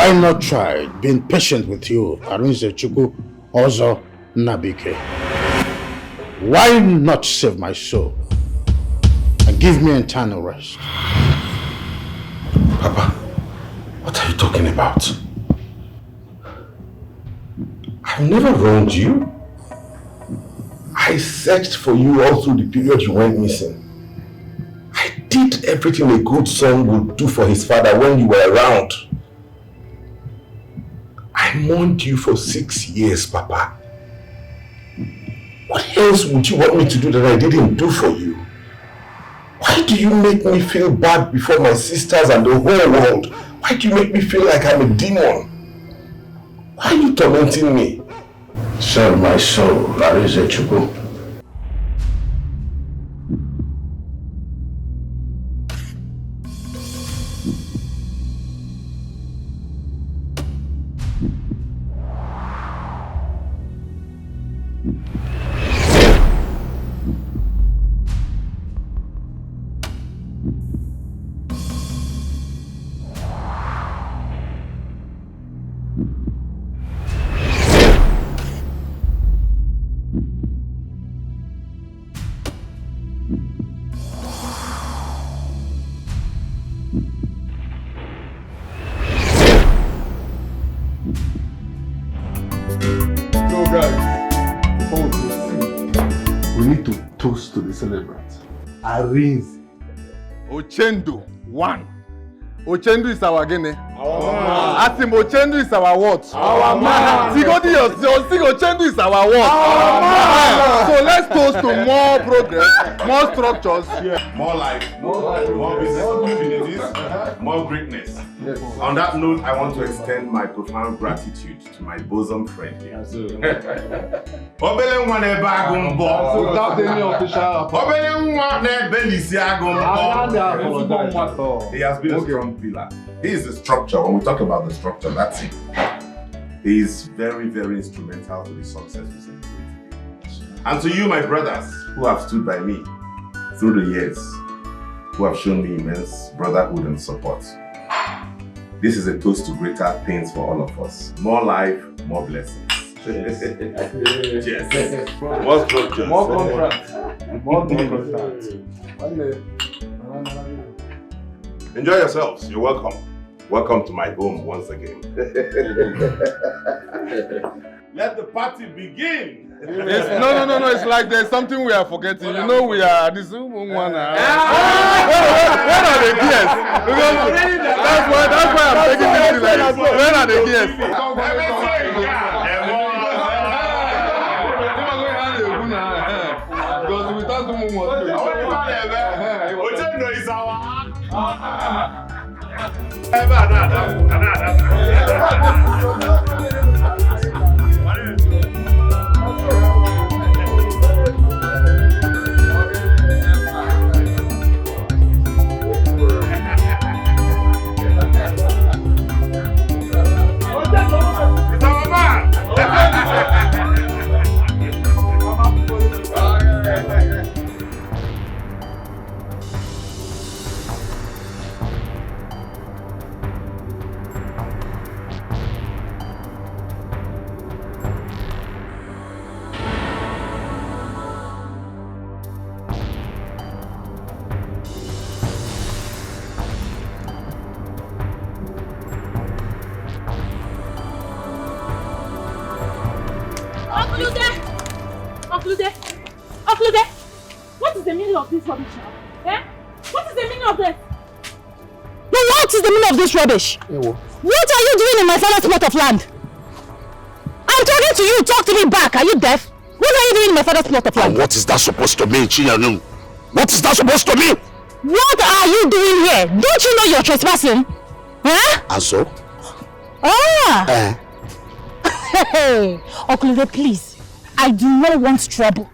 Why not try being patient with you, Arinze Chukwu Ozo Nabike? Why not save my soul and give me eternal rest? Papa, what are you talking about? I've never wronged you. I searched for you all through the period you went missing. I did everything a good son would do for his father when you were around. I mourned you for 6 years, Papa. What else would you want me to do that I didn't do for you? Why do you make me feel bad before my sisters and the whole world? Why do you make me feel like I'm a demon? Why are you tormenting me? Save my soul, Arinze Chukwu. To the celebrant. Arinze. Ochendo, 1. Ochendo is our guinea. Asim Ochendo is our what? Our man. Sigodi Ochendo is our what? Our man. So let's toast to more progress, more structures, more life, more business opportunities, more greatness. Yes. On that note, I want to extend my profound gratitude to my bosom friend here. Without any official. He has been a strong pillar. He is the structure. When we talk about the structure, that's it. He is very, very instrumental to the success we celebrate today. And to you, my brothers, who have stood by me through the years, who have shown me immense brotherhood and support. This is a toast to greater things for all of us. More life, more blessings. Yes. Yes. More structure. More contracts. More contracts. Enjoy yourselves. You're welcome. Welcome to my home once again. Let the party begin. No. It's like there's something we are forgetting. You know we are this one. Where are the guests? That's why I'm taking this like this. Where are the guests? Because without the moment. Ochendo is our. What is the meaning of this rubbish now? Eh? What is the meaning of this? No, what is the meaning of this rubbish? What are you doing in my father's plot of land? I'm talking to you, talk to me back. Are you deaf? What are you doing in my father's plot of land? And what is that supposed to mean, Chinyanum? What is that supposed to mean? What are you doing here? Don't you know you're trespassing? Huh? Aso? Ah! Hey, Okulude, please. I do not want trouble.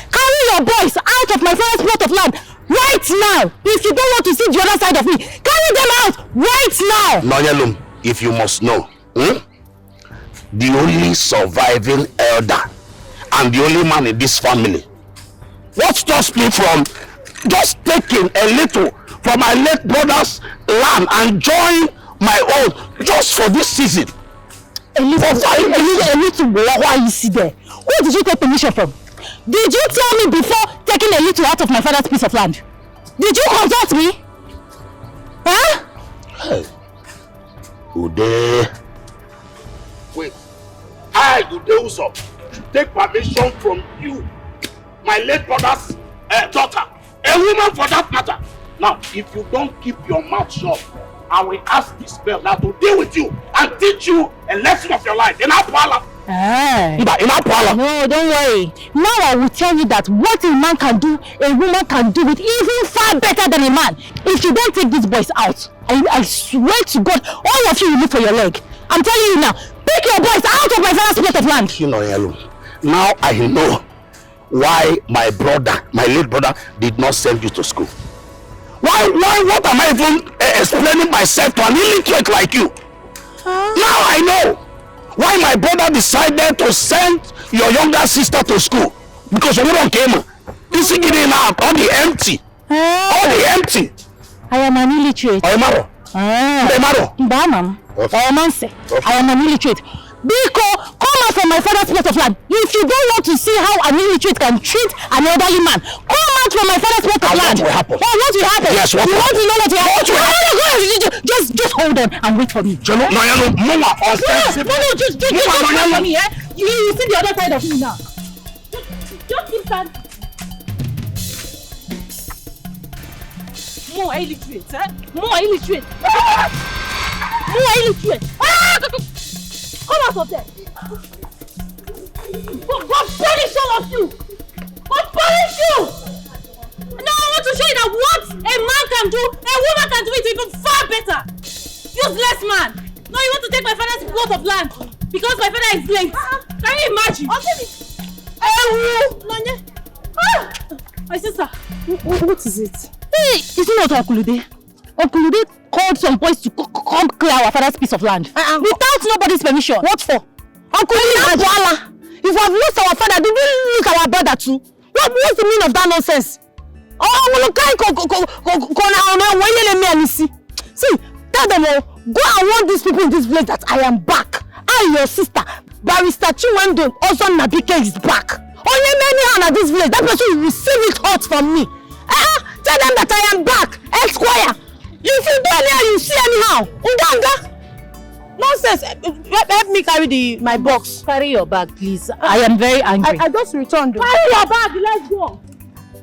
Carry your boys out of my father's plot of land right now. If you don't want to see the other side of me, carry them out right now. Nonyalum, if you must know, the only surviving elder and the only man in this family, what stops me from just taking a little from my late brother's land and join my own just for this season. A little why you see there? Where did you take permission from? Did you tell me before taking a little out of my father's piece of land? Did you consult me? Huh? Hey. Ude. Wait. I, Ude Uso, should take permission from you, my late brother's daughter, a woman for that matter. Now, if you don't keep your mouth shut, I will ask this spell now to deal with you and teach you a lesson of your life. In our parlor. No, don't worry. Now I will tell you that what a man can do, a woman can do it even far better than a man. If you don't take these boys out, I swear to God, all of you will look for your leg. I'm telling you now, take your boys out of my father's plot of land. You know, now I know why my late brother did not send you to school. Why, what am I even explaining myself to an illiterate like you? Now I know why my brother decided to send your younger sister to school. Because you don't came. This is getting out, all the empty. All the empty. I am an illiterate. I am an illiterate. Because come out from my father's plot of land. If you don't want to see how an illiterate can treat an elderly man, come out from my father's plot of land. What will happen? What will happen? Yes, what will happen? You want to know what will happen? Just hold on and wait for me. Just wait for me. You see the other side of me now. Just keep standing. More illiterate, eh? More illiterate. More illiterate. Come out of there! God punish all of you! God punish you! Now I want to show you that what a man can do, a woman can do it even far better! Useless man! Now you want to take my father's plot of land because my father is late! Can you imagine? My sister! What is it? Hey, is it not Okulude? Okulude called some boys to come clear our father's piece of land without nobody's permission. What for? Uncle If we have lost our father, did we lose our brother too? What's the meaning of that nonsense? See, tell them all, go and warn these people in this village that I am back. I, your sister, Barrister Chiwendo, also Nabike is back. Only many at this village, that person will receive it hot from me. Tell them that I am back, Esquire. If you don't hear, you see anyhow. Unganga. Nonsense. Help me carry my box. Carry your bag, please. I am very angry. I just returned. Carry your bag. Let's go.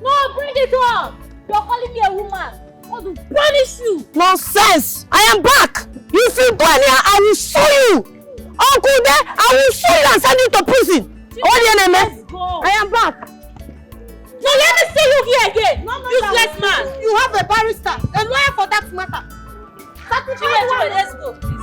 No, bring it up. You're calling me a woman. I want to punish you. Nonsense. I am back. If you go anyhow, I will sue you. Uncle there, I will sue you and send you to prison. Let's go. I am back. No, let me see you here again. No, useless man. You have a barrister, a lawyer for that matter. Let's go, please.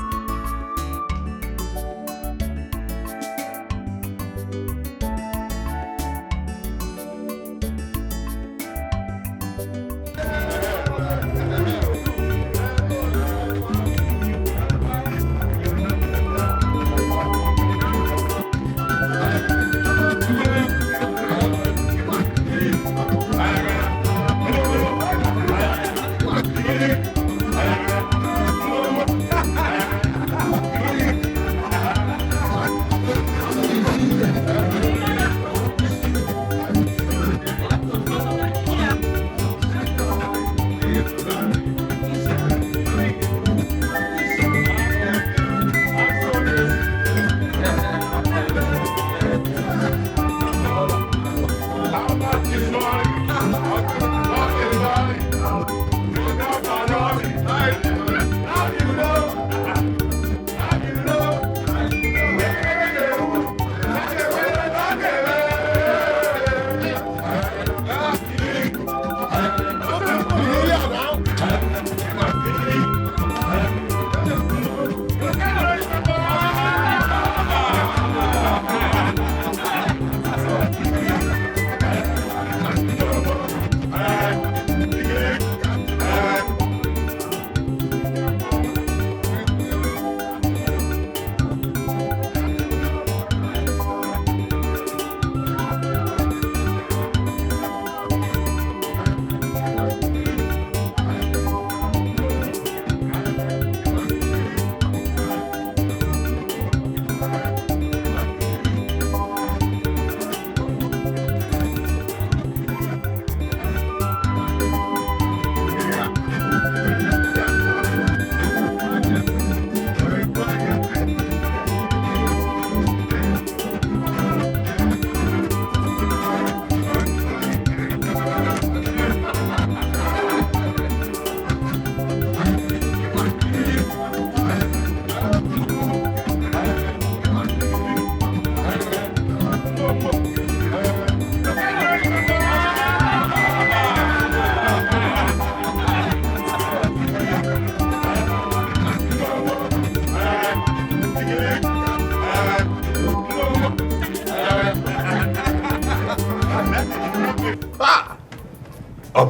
My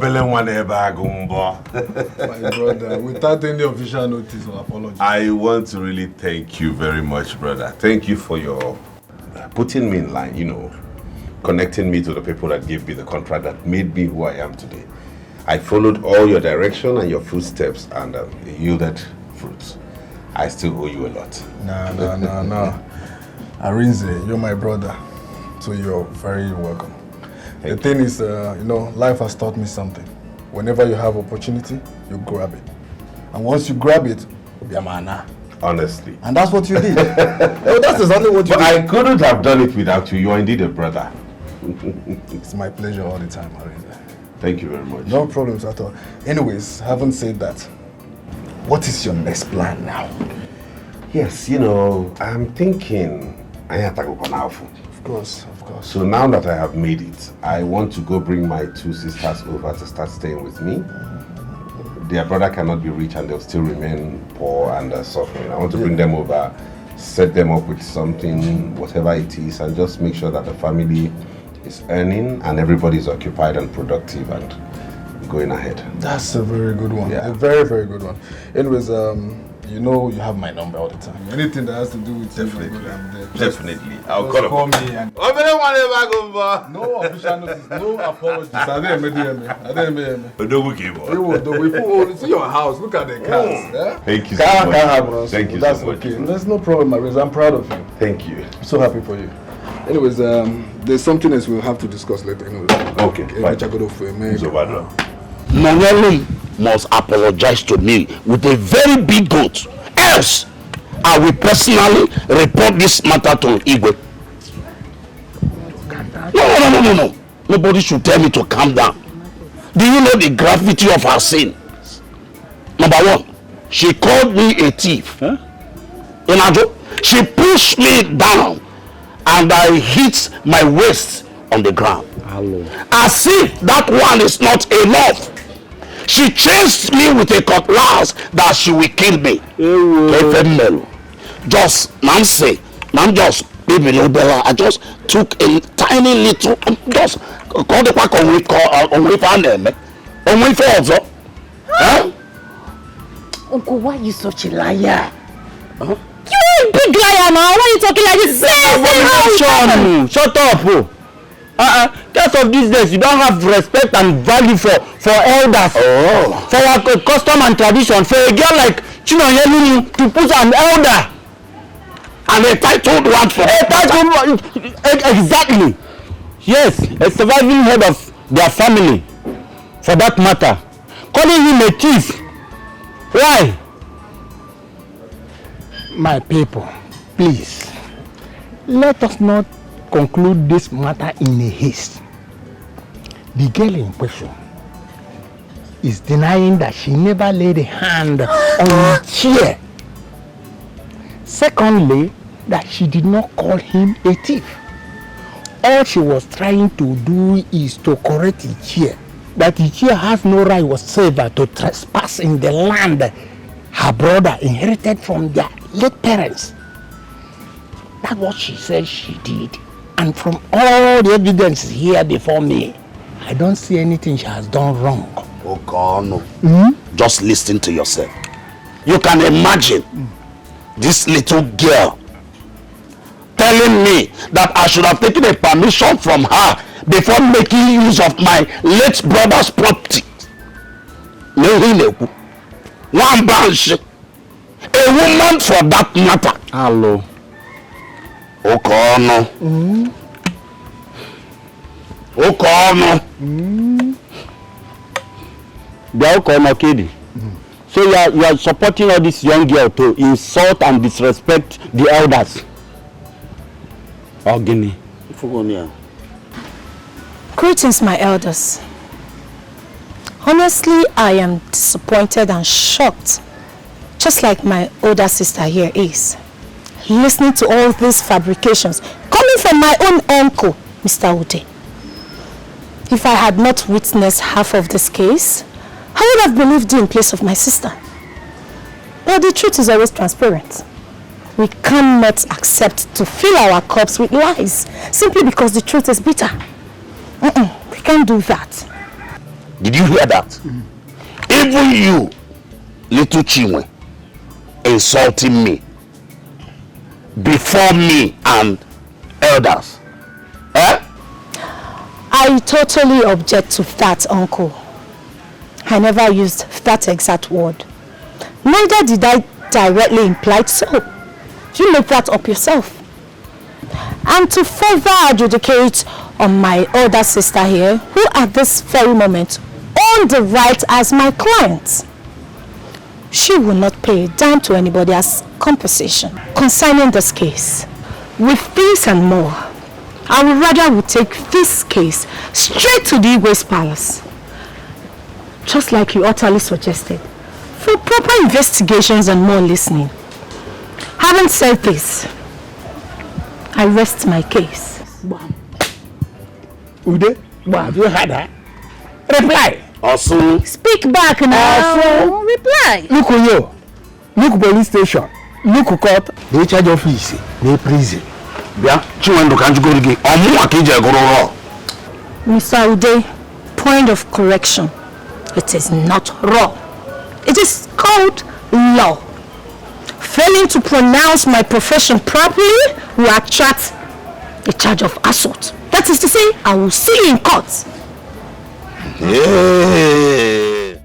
brother, without any official notice or apology. I want to really thank you very much, brother. Thank you for your putting me in line, you know, connecting me to the people that gave me the contract that made me who I am today. I followed all your direction and your footsteps and it yielded fruits. I still owe you a lot. No. Arinze, you're my brother, so you're very welcome. The thing is, you know, life has taught me something. Whenever you have opportunity, you grab it. And once you grab it, you'll be a man. Honestly. And that's what you did. No, that's exactly what you did. I couldn't have done it without you. You are indeed a brother. It's my pleasure all the time, Arinze. Thank you very much. No problems at all. Anyways, having said that, what is your next plan now? Yes, you know, I'm thinking I have to go now. Of course. So now that I have made it, I want to go bring my two sisters over to start staying with me. Their brother cannot be rich and they'll still remain poor and suffering. I want to bring them over, set them up with something, whatever it is, and just make sure that the family is earning and everybody is occupied and productive and going ahead. That's a very good one. Yeah. A very, very good one. Anyways, you know you have my number all the time. Anything that has to do with Definitely. you, I'm there. Definitely. I'll Just call me and no official notice, no apologies. I didn't see your house. Look at the cars. Yeah? Thank you so much. Thank you That's so much. okay. There's no problem, Maris. I'm proud of you. Thank you. I'm so happy for you. Anyways, there's something else we'll have to discuss later. Okay, fine. Nollywood must apologize to me with a very big goat. Else, I will personally report this matter to Igwe. No. Nobody should tell me to calm down. Do you know the gravity of her sin? Number one, she called me a thief. Huh? She pushed me down and I hit my waist on the ground. Hello. As if that one is not enough. She chased me with a cutlass that she will kill me. Just, baby, I just took a tiny little, just call the pack on we found them. On we also. Huh? Uncle, why are you such a liar? Huh? You a big liar now. Why are you talking like this? Shut up. Case of these days, you don't have respect and value for elders. Oh. For our custom and tradition. For a girl like Chinoyelu to put an elder. And a titled one for exactly. Yes, a surviving head of their family. For that matter. Calling him a thief. Why? My people, please, let us not conclude this matter in a haste. The girl in question is denying that she never laid a hand on a chair. Secondly, that she did not call him a thief. All she was trying to do is to correct the chair. That the chair has no right whatsoever to trespass in the land her brother inherited from their late parents. That's what she said she did. And from all the evidence here before me, I don't see anything she has done wrong. Oh God, no. Just listen to yourself. You can imagine this little girl telling me that I should have taken a permission from her before making use of my late brother's property. One branch, a woman for that matter. Hello. Okono. Okono. They are Okono Kedi. So you are supporting all this young girl to insult and disrespect the elders. Ogini. Greetings, my elders. Honestly, I am disappointed and shocked, just like my older sister here is. Listening to all these fabrications coming from my own uncle, Mr. Ude. If I had not witnessed half of this case, I would have believed you in place of my sister. But the truth is always transparent. We cannot accept to fill our cups with lies simply because the truth is bitter. We can't do that. Did you hear that? Even you, little Chinwe, insulting me before me and elders. Eh? I totally object to that, Uncle. I never used that exact word. Neither did I directly imply so. You make that up yourself. And to further adjudicate on my older sister here, who at this very moment owned the right as my client, she will not pay a dime to anybody as compensation concerning this case. With this and more, I would rather take this case straight to the Igwe's palace, just like you utterly suggested, for proper investigations and more listening. Having said this, I rest my case. Ude, have you heard her? Reply. Also, Speak back now. Reply. Look you. Look police station. Look court. The charge office. The prison. yeah, Chinwendu can't go again. Mr. Ude, point of correction. It is not law. It is called law. Failing to pronounce my profession properly will attract a charge of assault. That is to say, I will see you in court. Yeah.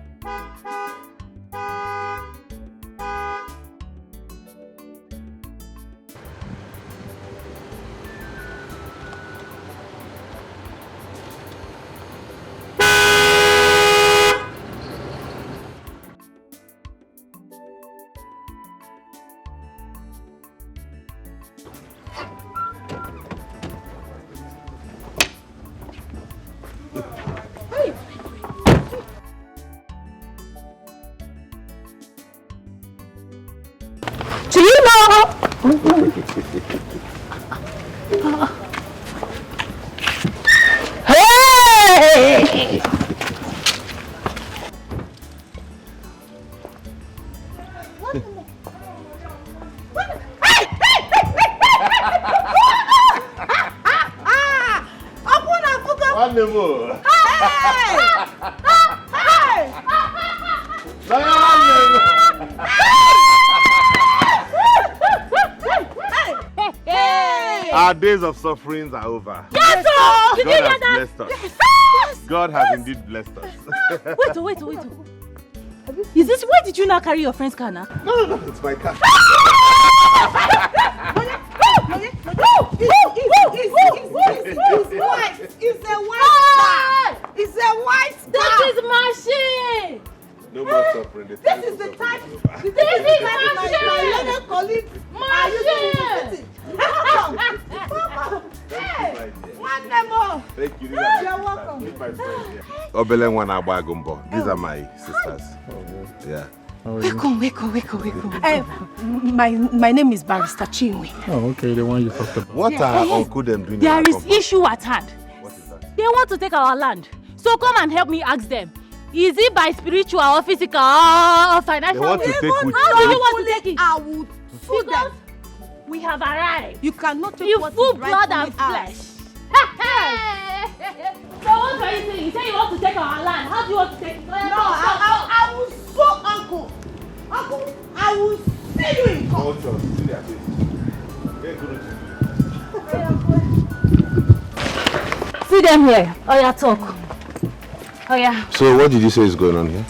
Do you know? Hey! Our days of sufferings are over. Yes, God did you hear has that? blessed us. Yes. God has indeed blessed us. Wait. Is this, where did you now carry your friend's car now? No, it's my car. It's a white car. That is machine. No more suffering. This is the type. This is machine. My little colleagues are using it. Hey, one more. Thank you. You're welcome. Meet my friends here. Obele Nwana Agbagumbo. These are my sisters. Yeah. My name is Barrister Chinwe. Oh, okay, the one you talked about. What are Uncle them doing? There in our is compound? issue at hand. What is that? They want to take our land. So come and help me ask them. Is it by spiritual or physical or financial? They want to take which? How do you want to take it? I would sue Because them. we have arrived. You cannot take You what full is blood rightfully and flesh. So what are you saying? You say you want to take our land. How do you want to take it? No, I will sue Uncle. Uncle, I will see you in court. Culture. See their face. Very good. See them here. Oh yeah, talk. Oh yeah. So what did you say is going on here?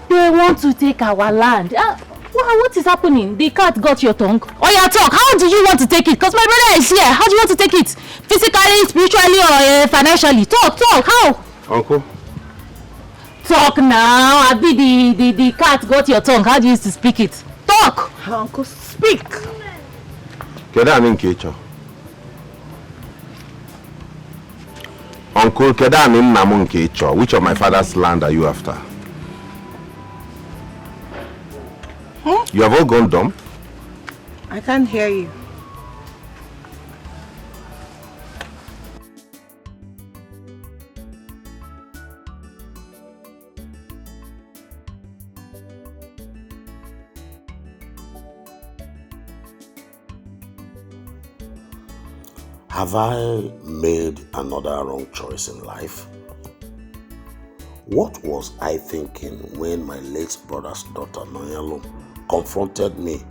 They want to take our land. What is happening? The cat got your tongue. Oh yeah, talk. How do you want to take it? Because my brother is here. How do you want to take it? Physically, spiritually, or financially? Talk. How? Uncle? Talk now. I be the cat got your tongue. How do you used to speak it? Talk. Uncle, speak. Keda mean Kecho. Uncle Keda mean Namun Kecho. Which of my father's land are you after? You have all gone dumb? I can't hear you. Have I made another wrong choice in life? What was I thinking when my late brother's daughter Nonyalo confronted me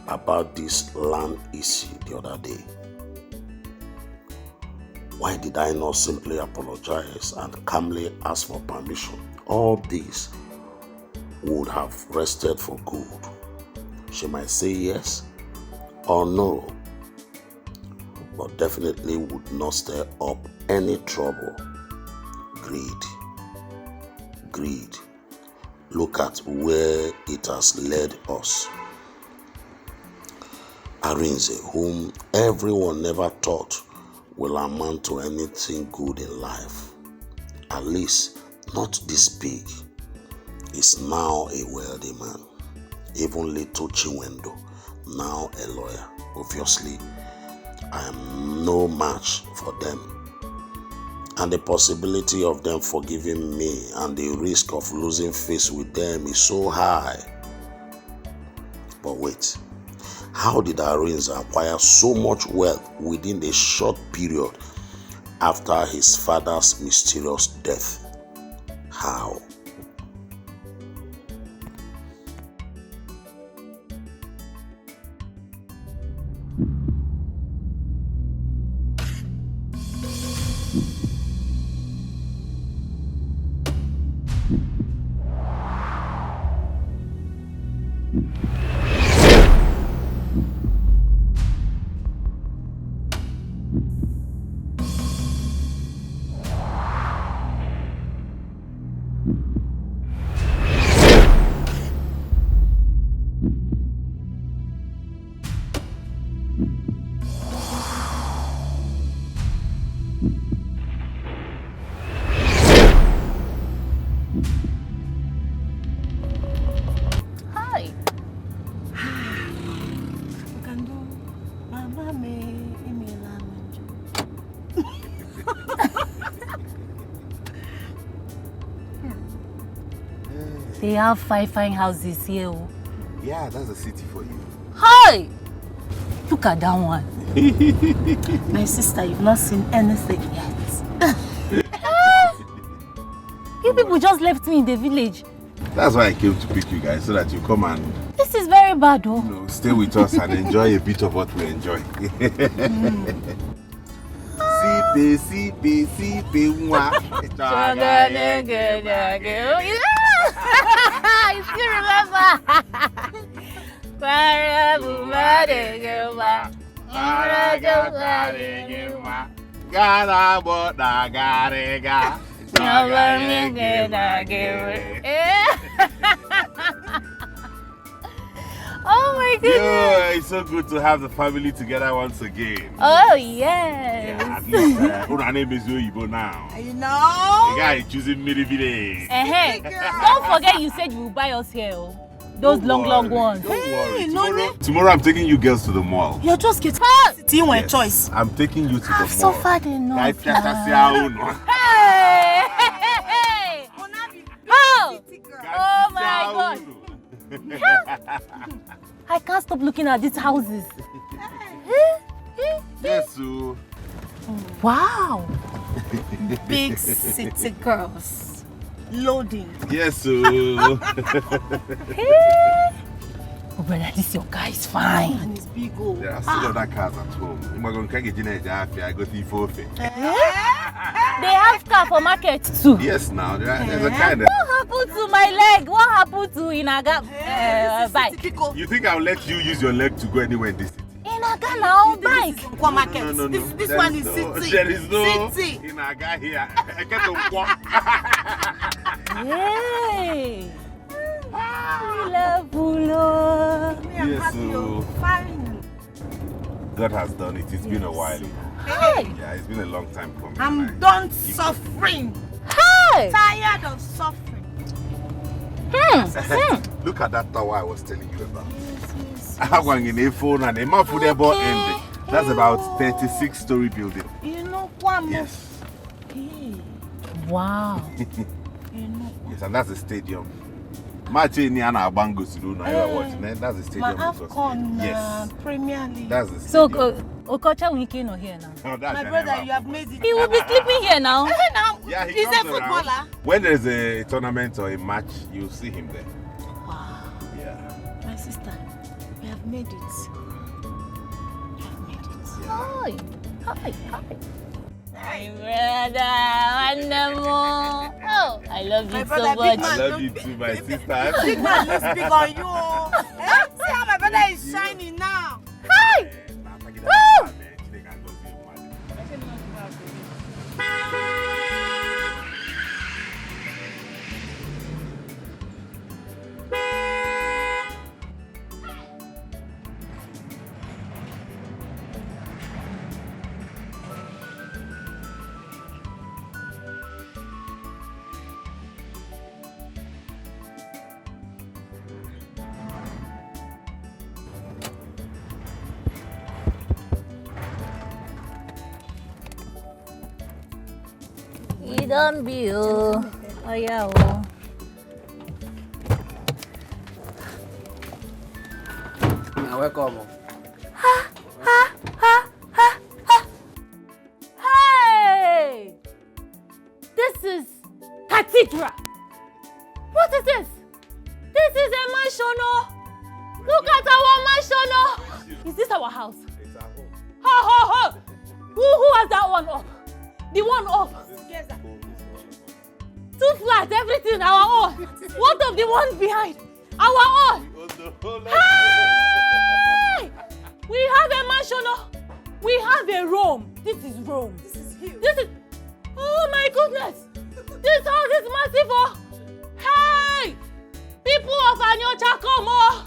about this land issue the other day? Why did I not simply apologize and calmly ask for permission? All this would have rested for good. She might say yes or no, but definitely would not stir up any trouble. Greed. Look at where it has led us. Arinze, whom everyone never thought will amount to anything good in life, at least not this big, is now a wealthy man. Even little Chinwendo, now a lawyer. Obviously, I am no match for them. And the possibility of them forgiving me and the risk of losing face with them is so high. But wait, how did Arinze acquire so much wealth within a short period after his father's mysterious death? How? They have fine houses here. Yeah, that's a city for you. Hi! Look at that one. My sister, you've not seen anything yet. You people just left me in the village. That's why I came to pick you guys, so that you come and This is very bad, though. stay with us and enjoy a bit of what we enjoy. Sipe, mwa. I still remember. Oh my goodness. Yo, it's so good to have the family together once again. Oh yes. Yeah, at least her name is Oyibo now. You know? The guy is choosing Miri Village. Hey, don't forget you said you will buy us here. Those long ones. Don't worry. Tomorrow I'm taking you girls to the mall. You're just getting my choice. I'm taking you to the mall. I've suffered enough. Hey! Oh my God. I can't stop looking at these houses. Yes, so. Wow. Big city girls. Loading. Yes, so. Oh, brother, this your guy is fine. And it's big old. There are still other cars at home. I go to Ifofe. They have car for market too. Yes, now there's a kind of. What happened to my leg? What happened to Inaga bike? You think I'll let you use your leg to go anywhere in this city? Inaga now bike. No. This one is city. There is no city. Inaga here. I get to walk. Hey. Yes, so God has done it. It's been a while. Hey. Yeah, it's been a long time coming. I'm done suffering. Hey. Tired of suffering. Look at that tower I was telling you about. That's about 36-story building. You know what? Yes. Wow. Yes, and that's the stadium. Match in Niana Bango Sulu, that's the stadium. Yes. Premier League. That's the So, stadium. Okocha Wiki no here now. No, that's My brother, you have made it. He will be sleeping here now. Yeah, Yeah, he He's a comes footballer. around. When there's a tournament or a match, you'll see him there. Wow. Yeah. My sister, we have made it. We have made it. Hi. Hi. Hi. My brother, wonderful. Oh, I love you so much. I love you too, my sister. Big man looks big on you. See how my brother is shining now. Hi. Woo! You don't be oh yeah oh. Now welcome. Hey! This is cathedral. What is this? This is a mansion, oh. Look at our mansion, oh. Is this our house? It's our home. Ha ha ha! Who has that one up? The one up. Two flats, everything our own. What of the ones behind? Our own. Hey! We have a mansion, oh. We have a Rome. This is Rome. This is huge. This is. Oh my goodness! This house is massive, oh. Hey! People of Anyocha, come, oh.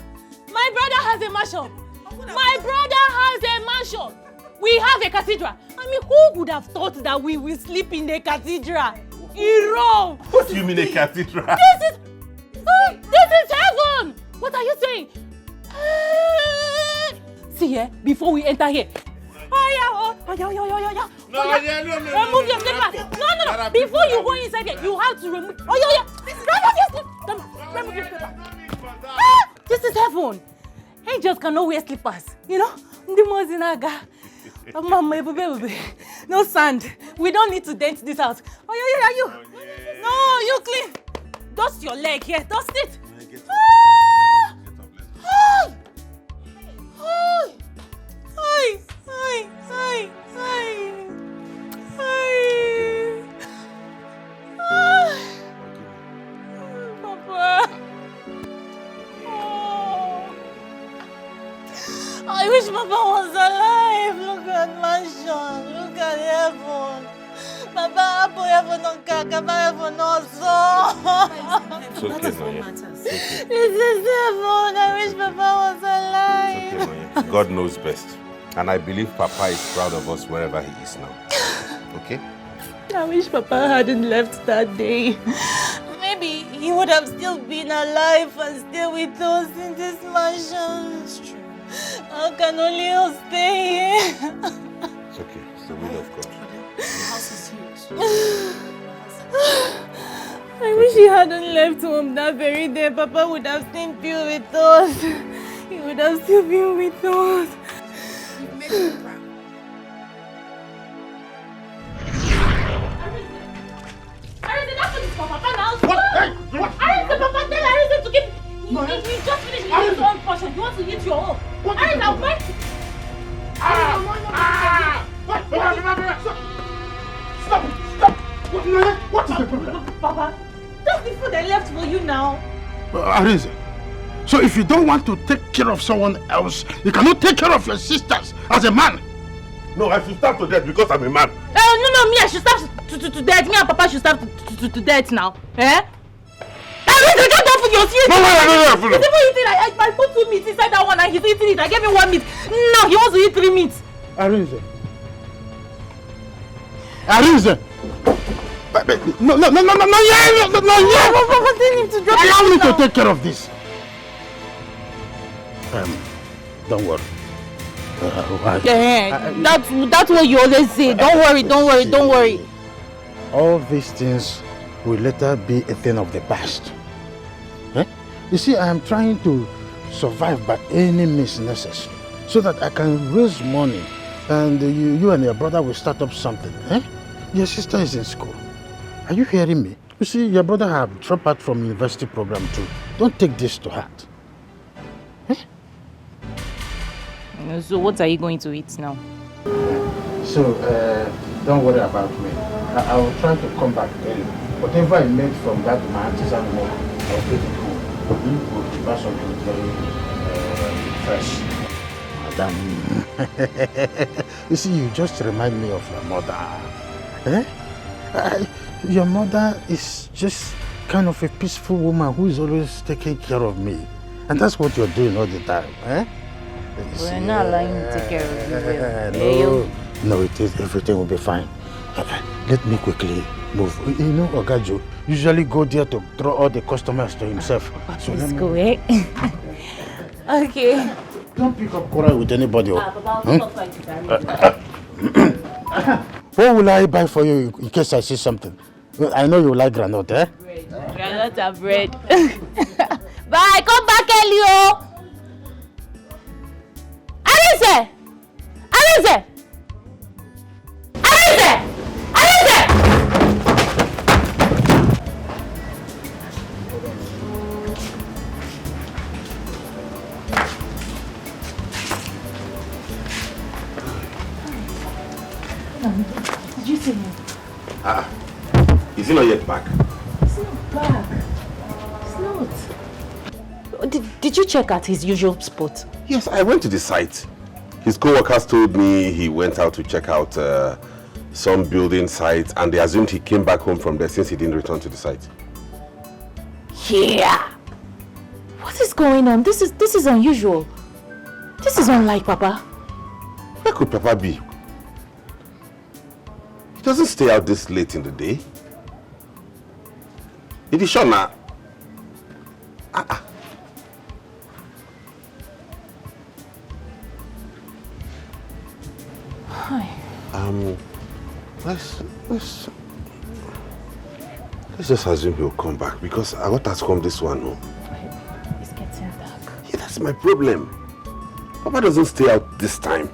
My brother has a mansion. My brother has a mansion. We have a cathedral. I mean, who would have thought that we will sleep in a cathedral? In Rome. What do you mean a cathedral? This is heaven. What are you saying? See here, before we enter here. Oh yeah. Remove your slippers. No. Before you go inside here, you have to remove. Remove your slippers. This is heaven. Angels cannot wear slippers. You know, no sand. We don't need to dent this house. Oh yeah. No, you clean. Dust your leg here. Dust it. Papa. I wish Papa was alive. Look at mansion. Look at heaven. Papa, Apo heaven on Kaka, heaven also. It's okay, Noye. This is heaven. I wish Papa was alive. It's okay, Noye. God knows best. And I believe Papa is proud of us wherever he is now. Okay? I wish Papa hadn't left that day. Maybe he would have still been alive and still with us in this mansion. That's true. How can only us stay here? It's okay. It's the will of God. The house is huge. I wish he hadn't left home that very day. Papa would have still been with us. He would have still been with us. You've made me proud. What? Hey! What? Papa, tell Arisa to keep. He just finished his own portion. You want to eat your own. Arisa, wait. Stop! What is the problem? Papa, just the food I left for you now. Arinze, so if you don't want to take care of someone else, you cannot take care of your sisters as a man. No, I should starve to death because I'm a man. No, me, I should starve to death. Me and Papa should starve to death now. Eh? Arinze, get off with your tears. No. He's even eating. I put 2 meats inside that one and he's eating it. I gave him 1 meat. Now he wants to eat 3 meats. Arinze. No, allow me to take care of this. Don't worry. That's what you always say. Don't worry. All these things will later be a thing of the past. You see, I am trying to survive by any means necessary so that I can raise money and you and your brother will start up something. Your sister is in school. Are you hearing me? You see, your brother have dropped out from university program too. Don't take this to heart. So what are you going to eat now? So, don't worry about me. I will try to come back early. Whatever I made from that my artisan work, I'll take it home. We'll prepare something very fresh. Madam, you see, you just remind me of your mother. Your mother is just kind of a peaceful woman who is always taking care of me. And that's what you're doing all the time. We're not allowing you to take care of you. No, it is. Everything will be fine. Let me quickly move. You know, Ogajo usually go there to draw all the customers to himself. So let's go, eh? Okay. Don't pick up quarrel with anybody. Papa, What will I buy for you in case I see something? I know you like granite, eh? Bread. Granite and bread. Bye, come back early, oh! Alice! Alice! Alice! Alice! Did you see him? Is he not yet back? He's not back. He's not. Did you check at his usual spot? Yes, I went to the site. His co-workers told me he went out to check out some building sites and they assumed he came back home from there since he didn't return to the site. Yeah. What is going on? This is unusual. This is unlike Papa. Where could Papa be? He doesn't stay out this late in the day. It is sure now. Hi. Let's just assume he'll come back because I want us to come this one, no? It's getting dark. Yeah, that's my problem. Papa doesn't stay out this time.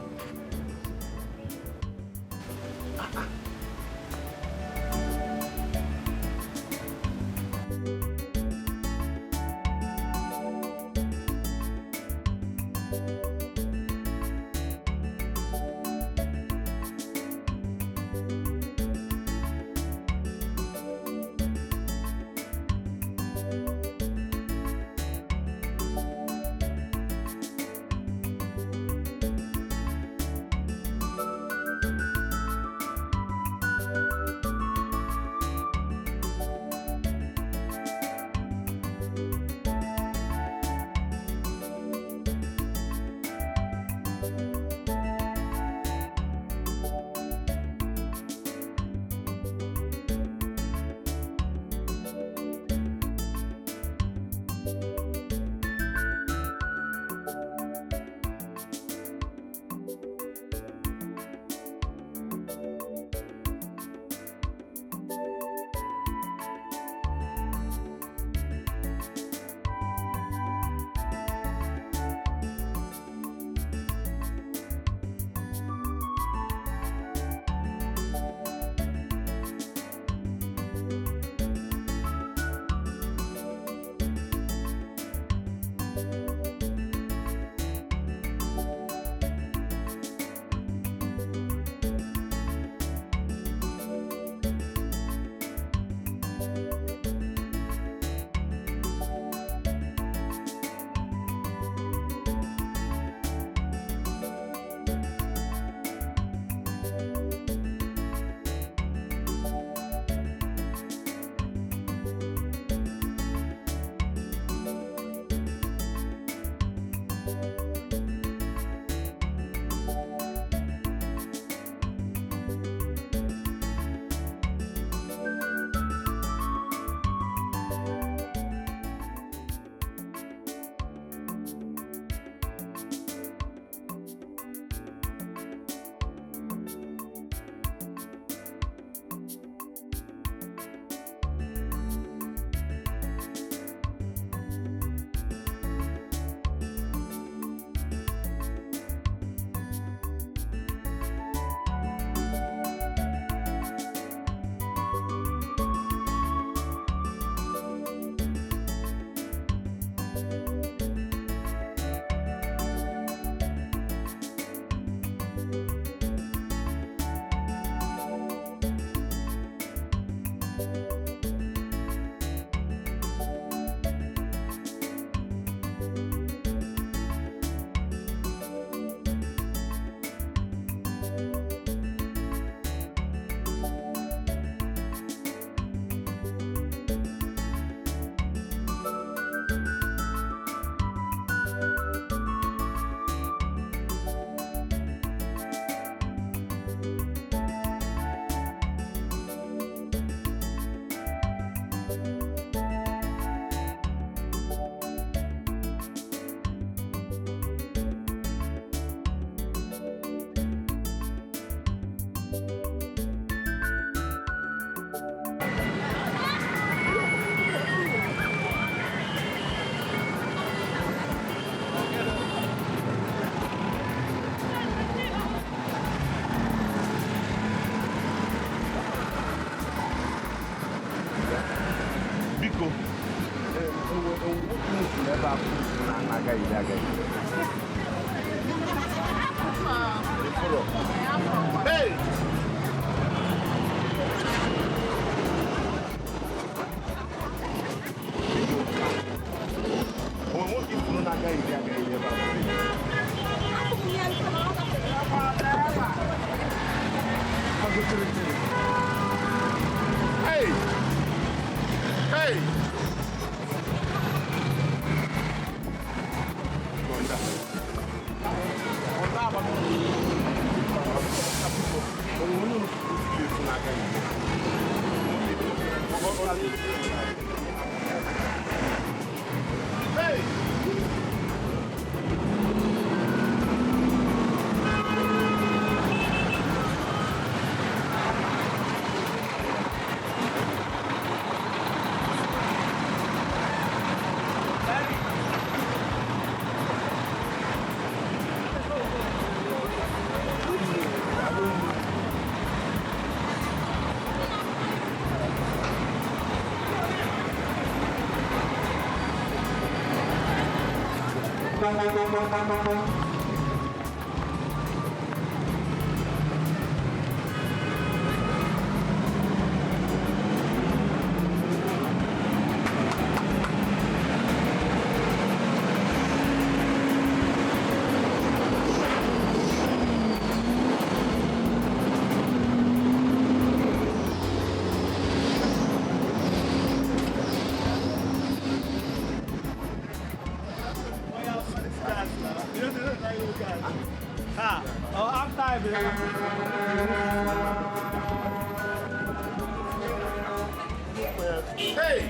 Hey!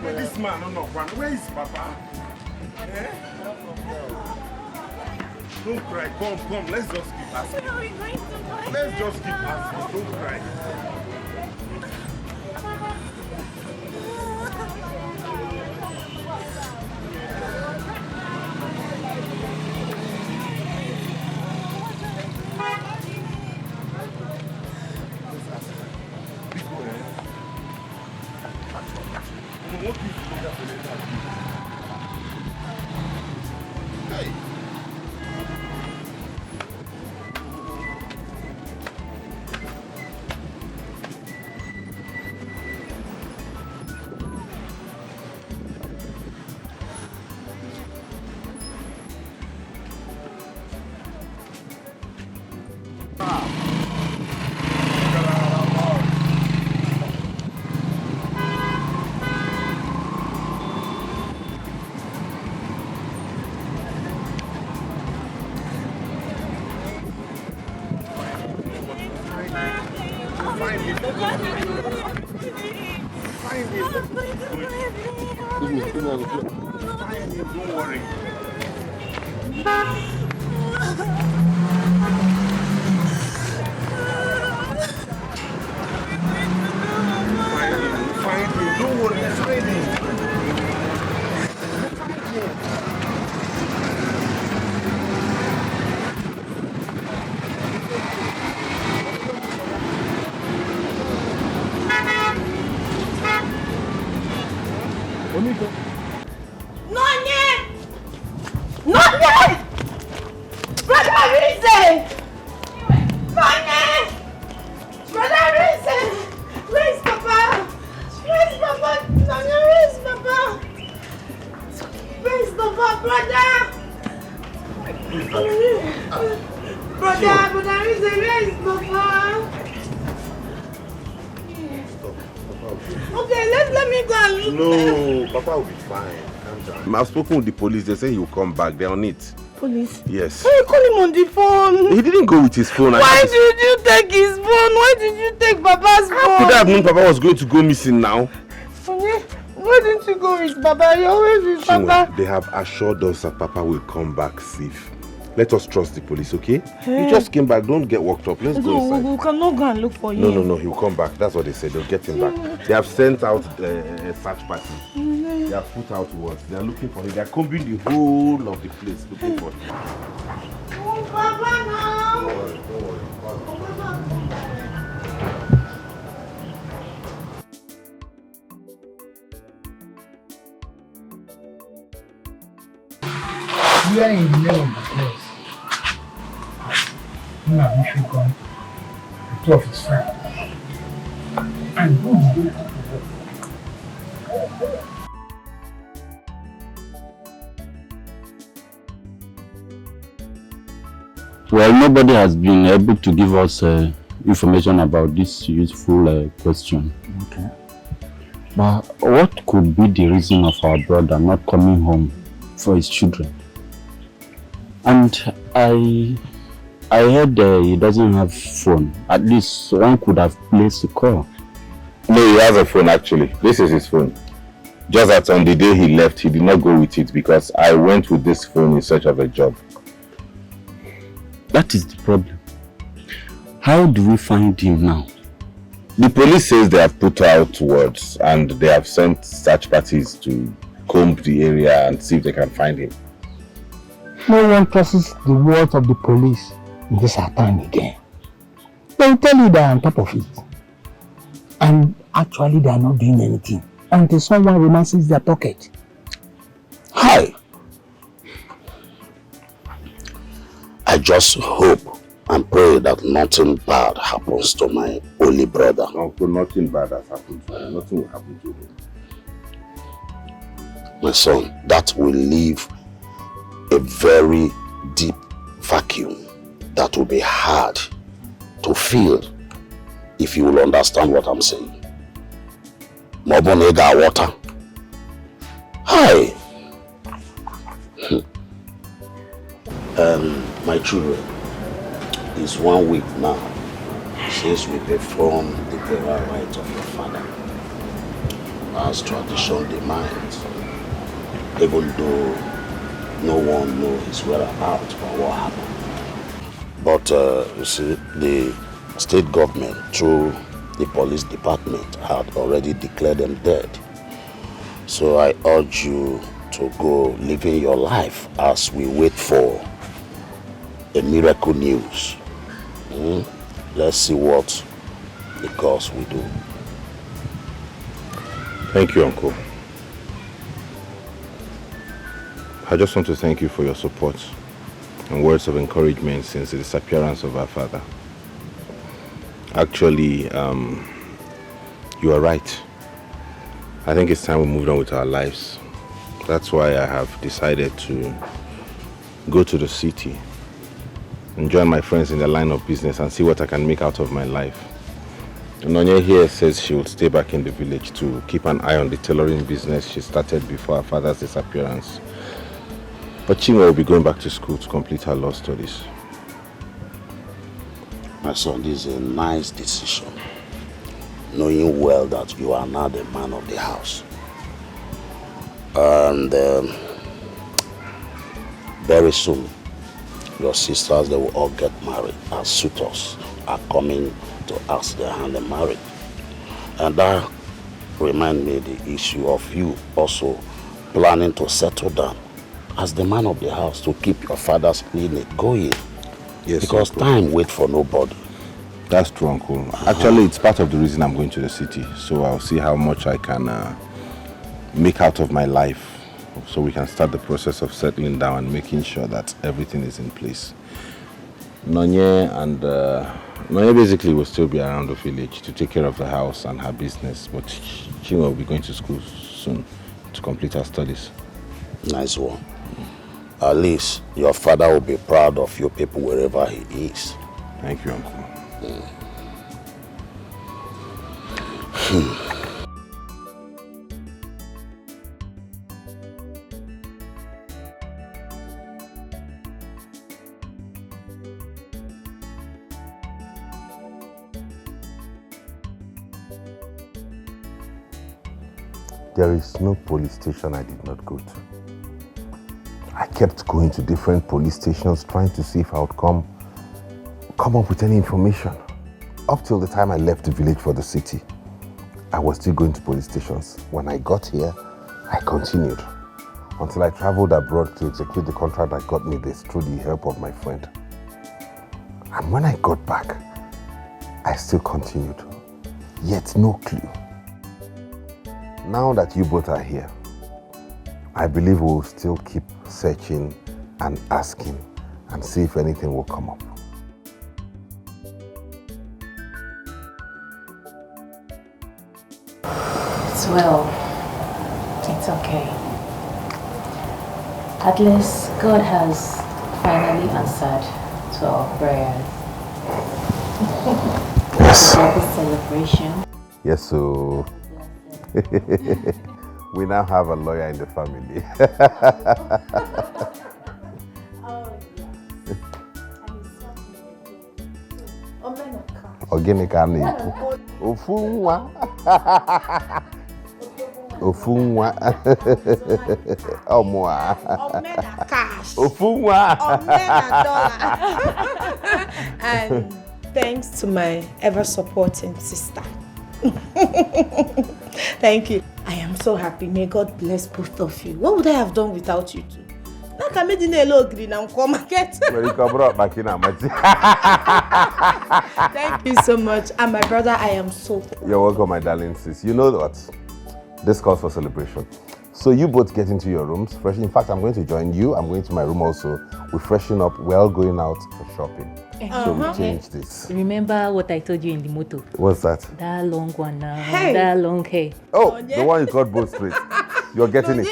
This man, where is Papa? Eh? Don't cry, come, let's just keep asking. Where are we going to go? Let's just keep asking, don't cry. Don't worry. Find him. Don't worry. Find him. Not yet! Not yet! Brother Reason! Not yet! Brother Reason! Please Okay, let me go and look. No, Papa will be fine. Calm down. I've spoken with the police. They say he will come back. They're on it. Police? Yes. Why you call him on the phone? He didn't go with his phone. Why did you take his phone? Why did you take Papa's phone? How could I have known Papa was going to go missing now? Sonny, why didn't you go with Papa? You always with Papa. They have assured us that Papa will come back safe. Let us trust the police, okay? He just came back. Don't get worked up. Let's go inside. We cannot go and look for him. No. He'll come back. That's what they said. They'll get him back. They have sent out a search party. They have put out words. They are looking for him. They are combing the whole of the place looking for him. Oh, Papa, now. Don't worry. We are in the middle of the place. When I wish you gone, the two of his friends. And who is going to Well, nobody has been able to give us information about this useful question. Okay. But what could be the reason of our brother not coming home for his children? And I heard he doesn't have phone. At least one could have placed a call. No, he has a phone actually. This is his phone. Just that on the day he left, he did not go with it because I went with this phone in search of a job. That is the problem. How do we find him now? The police says they have put out words and they have sent search parties to comb the area and see if they can find him. No one trusts the words of the police in this our time again. They will tell you they are on top of it. And actually they are not doing anything until someone romances their pocket. Hi. I just hope and pray that nothing bad happens to my only brother. Uncle, nothing bad has happened to him. Nothing will happen to him. My son, that will leave a very deep vacuum that will be hard to fill if you will understand what I'm saying. Mobonega water. Hi. My children, it's 1 week now since we performed the burial rites of your father, as tradition demands, even though no one knows his whereabouts or what happened. But you see, the state government through the police department had already declared them dead. So I urge you to go living your life as we wait for a miracle news. Let's see what the gods will do. Thank you, Uncle. I just want to thank you for your support and words of encouragement since the disappearance of our father. Actually, you are right. I think it's time we moved on with our lives. That's why I have decided to go to the city and join my friends in the line of business and see what I can make out of my life. Nonye here says she would stay back in the village to keep an eye on the tailoring business she started before her father's disappearance. But Chinwe will be going back to school to complete her law studies. My son, this is a nice decision, knowing well that you are now the man of the house. And very soon, your sisters, they will all get married as suitors are coming to ask their hand in marriage. And that reminds me the issue of you also planning to settle down as the man of the house to keep your father's clinic going. Yes, because Uncle. time waits for nobody. That's true, Uncle. Actually, it's part of the reason I'm going to the city. So I'll see how much I can make out of my life, so we can start the process of settling down and making sure that everything is in place. Nonye and Nonye basically will still be around the village to take care of the house and her business, but Chinwe will be going to school soon to complete her studies. Nice one. At least your father will be proud of you people wherever he is. Thank you, Uncle. There is no police station I did not go to. I kept going to different police stations trying to see if I would come up with any information. Up till the time I left the village for the city, I was still going to police stations. When I got here, I continued until I traveled abroad to execute the contract that got me this through the help of my friend. And when I got back, I still continued, yet no clue. Now that you both are here, I believe we'll still keep searching and asking and see if anything will come up. Well, it's okay. At least God has finally answered to our prayers. Yes. Happy celebration. Yes, so we now have a lawyer in the family. Organic and Ofunwa. Ofunwa. Omwa. Ofunwa. And thanks to my ever-supporting sister. Thank you. I am so happy. May God bless both of you. What would I have done without you two? Thank you so much. And my brother, I am so proud. You're welcome, my darling sis. You know what? This calls for celebration. So you both get into your rooms. In fact, I'm going to join you. I'm going to my room also. We freshen up. We're all going out for shopping. So we change this. Remember what I told you in the motor? What's that? That long one now. Hey. That long hair. Oh, the one you got both straight. You're getting it.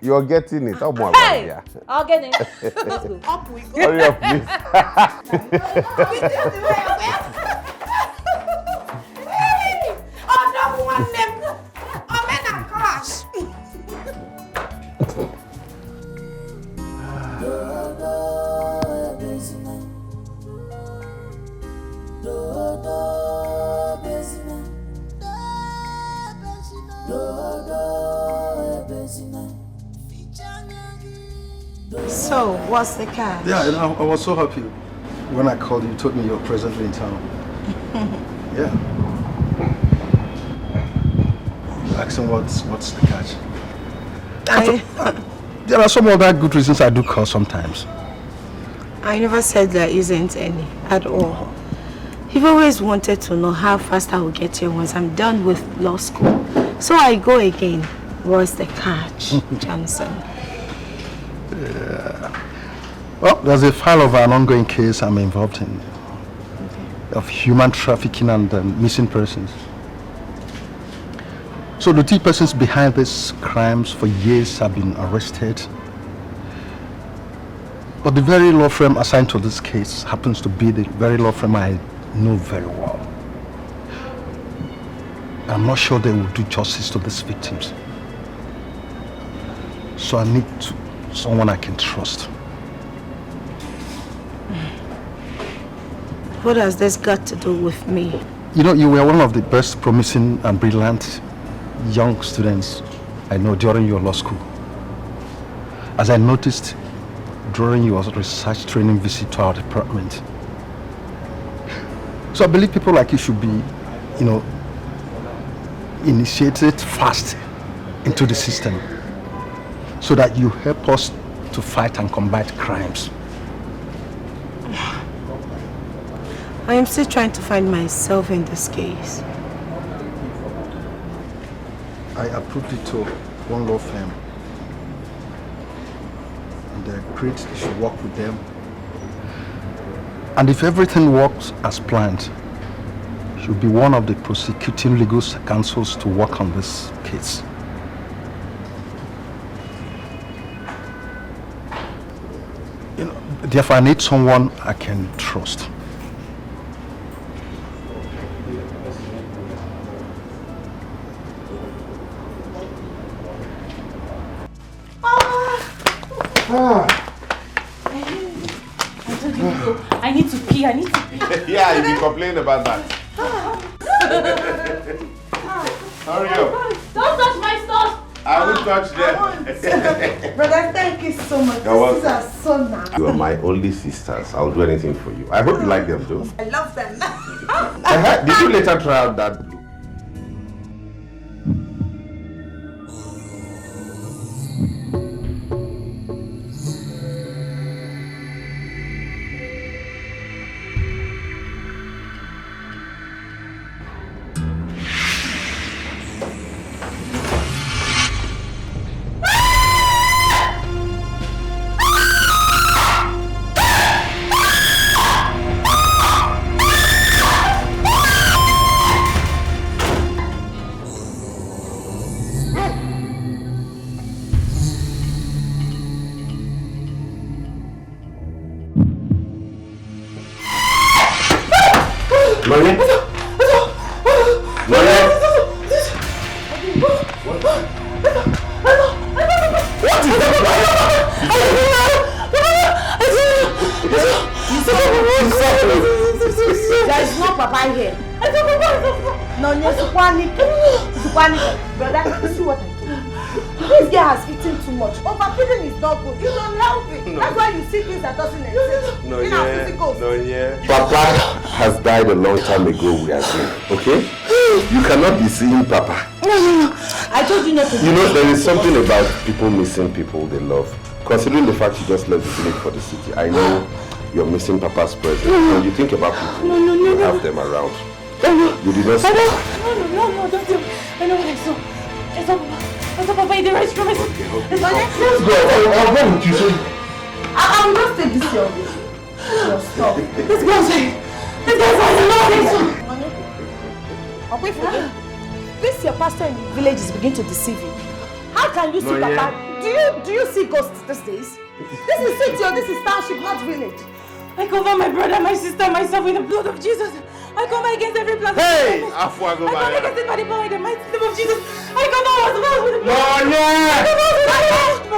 You're getting it. Hey! I'll get it. Let's go. Up we go. Hurry up, please. So, what's the catch? Yeah, and I was so happy when I called you. You told me you're presently in town. Yeah. Asking what's the catch? There are some other good reasons I do call sometimes. I never said there isn't any at all. You've always wanted to know how fast I will get here once I'm done with law school. So I go again. What's the catch, Johnson? Yeah. Well, there's a file of an ongoing case I'm involved in. Of human trafficking and missing persons. So the two persons behind these crimes for years have been arrested. But the very law firm assigned to this case happens to be the very law firm I know very well. I'm not sure they will do justice to these victims. So I need someone I can trust. What has this got to do with me? You know, you were one of the best promising and brilliant young students I know during your law school. As I noticed during your research training visit to our department. So I believe people like you should be, you know, initiated fast into the system so that you help us to fight and combat crimes. I am still trying to find myself in this case. I approved it to one law firm. And they agreed you should work with them. And if everything works as planned, you'll be one of the prosecuting legal counsels to work on this case. You know, therefore I need someone I can trust. I need to pee. Yeah, you be complaining about that. Hurry up. Don't touch my stuff. I will touch them. Brother, thank you so much. These are so nice. You are my only sisters. I'll do anything for you. I hope you like them too. I love them. Did you later try out that blue? A long time ago we agreed, okay? You cannot be seeing Papa. No. I told you not to. You know, there is something about people missing people they love. Considering the fact you just left the village for the city, I know you're missing Papa's presence. When you think about people, you have them around. You did not see No, don't do it. I know what I saw. I saw Papa in the restroom. Okay. Let's go. I'll go with you. I'll just take this your stuff. Let's go outside. This your pastor in the village is beginning to deceive you. How can you see Papa? Do you see ghosts these days? This is city or this is township, not village. I cover my brother, my sister, myself with the blood of Jesus. I come against every plan. Hey! I come against it by the power in the mighty name of Jesus. I come out with the blood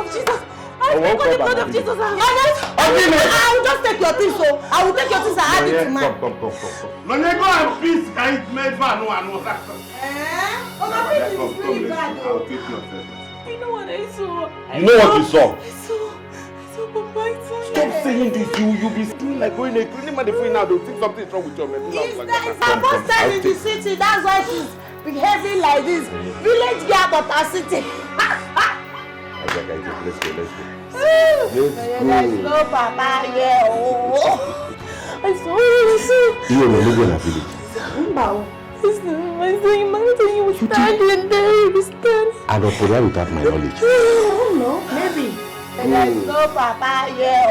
of Jesus. I will the blood of Jesus. I will just take your things, so I will take your things and add it to mine. Come. No, go and peace. I made fun. No. Oh, my peace is really bad. I'll take your things. I know what I saw. You know what you saw? I saw Papa. Stop saying this. You'll be doing like going a cleaning man free now. They'll think something's wrong with your medulla. It's her first time in the city. That's why she's behaving like this. Village girl, but her city. Let's go. Let's go, Papa. Yeah. I saw it. You will live in a village. I saw him mountain. He was standing there. He was standing. I don't put that without my knowledge. I don't know. Maybe. Let's go, Papa. Yeah.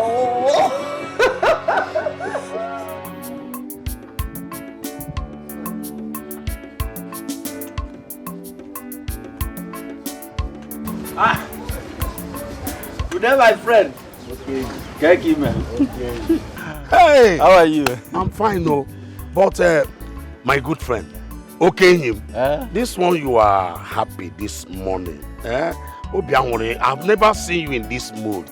Good day, my friend. Okay. Thank you, man. Okay. Hey! How are you? I'm fine, no. But, my good friend, okay, him. This one you are happy this morning. I've never seen you in this mood.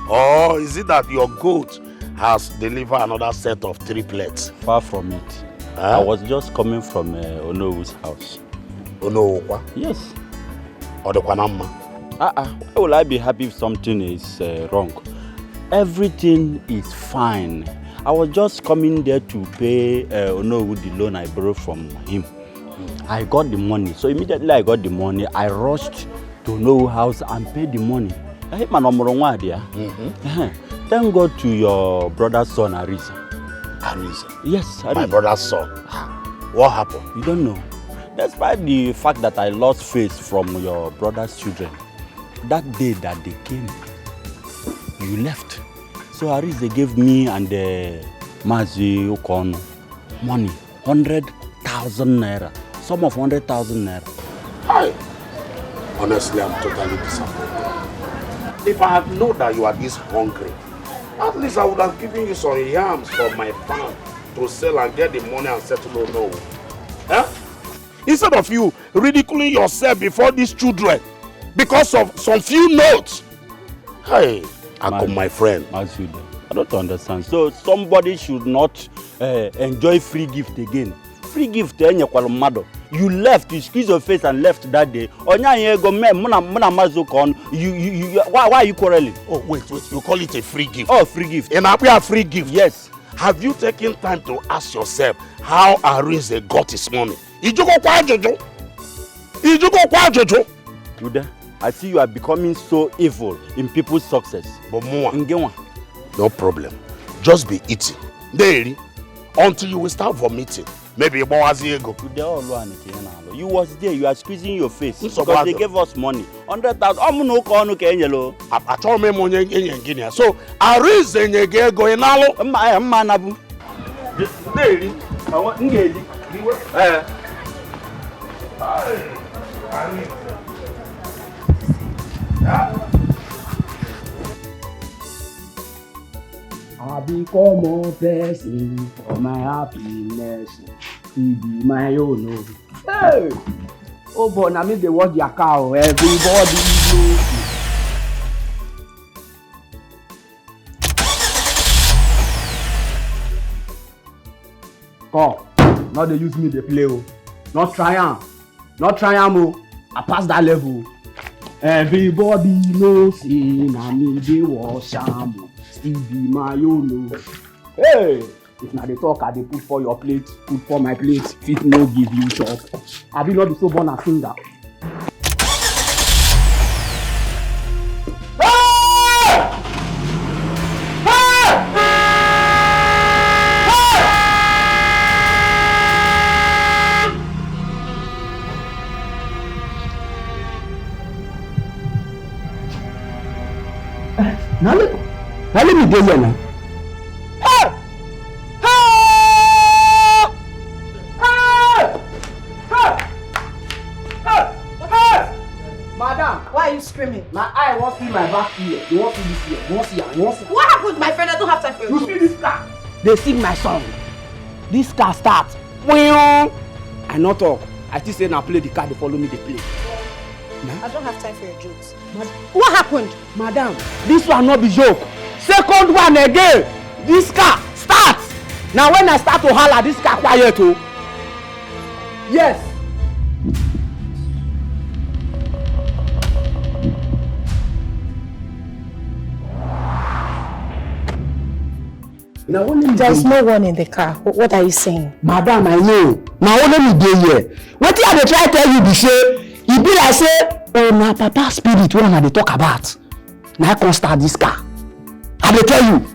Or is it that your goat has delivered another set of triplets? Far from it. I was just coming from Ono's house. Ono? Yes. Why will I be happy if something is wrong? Everything is fine. I was just coming there to pay Ono the loan I borrowed from him. I got the money. So immediately I got the money, I rushed to Ono's house and paid the money. I hit my number one there. Thank God to your brother's son, Arisa. Arisa? Yes, Arisa. My brother's son. What happened? You don't know. Despite the fact that I lost faith from your brother's children, that day that they came, you left. So Arisa gave me and Mazi Okon money, 100,000 naira. Sum of 100,000 naira. Hi. Honestly, I'm totally disappointed. If I had known that you are this hungry, at least I would have given you some yams from my farm to sell and get the money and settle no. Huh? Instead of you ridiculing yourself before these children because of some few notes. Hey, Akon, my friend. I don't understand. So somebody should not enjoy free gift again. free gift enye kwalo mmado. You left, you squeeze your face and left that day. Onya yego me muna mazukon. Why are you quarreling? Oh wait, you call it a free gift? Oh, free gift. And a free gift? Yes. Have you taken time to ask yourself how Arinze got his money? Ijuko kwa Jojo. Uda, I see you are becoming so evil in people's success. But more. Ngewa. No problem. Just be eating. Daily. Until you will start vomiting. Maybe about a go. You was there, you are squeezing your face. Because they gave us money. 100,000. I told me money in Guinea. So Arinze nyege go inalo. Manabu. Daily. I want engage. I become a person for my happiness. To be my own. Hey! Oh boy, I mean they watch your cow. Everybody knows. Come, now they use me to play. Not try am. I pass that level. Everybody knows na me dey wash am. Still be my own. Hey, if na dey talk I dey put for your plate, put for my plate, fit no give you chop. I be not be so born a singer. Now let me go here now. Hey! Hey! Hey! Hey! Madam, why are you screaming? My eye won't see my back here. You won't see this here. You won't see her. You won't see her. What happened, my friend? I don't have time for you. You see this car? They sing my song. This car starts. I not talk. I still say now play the car. They follow me. They play. I don't have time for your jokes. What happened? Madam, this one not be joke. Second one again. This car starts. Now when I start to holler, this car quiet too. Yes. Now there's no one in the car. What are you saying? Madam, I know. Now only me dey here. What I dey try tell you be say, e be like say, oh na papa spirit wey una dey talk about. Now I can start this car. I dey tell you.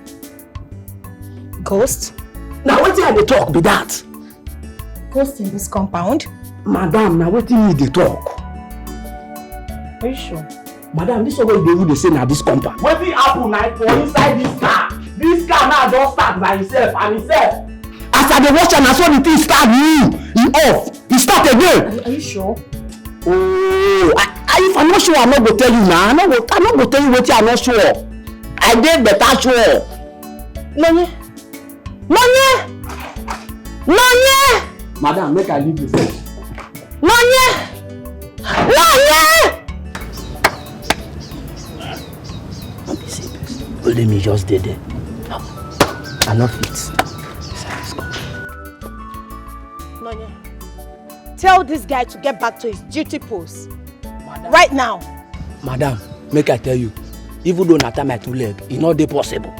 Ghost? Now wetin I dey talk be that. Ghost in this compound? Madam, now wetin you dey talk? Are you sure? Madam, this one wey dey say na this compound. Wetin happen na for inside this car? This car now don start by itself and itself. As I dey watch am, na so the thing start e off. E start again. Are you sure? Oh, if I'm not sure, I'm not go tell you now. I'm not go tell you what I'm not sure. I did better sure. Nonye. Madam, make I leave the phone. Nonye. Let me just did it. I'm not fit. Nonye, tell this guy to get back to his duty post. Madam. Right now. Madam, make I tell you, even though not my two leg, it's not possible.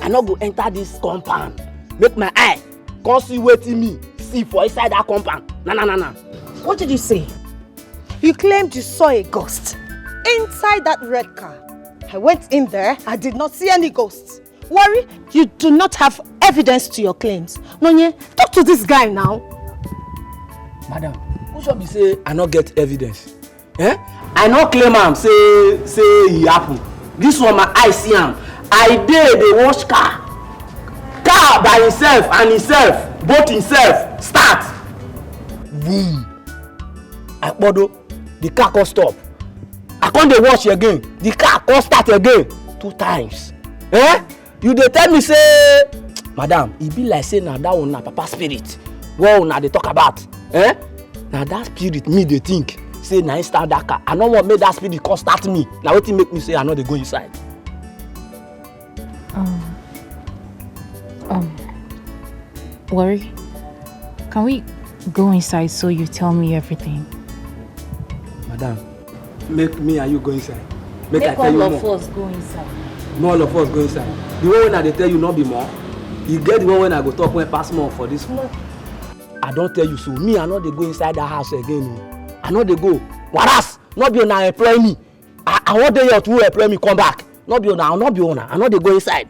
I not go enter this compound. Make my eye come see waiting me. See for inside that compound. Nah. What did you say? You claimed you saw a ghost inside that red car. I went in there. I did not see any ghosts. Worry, you do not have evidence to your claims. Nonye, talk to this guy now. Madam, who should be say I not get evidence? I not claim am say e happen. This one my eye see am. I dey wash car by himself and himself, both himself start. Boom. Akpodo, the car can stop. I can't dey wash again. The car can start again 2 times. You dey tell me say, madam, e be like say na that one na papa spirit. What una dey talk about? Na that spirit me dey think say na start that car. I no want make that spirit come start me. Na wetin make me say I no dey go inside. Worry, can we go inside so you tell me everything. Madam, make me and you go inside. Make I tell all you of more. us go inside. Make all of us go inside. The one when I dey tell you not be more. You get the one when I go talk when pass more for this one. I don't tell you so. Me, I know they go inside that house again. I know they go. Whereas, not be owner employ me. I want they here to employ me come back. Not be owner, I'll not be owner. I know they go inside.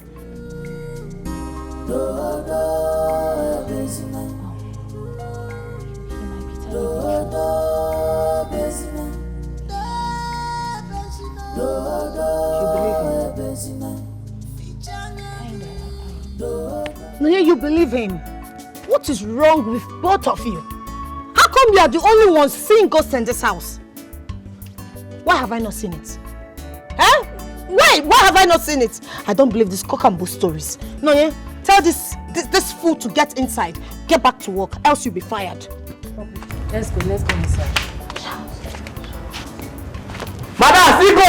No, you believe him. What is wrong with both of you? How come you are the only ones seeing ghosts in this house? Why have I not seen it? Eh? Why have I not seen it? I don't believe these cock and bull stories. No, yeah? Tell this fool to get inside. Get back to work, else you'll be fired. Let's go inside. Madam, see go!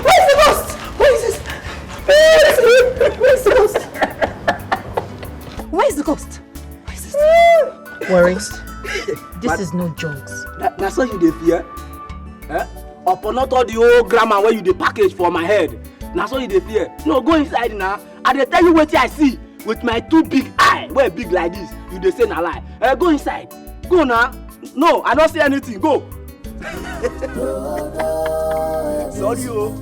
Where's the ghost? Where's the ghost? Where's the ghost? Worries. This is no jokes. That's what you dey fear. Eh? Upon not all the old grammar where you dey package for my head. That's what you dey fear. No, go inside now. I dey tell you what I see with my two big eye. Where big like this, you dey say na lie. Go inside. Go now. No, I don't see anything. Go. Sorry, oh.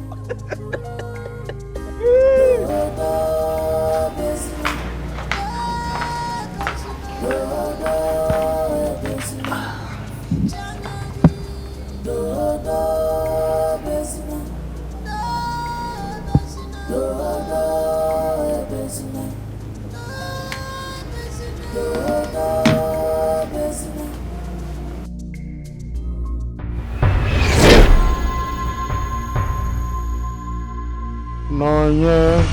No, yeah.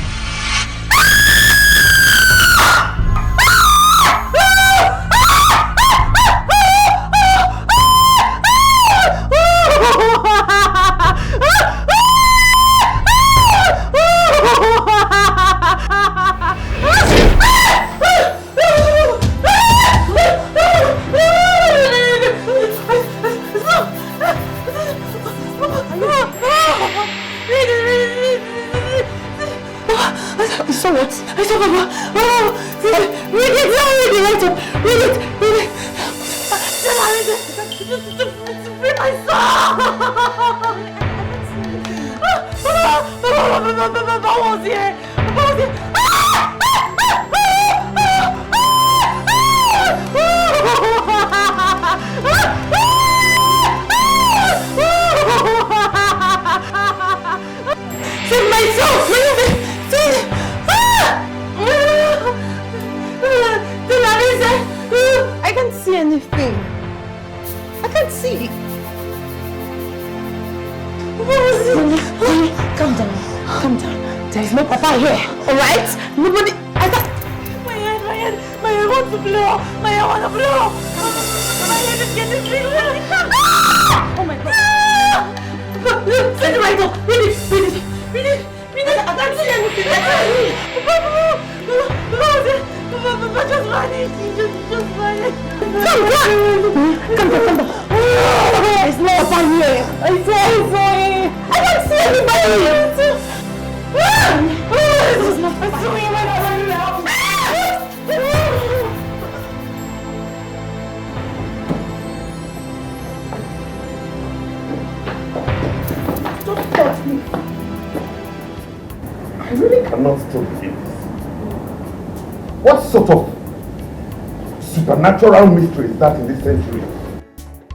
Supernatural mystery is that in this century?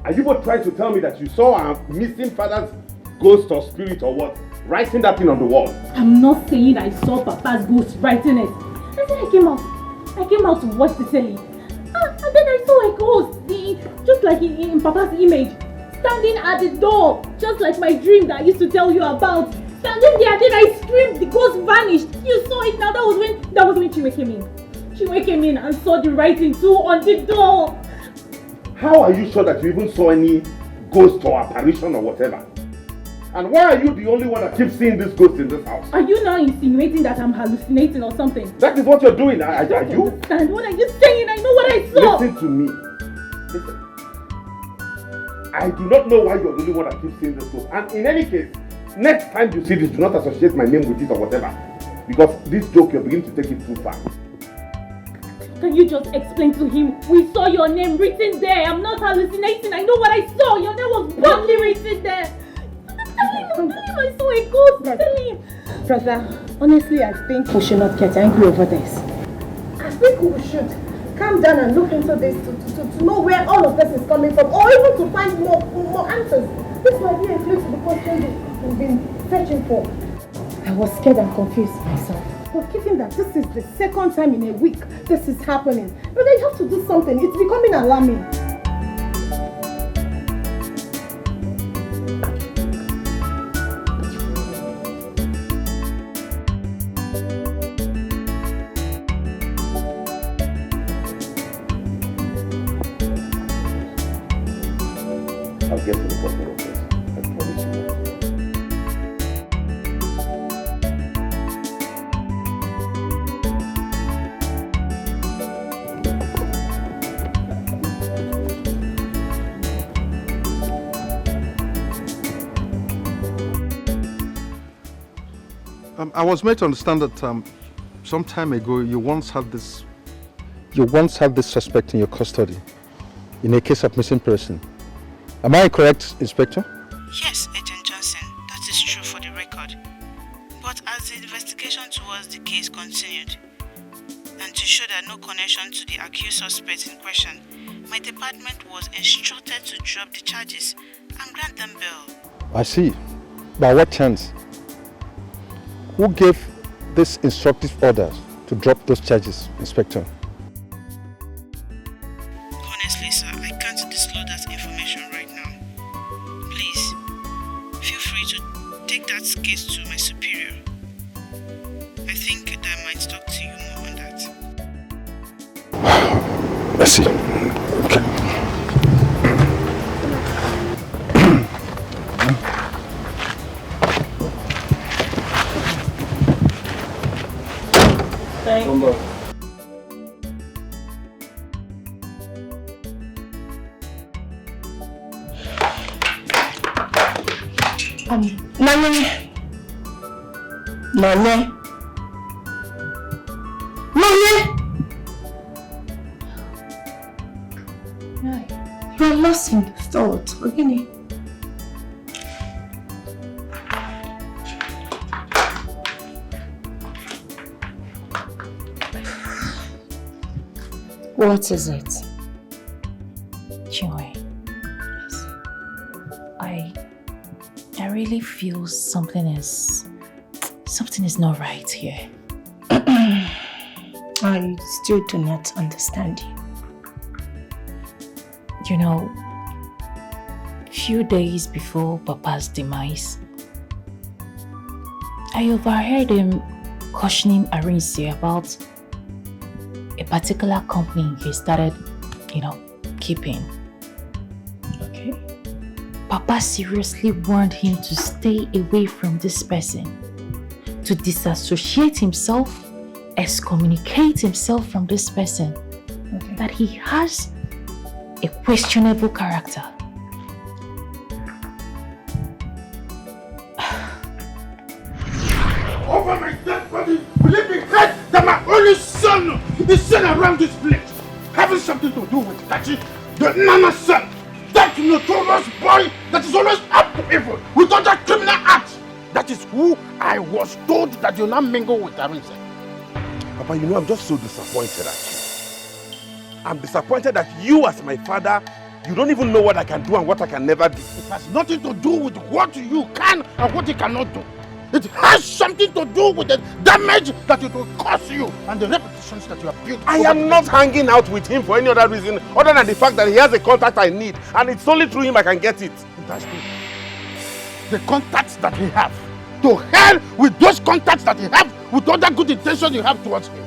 Are you both trying to tell me that you saw a missing father's ghost or spirit or what? Writing that thing on the wall? I'm not saying I saw Papa's ghost writing it. I said I came out to watch the telly. And then I saw a ghost, just like in Papa's image, standing at the door, just like my dream that I used to tell you about. Standing there, then I screamed, the ghost vanished. You saw it now, that was when Chinwe came in. Chinwe came in and saw the writing too on the door. How are you sure that you even saw any ghost or apparition or whatever? And why are you the only one that keeps seeing this ghost in this house? Are you now insinuating that I'm hallucinating or something? That is what you're doing. Are you? Understand? What are you saying? I know what I saw. Listen to me. Listen. I do not know why you're the only one that keeps seeing this ghost. And in any case, next time you see this, do not associate my name with it or whatever. Because this joke, you're beginning to take it too far. Can you just explain to him? We saw your name written there. I'm not hallucinating. I know what I saw. Your name was boldly written there. Tell him I saw a ghost. Tell him. Brother, honestly, I think we should not get angry over this. I think we should calm down and look into this to know where all of this is coming from, or even to find more answers. This might be a clue to the question we've been searching for. I was scared and confused myself. But given that this is the second time in a week this is happening, but I have to do something. It's becoming alarming. I'll get to the bottom of this. I promise you. I was made to understand that some time ago you once had this suspect in your custody in a case of missing person. Am I correct, Inspector? Yes, Agent Johnson, that is true for the record. But as the investigation towards the case continued, and to show that no connection to the accused suspect in question, my department was instructed to drop the charges and grant them bail. I see. By what chance? Who gave this instructive orders to drop those charges, Inspector? Honestly, sir, I can't disclose that information right now. Please, feel free to take that case to my superior. I think that I might talk to you more on that. I see. Okay. Thank you. Nane. You're lost in thought, Ogini. What is it? Chinwe, I really feel something is not right here. I still do not understand you. You know, few days before Papa's demise, I overheard him cautioning Arinze about a particular company he started, keeping. Okay. Papa seriously warned him to stay away from this person, to disassociate himself, excommunicate himself from this person, okay. That he has a questionable character. Over my dead body, will it be heard that my only son is seen around this place, having something to do with Tachi, the Nana's son, that notorious boy that is always up to evil with other criminal acts? That is who I was told that you now mingle with Arinze. Papa, I'm just so disappointed at you. I'm disappointed that you, as my father, you don't even know what I can do and what I can never do. It has nothing to do with what you can and what you cannot do. It has something to do with the damage that it will cause you and the reputations that you have built. I am not hanging out with him for any other reason other than the fact that he has a contact I need, and it's only through him I can get it. That's good. The contacts that he has. To hell with those contacts that he has with all the good intentions you have towards him.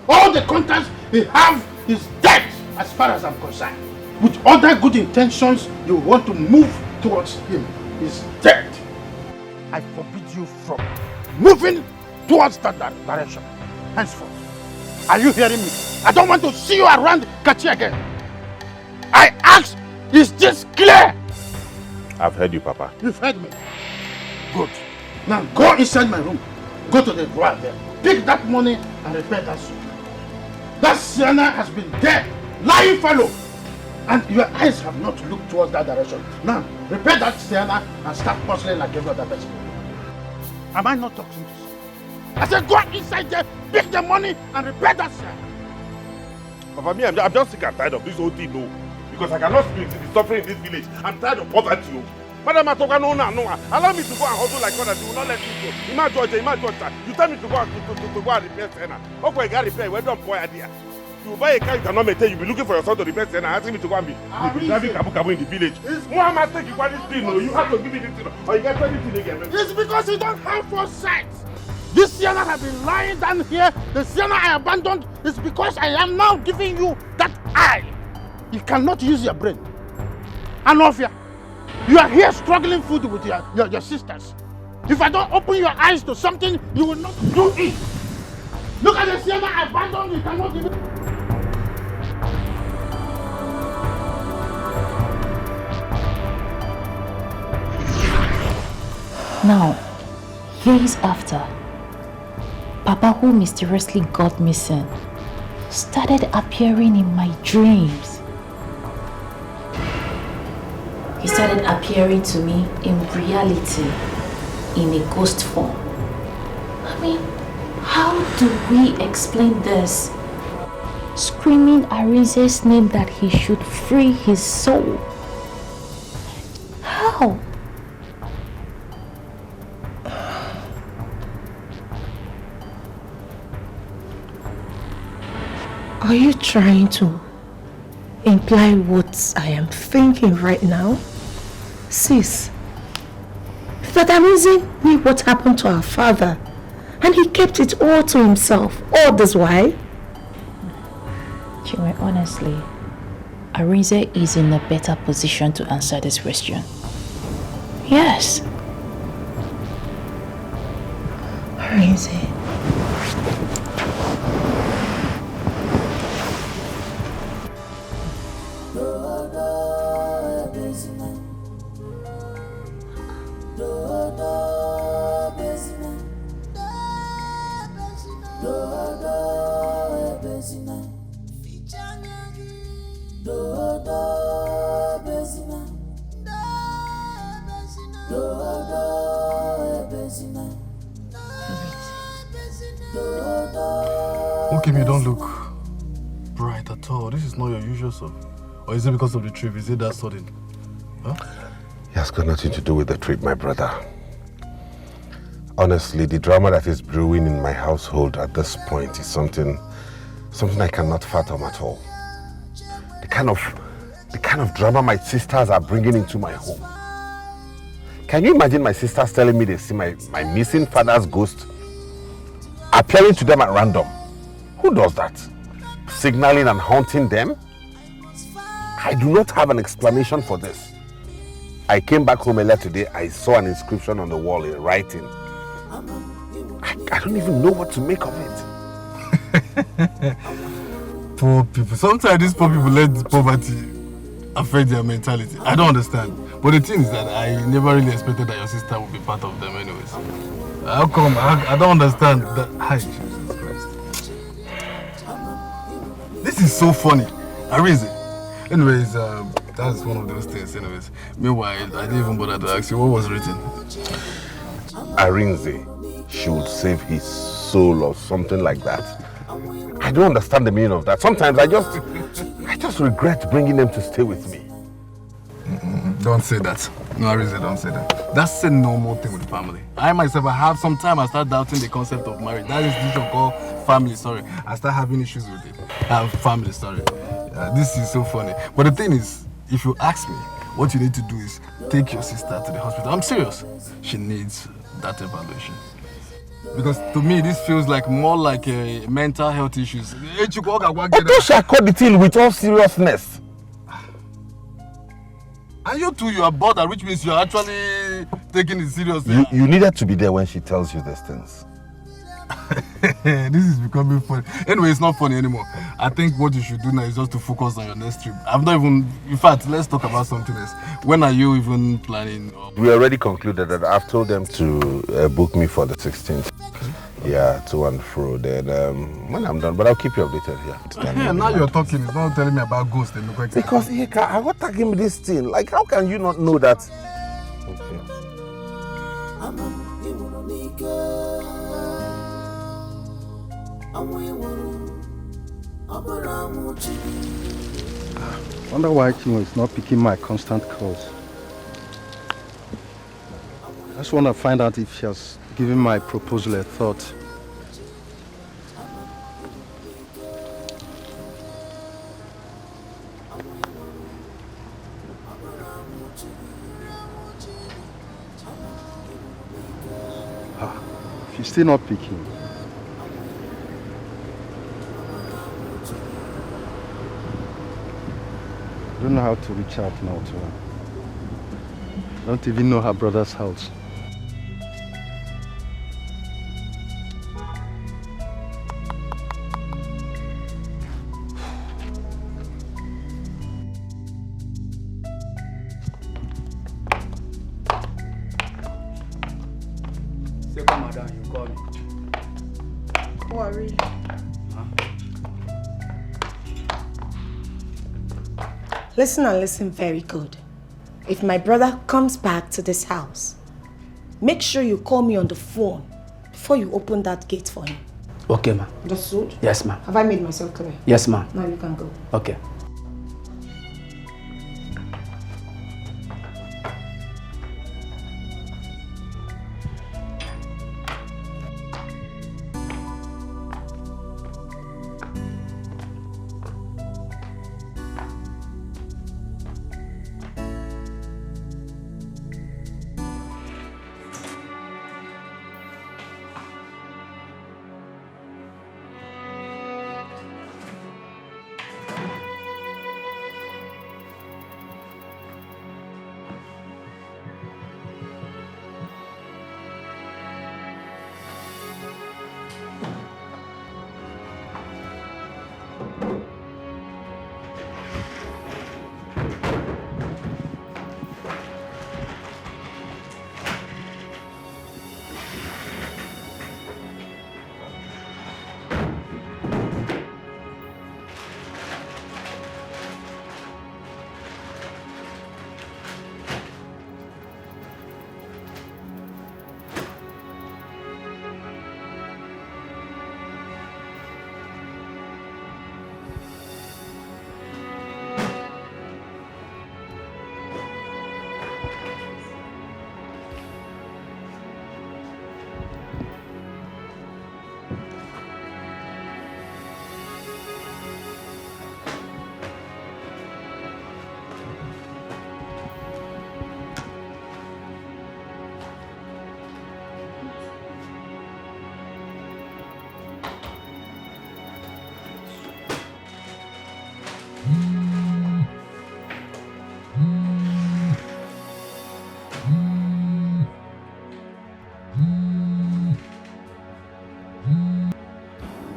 All the contacts he has is dead as far as I'm concerned. With other good intentions you want to move towards him is dead. I forbid you from moving towards that direction. Henceforth. Are you hearing me? I don't want to see you around Kachi again. I ask, is this clear? I've heard you, Papa. You've heard me. Good. Now go inside my room. Go to the drawer there. Pick that money and repair that suit. That Sienna has been there, lying fallow. And your eyes have not looked towards that direction. Now, repair that Sienna and start hustling like every other person. Am I not talking to you? I said go inside there, pick the money and repair that Sienna. Papa, me, I'm just sick and tired of this whole thing, no. Because I cannot split the suffering in this village. I'm tired of poverty, no. Madam Atoka, no. Allow me to go and hustle like others. You will not let me go. Ima Georgia. You tell me to go and repair Sienna. Okay, I got repair. Where don't boy idea? You buy a car you cannot maintain. You be looking for your son to repair Sienna. Asking me to go and be driving kabu in the village. Muhammad take you for this thing, no. You have to give me this thing, or you get anything again. It's because you don't have foresight. This Sienna has been lying down here. The Sienna I abandoned is because I am now giving you that eye. You cannot use your brain. Anofia, you are here struggling food with your sisters. If I don't open your eyes to something, you will not do it. Look at the Sienna I abandoned. You cannot give it. Now, years after, Papa, who mysteriously got missing, started appearing in my dreams. He started appearing to me in reality, in a ghost form. I mean, how do we explain this? Screaming Arize's name that he should free his soul. How? Are you trying to imply what I am thinking right now? Sis, that Arize knew what happened to our father and he kept it all to himself all this while? Chinwe, honestly, Arize is in a better position to answer this question. Yes. Arize. You don't look bright at all. This is not your usual self. Or is it because of the trip? Is it that sudden? Huh? It has got nothing to do with the trip, my brother. Honestly, the drama that is brewing in my household at this point is something I cannot fathom at all. The kind of drama my sisters are bringing into my home. Can you imagine my sisters telling me they see my missing father's ghost appearing to them at random? Who does that? Signaling and haunting them? I do not have an explanation for this. I came back home earlier today. I saw an inscription on the wall in writing. I don't even know what to make of it. Poor people. Sometimes these poor people let poverty affect their mentality. I don't understand. But the thing is that I never really expected that your sister would be part of them anyways. How come? I don't understand that. Hi, Jesus Christ. This is so funny. Arize. Anyways, that's one of those things anyways. Meanwhile, I didn't even bother to ask you what was written. Arize should save his soul or something like that. I don't understand the meaning of that. Sometimes I just regret bringing them to stay with me. Don't say that. No, Arize, don't say that. That's a normal thing with family. I myself, I have some time I start doubting the concept of marriage. That is this you call family, sorry. I start having issues with it. Family, sorry. This is so funny. But the thing is, if you ask me, what you need to do is take your sister to the hospital. I'm serious. She needs that evaluation. Because to me, this feels like more like a mental health issues. Oto shall cut the thing with all seriousness. And you too, you are bothered, which means you are actually taking it seriously. You needed to be there when she tells you these things. This is becoming funny. Anyway, it's not funny anymore. I think what you should do now is just to focus on your next trip. I'm not even... In fact, let's talk about something else. When are you even planning? We already concluded that I've told them to book me for the 16th. Yeah, to and fro. Then when I'm done, but I'll keep you updated here. Yeah, now you're talking. It's not telling me about ghosts. Because Ika, I got tagging me this thing. Like, how can you not know that? I wonder why Chimo is not picking my constant calls. I just want to find out if she has given my proposal a thought. She's still not picking. I don't know how to reach out now to her. I don't even know her brother's house. Second madam, you call me. What, really? Listen and listen very good. If my brother comes back to this house, make sure you call me on the phone before you open that gate for him. Okay, ma'am. Understood? Yes, ma'am. Have I made myself clear? Yes, ma'am. Now you can go. Okay.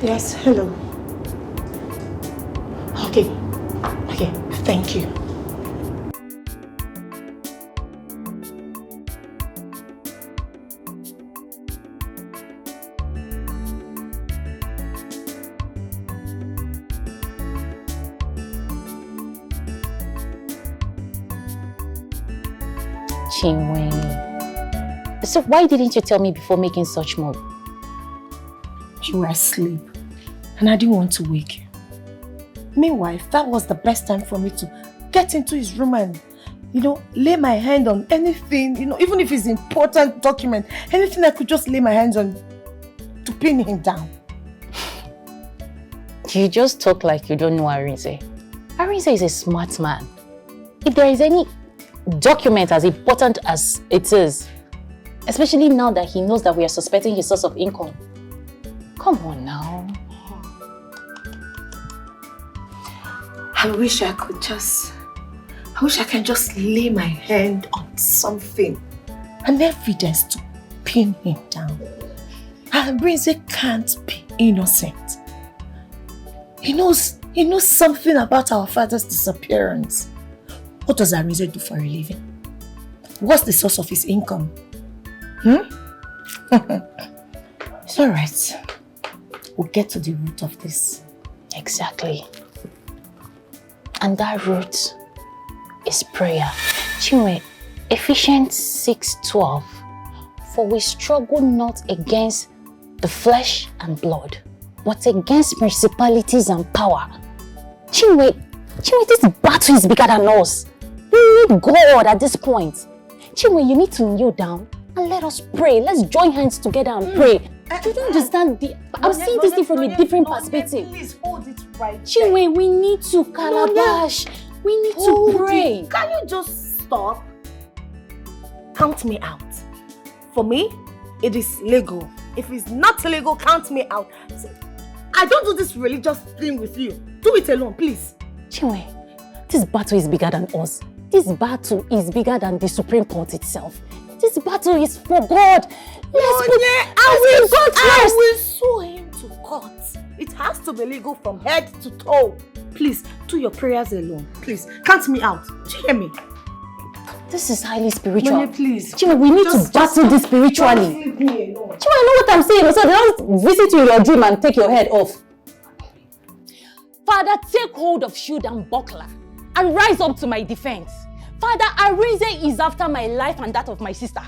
Yes, hello. Okay, thank you. Chinwe. So why didn't you tell me before making such move? You were asleep and I didn't want to wake you. Meanwhile, that was the best time for me to get into his room and, lay my hand on anything, even if it's important document, anything I could just lay my hands on to pin him down. You just talk like you don't know Arinze. Arinze is a smart man. If there is any document as important as it is, especially now that he knows that we are suspecting his source of income, come on now. I wish I could just I wish I can just lay my hand on something, an evidence to pin him down. Arinze can't be innocent. He knows something about our father's disappearance. What does Arinze do for a living? What's the source of his income? It's alright. We'll get to the root of this. Exactly. And that root is prayer. Chinwe, Ephesians 6:12. For we struggle not against the flesh and blood, but against principalities and power. Chinwe, this battle is bigger than us. We need God at this point. Chinwe, you need to kneel down and let us pray. Let's join hands together and pray. You don't understand I'm seeing this thing from a different perspective. Please hold it right. Chinwe, we need to calabash. We need to pray. Can you just stop? Count me out. For me, it is legal. If it's not legal, count me out. See, I don't do this religious thing with you. Do it alone, please. Chinwe, this battle is bigger than us. This battle is bigger than the Supreme Court itself. This battle is for God. I will sue him to court. It has to be legal from head to toe. Please, do your prayers alone. Please, count me out. Do you hear me? This is highly spiritual. Money, please. Chinwe, we need to battle this spiritually. Leave me alone. Chinwe, I know what I'm saying. So they don't visit you in your dream and take your head off. Father, take hold of shield and buckler and rise up to my defense. Father, Arinze is after my life and that of my sister.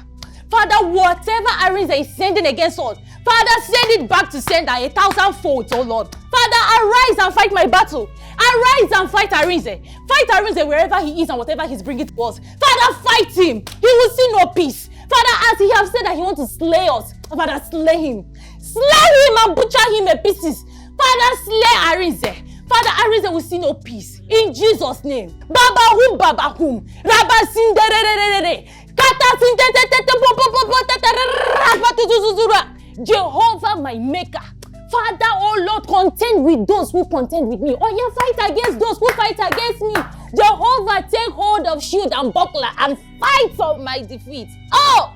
Father, whatever Arinze is sending against us, Father, send it back to sender 1,000-fold, oh Lord. Father, arise and fight my battle. Arise and fight Arinze. Fight Arinze wherever he is and whatever he's bringing to us. Father, fight him. He will see no peace. Father, as he has said that he wants to slay us, Father, slay him. Slay him and butcher him in pieces. Father, slay Arinze. Father, Arinze will see no peace. In Jesus' name. Baba hum. Rabba sinderererere. Jehovah, my maker. Father, oh Lord, contend with those who contend with me. Oh yeah, fight against those who fight against me. Jehovah, take hold of shield and buckler and fight for my defeat. Oh!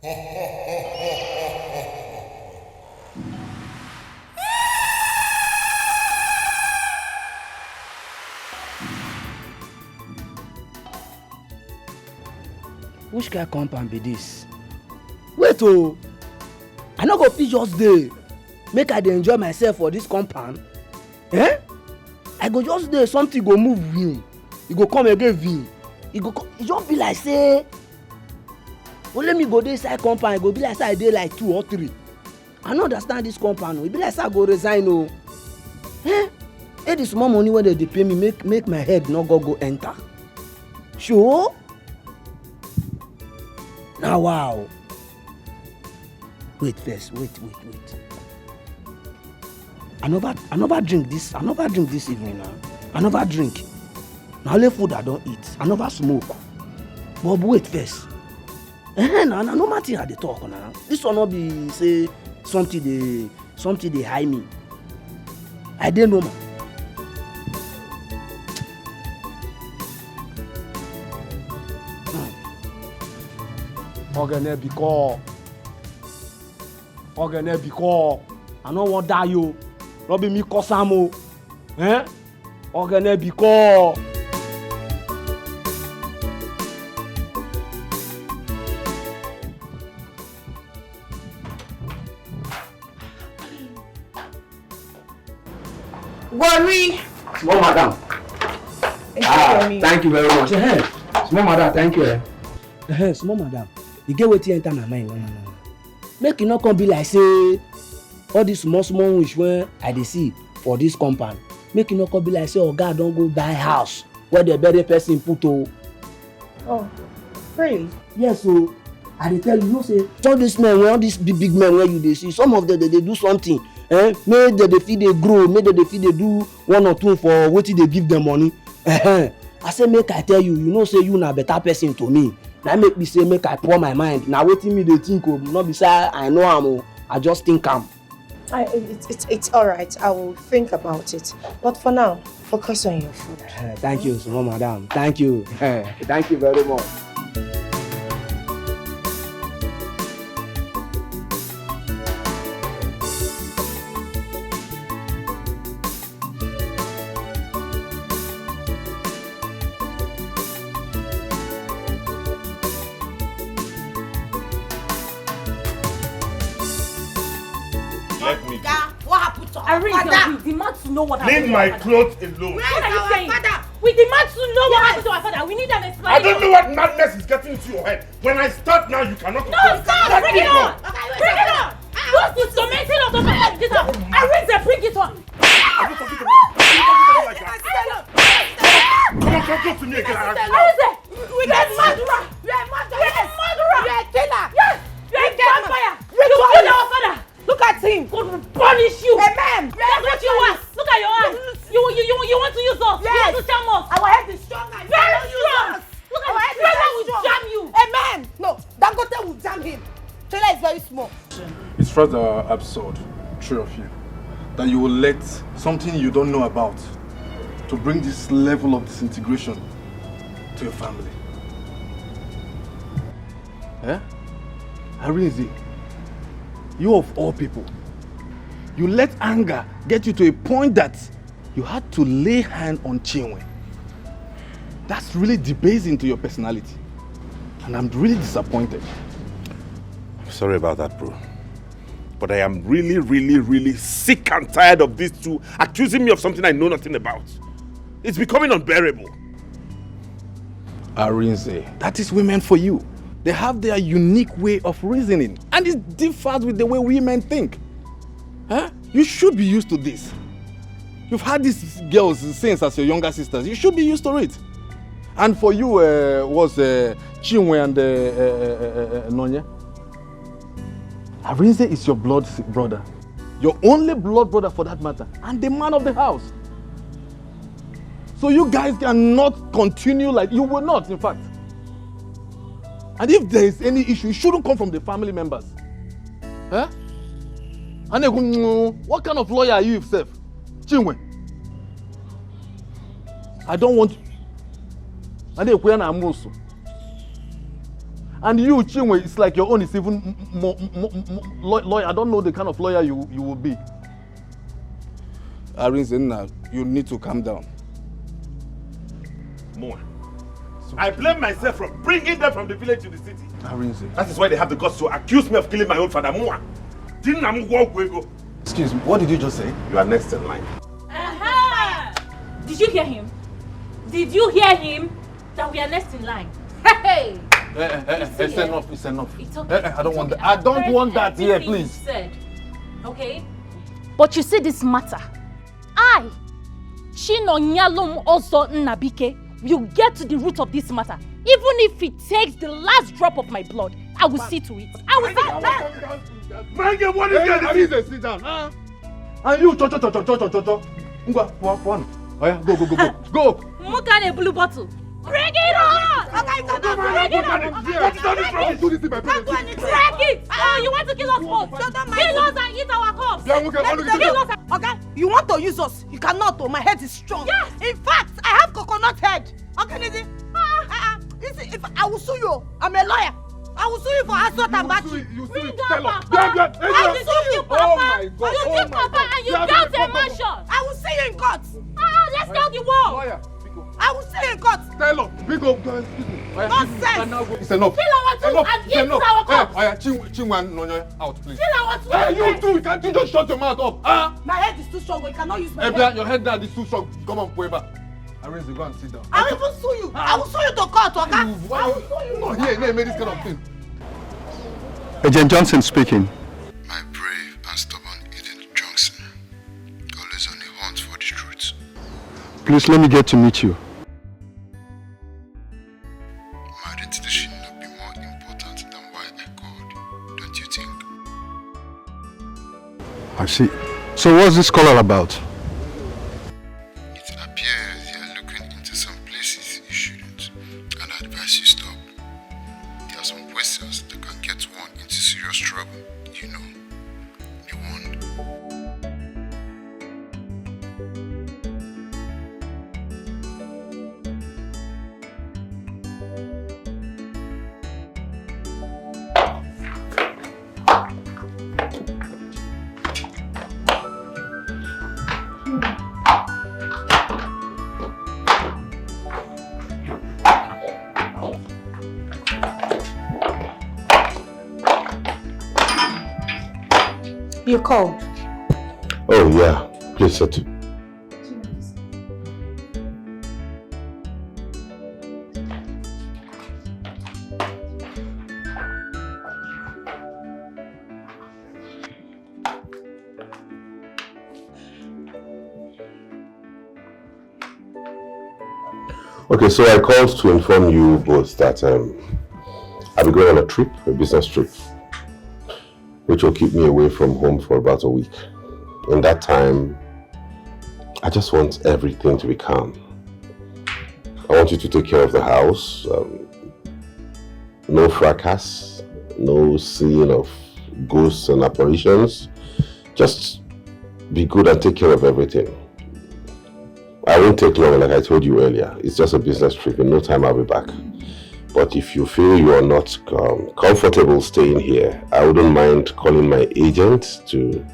Which kind of compound be this? Wait oh! I no go fit just dey make I dey enjoy myself for this compound. Eh? I go just dey something go move vim. E go come again vim. E just be like say only me go dey inside compound. E go be like say I dey like 2 or 3. I no understand this compound o. E be like say I go resign o. Eh? Hey, the small money wey dem dey pay me make my head no go enter. Sure? Now wow. Wait first, wait. I never drink this evening now. I never drink. Na only food I don't eat. I never smoke. But wait first. Now no matter how they talk now. This will not be say something they hide me. I don't know man. Ogene biko I no wan die yo. No be me cause am o. Eh? Ogene biko. Worry. Small madam. Thank you very much. Small madam, thank you. Small madam. You get wetin enter my mind. No. Make e no come be like say all this small wish wey I dey see for this compound. Make e no come be like say oga don go buy house where the bury person put o. Oh, really? Yes o. I dey tell you, say all these men, all these big men wey you dey see, some of them dey do something. Make dem dey fit dey grow, make dem dey fit dey do 1 or 2 for wetin dey give them money. I say make I tell you, you know say you na better person to me. Na make me say make I pour my mind. Na wetin me dey think o, no be say I know am o. I just think am. It's all right. I will think about it. But for now, focus on your food. Thank you, small madam. Thank you. Thank you very much. We demand to know what happened. Leave my clothes alone. What are you saying? Father? We demand to know what happened to our father. We need an explanation. I don't know what madness is getting into your head. When I start now, you cannot. No, stop! Bring it on! Bring it on! What's this tormenting of the man? Get up! Arrange, bring it on! Are you talking to me? Like that? Come on, talk to me again. We get murderer! You're a murderer! You're a murderer! You're a killer! Yes! You're a vampire! You killed our father! Look at him! God will punish you! Amen! That's what you want! Look at your eyes! You want to use us! Yes! You want to charm us! Our head is strong! Very strong! Look at our head will jam you! Amen! No, Dangote will jam him! Trailer is very small. It's rather absurd, three of you, that you will let something you don't know about to bring this level of disintegration to your family. Eh? Arinze, you of all people, you let anger get you to a point that you had to lay hand on Chinwe. That's really debasing to your personality. And I'm really disappointed. Sorry about that, bro. But I am really sick and tired of these two accusing me of something I know nothing about. It's becoming unbearable. Arinze, that is women for you. They have their unique way of reasoning, and it differs with the way women think. Huh? You should be used to this. You've had these girls since as your younger sisters. You should be used to it. And for you, was Chinwe and Nonya. Arinze is your blood brother. Your only blood brother for that matter. And the man of the house. So you guys cannot continue like, you will not, in fact. And if there is any issue, it shouldn't come from the family members. Huh? And what kind of lawyer are you yourself? Chinwe? I don't want... And you, Chinwe, it's like your own is even more lawyer. I don't know the kind of lawyer you will be. Arinze, you need to calm down. More. I blame myself for bringing them from the village to the city. Arinze. That is why they have the guts to accuse me of killing my own father. More. Excuse me, what did you just say? You are next in line. Did you hear him? Did you hear him? That we are next in line. Hey! It's enough, it's enough. It's okay. I don't want that. I don't want that here, please. Said. Okay? But you see this matter. I, Chinonyalum also Nabike, will get to the root of this matter. Even if it takes the last drop of my blood, I will see to it. I will see to it. Man, what is this? Sit down. And you, cho. One. Oh yeah, go. Go! Mukane blue bottle. Bring it on! Bring it on! Drag it! You want to kill us both? Kill us and eat our corpse! Kill us! Okay, you want to use us? You cannot, though. My head is strong. Yes! In fact, I have coconut head. Okay, Lizzie? If I will sue you. I'm a lawyer. I will sue you for assault and battery. Bring on, Papa! I will sue you, Papa! Oh my God! You kill Papa and you built a mansion! I will see you in court. Let's tell the world! Lawyer. I will see you in court. Tell us. Big up. Nonsense. It's enough. Kill our two and eat our corpse. Chinwe and Nonye out, please. Kill our two. Hey, you two, can't you just shut your mouth up? My head is too strong. You cannot use my head. Ebia, your head now is too strong. Come on, Pueba. Arinze, go and sit down. I will even sue you. I will sue you to court, okay? I will sue you. No, here, make this kind of thing. Agent Johnson speaking. My brave and stubborn Agent Johnson, always on the hunt for the truth. Please let me get to meet you. My identity should not be more important than why I called, don't you think? I see. So what's this call all about? It appears you are looking into some places you shouldn't, and I advise you stop. There are some questions that can get one into serious trouble, you know. You warned. You called. Oh yeah, please sit. Okay, so I called to inform you both that I'll be going on a trip, a business trip, which will keep me away from home for about a week. In that time, I just want everything to be calm. I want you to take care of the house, no fracas, no seeing of ghosts and apparitions. Just be good and take care of everything. I won't take long, like I told you earlier. It's just a business trip. In no time, I'll be back. But if you feel you are not comfortable staying here, I wouldn't mind calling my agent to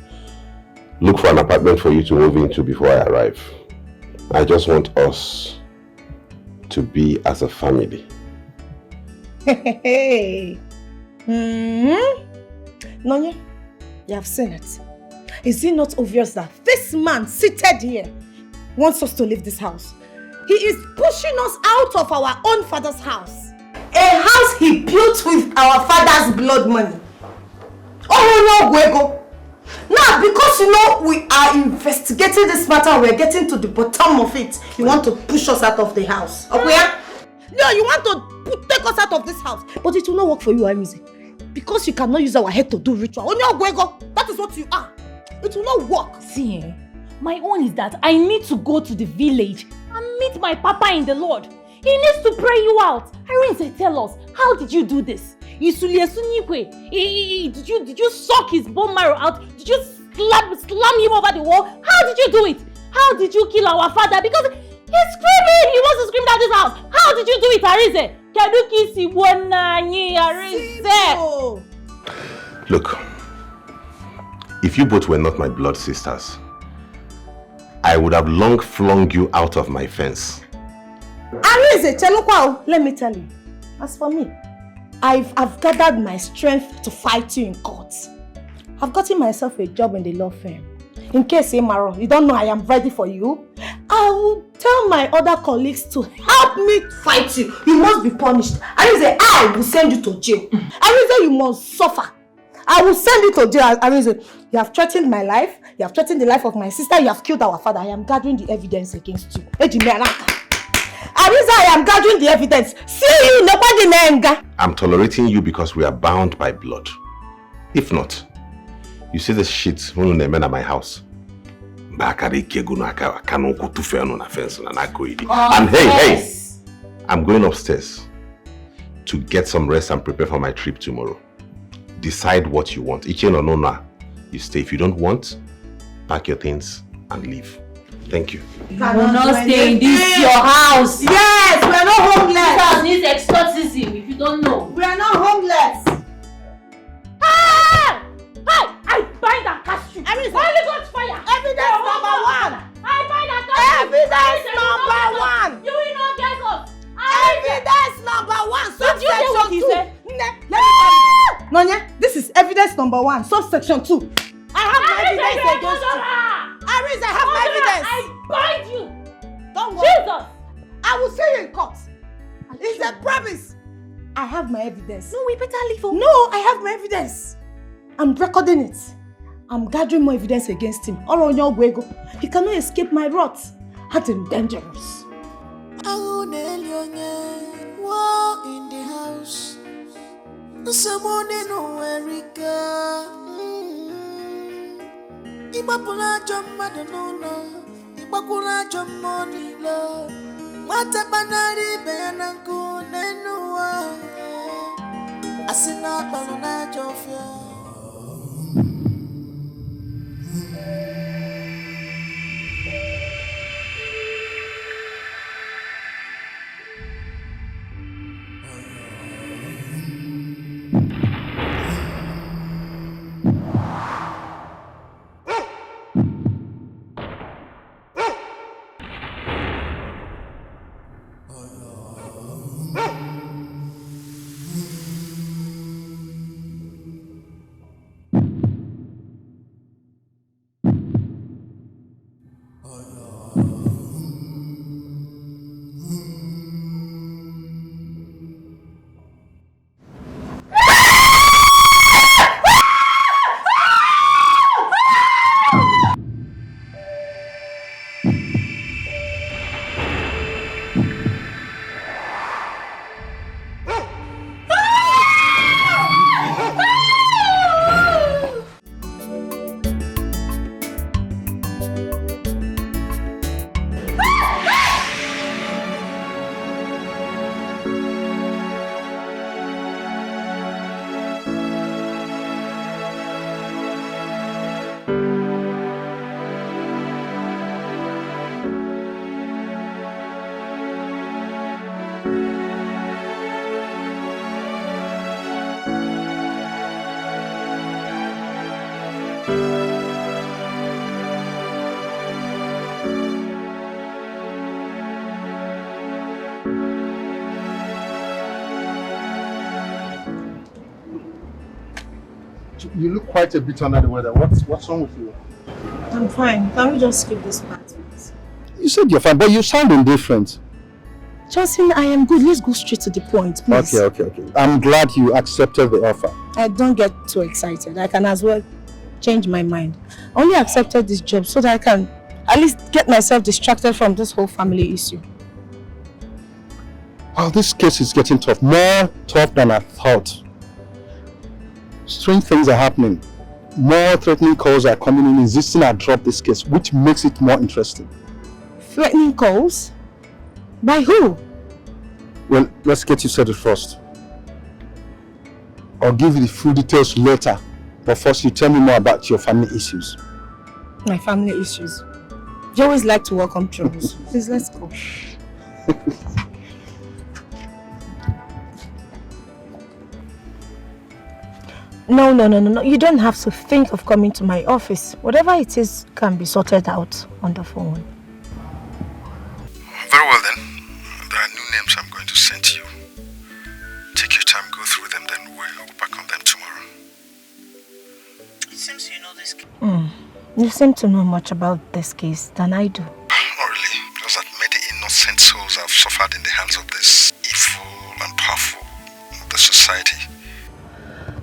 look for an apartment for you to move into before I arrive. I just want us to be as a family. Hey. Nonye, you have seen it. Is it not obvious that this man seated here wants us to leave this house? He is pushing us out of our own father's house. A house he built with our father's blood money. Oh no, Guego. Now, because you know we are investigating this matter, we are getting to the bottom of it. You want to push us out of the house. Okay? No, you want to take us out of this house. But it will not work for you, Amizi. Because you cannot use our head to do ritual. Oh no, Guego. That is what you are. It will not work. See, my own is that I need to go to the village and meet my papa in the Lord. He needs to pray you out. Arinze, tell us, how did you do this? Did you suck his bone marrow out? Did you slam him over the wall? How did you do it? How did you kill our father? Because he's screaming! He wants to scream down this house! How did you do it, Arinze? Look, if you both were not my blood sisters, I would have long flung you out of my fence. Let me tell you, as for me, I've gathered my strength to fight you in court. I've gotten myself a job in the law firm. In case, Maro, you don't know I am ready for you, I will tell my other colleagues to help me fight you. You must be punished. Arinze, I will send you to jail. Arinze, you must suffer. I will send you to jail. Arinze, you have threatened my life. You have threatened the life of my sister. You have killed our father. I am gathering the evidence against you. Arinze, I am gathering the evidence. See you, nobody nenga. I'm tolerating you because we are bound by blood. If not, you see the shit when men at my house. And hey, I'm going upstairs to get some rest and prepare for my trip tomorrow. Decide what you want. You stay. If you don't want, pack your things and leave. Thank you. You will not stay in this your house. Yes, we are not homeless. This house needs exorcism if you don't know. We are not homeless. Hey! I bind and cast you. Holy Ghost fire. Evidence number one. I bind and cast you. Evidence number one. You will not get us. Evidence number one. Did you hear what he said? Let me tell you. Nonya, this is evidence number one, subsection 2. I have my evidence against you. Aris, I have my evidence. I bind you. Don't worry. Jesus. I will see you in court. It's a promise. I have my evidence. No, we better leave. No, I have my evidence. I'm recording it. I'm gathering more evidence against him. He cannot escape my wrath. I'm dangerous. War in the house. Someone no Erika. Ibapula jomma no. Ibakula jomma ni lo. Mata banari benanku nenua. Asina banana jofia. You look quite a bit under the weather. What's wrong with you? I'm fine. Can we just skip this part, please? You said you're fine, but you sound indifferent. Johnson, I am good. Let's go straight to the point, please. Okay. I'm glad you accepted the offer. I don't get too excited. I can as well change my mind. I only accepted this job so that I can at least get myself distracted from this whole family issue. Well, this case is getting tough. More tough than I thought. Strange things are happening. More threatening calls are coming in insisting I drop this case, which makes it more interesting. Threatening calls? By who? Well, let's get you settled first. I'll give you the full details later. But first, you tell me more about your family issues. My family issues? You always like to welcome troubles. Please, let's go. No. You don't have to think of coming to my office. Whatever it is can be sorted out on the phone. Very well then. There are new names I'm going to send to you. Take your time, go through them, then we'll back on them tomorrow. It seems you know this case. You seem to know much about this case than I do. Not really, because that many innocent souls have suffered in the hands of this evil and powerful of the society.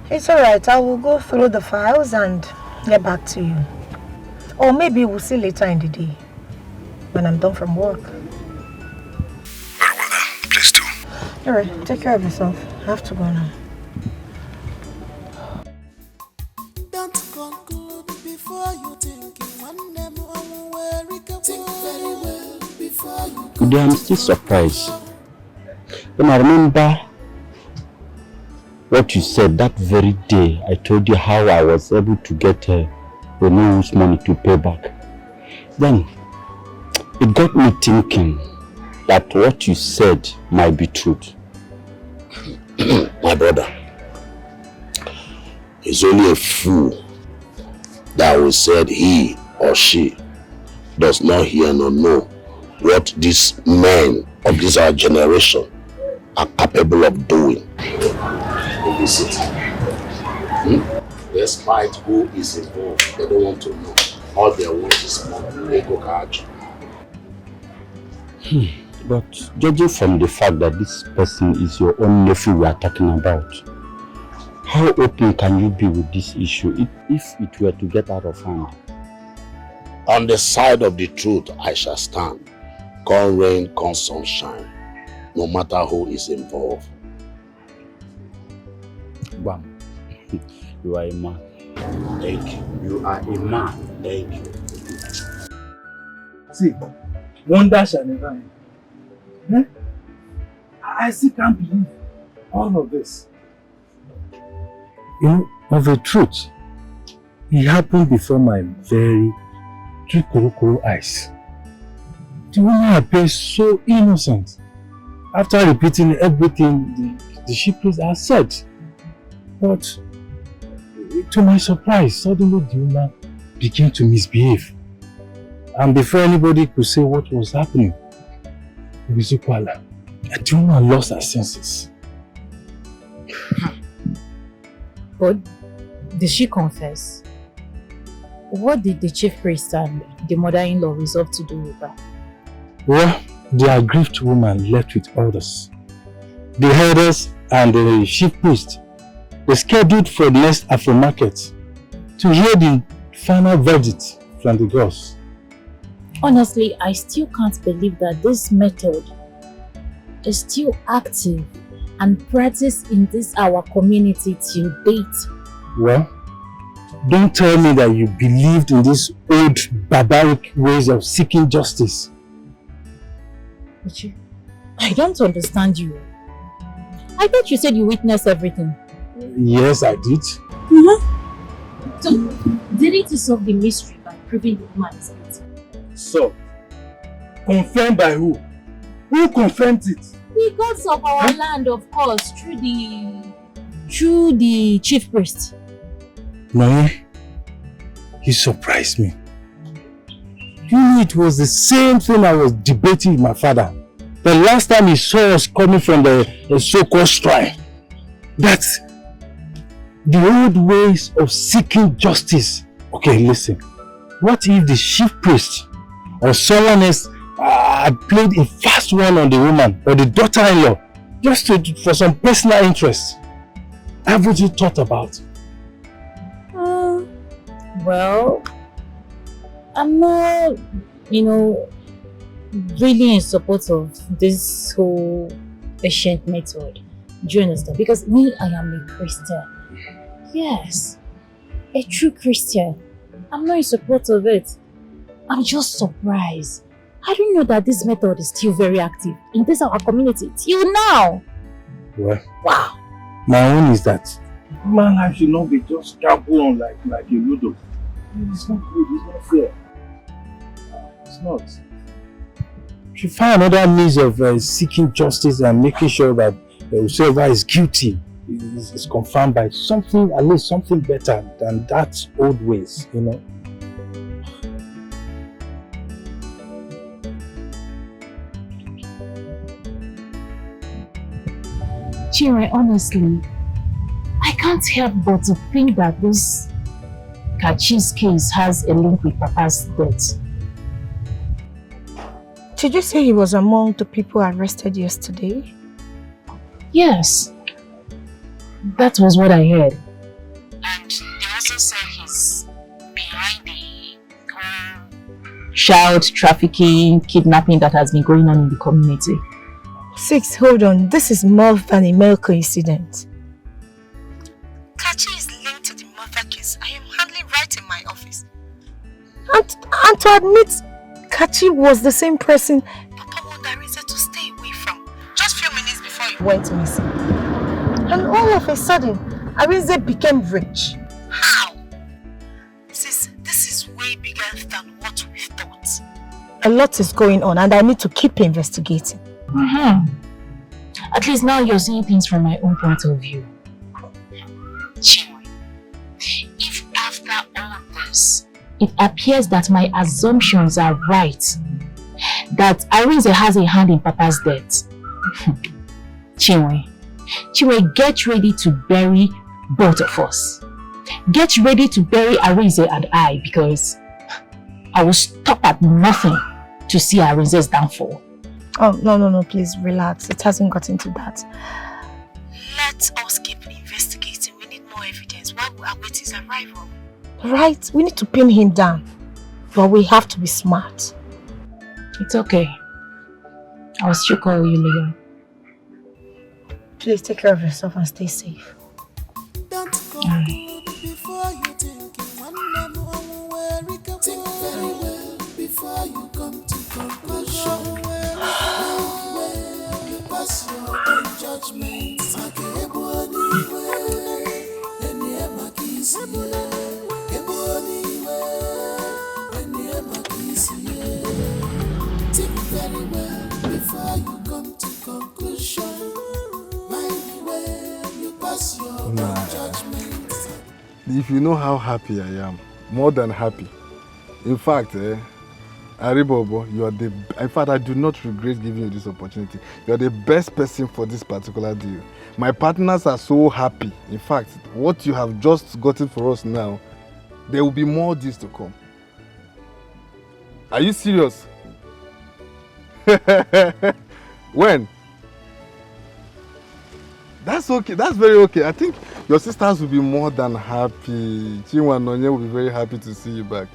It's alright, I will go through the files and get back to you. Or maybe we'll see later in the day, when I'm done from work. Very well then, please do. Alright, take care of yourself. I have to go now. Don't conclude before you think one them think very well before you Today I'm still surprised. When I remember what you said that very day, I told you how I was able to get the news money to pay back. Then it got me thinking that what you said might be truth. My brother, it's only a fool that will say he or she does not hear nor know what these men of this our generation are capable of doing in the city. Despite who is involved, they don't want to know. All they want is money. They go catch. But judging from the fact that this person is your own nephew we are talking about, how open can you be with this issue if it were to get out of hand? On the side of the truth, I shall stand. Come rain, come sunshine. No matter who is involved. Wow. You are a man. Thank you. You are a man. Thank you. See, wonder shall never end. Eh? I still can't believe all of this. You know, of the truth, it happened before my very three eyes. The woman appears so innocent after repeating everything the chief priest has said. But to my surprise, suddenly the woman began to misbehave. And before anybody could say what was happening, the woman lost her senses. But did she confess? What did the chief priest and the mother-in-law resolve to do with her? Well, the aggrieved woman left with orders. The elders and the chief priest were scheduled for the next Afro market to hear the final verdict from the gods. Honestly, I still can't believe that this method is still active and practiced in this our community till date. Well, don't tell me that you believed in these old barbaric ways of seeking justice. I don't understand you. I thought you said you witnessed everything. Yes, I did. So, didn't you solve the mystery by proving the woman is guilty? So, confirmed by who? Who confirmed it? The gods of our land, of course, through the chief priest. No, he surprised me. You know, it was the same thing I was debating with my father. The last time he saw us coming from the so-called shrine. That the old ways of seeking justice. Okay, listen. What if the chief priest or someone else had played a fast one on the woman or the daughter-in-law just for some personal interest? Haven't you thought about? Well, I'm not, really in support of this whole ancient method. Do you understand? Because me, I am a Christian. Yes, a true Christian. I'm not in support of it. I'm just surprised. I don't know that this method is still very active in this our community till now. Well, wow. My own is that human life should not be just trampled on like a ludo. It's not good, it's not fair. It's not. If you find another means of seeking justice and making sure that whoever is guilty is confirmed by something, at least something better than that old ways, you know. Chinwe, honestly, I can't help but to think that this Kachi's case has a link with Papa's death. Did you say he was among the people arrested yesterday? Yes. That was what I heard. And they also said he's behind the child trafficking, kidnapping that has been going on in the community. 6, hold on. This is more than a mere coincidence. Kachi is linked to the murder case I am handling right in my office. And to admit, Kachi was the same person Papa wanted Arinze to stay away from just few minutes before he went missing. And all of a sudden, Arinze became rich. How? Sis, this is way bigger than what we thought. A lot is going on and I need to keep investigating. At least now you're seeing things from my own point of view. Chinwe, if after all this, it appears that my assumptions are right, that Arinze has a hand in Papa's death, Chinwe, get ready to bury both of us. Get ready to bury Arinze and I, because I will stop at nothing to see Arinze's downfall. Oh, no, please relax. It hasn't gotten to that. Let us keep investigating. We need more evidence while we await his arrival. Right? We need to pin him down. But we have to be smart. It's okay. I'll still call you later. Please take care of yourself and stay safe. Don't go good before you think very well before you come to conclusion. You pass your own judgment. Think very well before you come to conclusion. Mind where you pass your own judgment. If you know how happy I am, more than happy. In fact, Aribobo, you are the. In fact, I do not regret giving you this opportunity. You are the best person for this particular deal. My partners are so happy. In fact, what you have just gotten for us now, there will be more deals to come. Are you serious? When? That's okay. That's very okay. I think your sisters will be more than happy. Chinwe and Nonye will be very happy to see you back.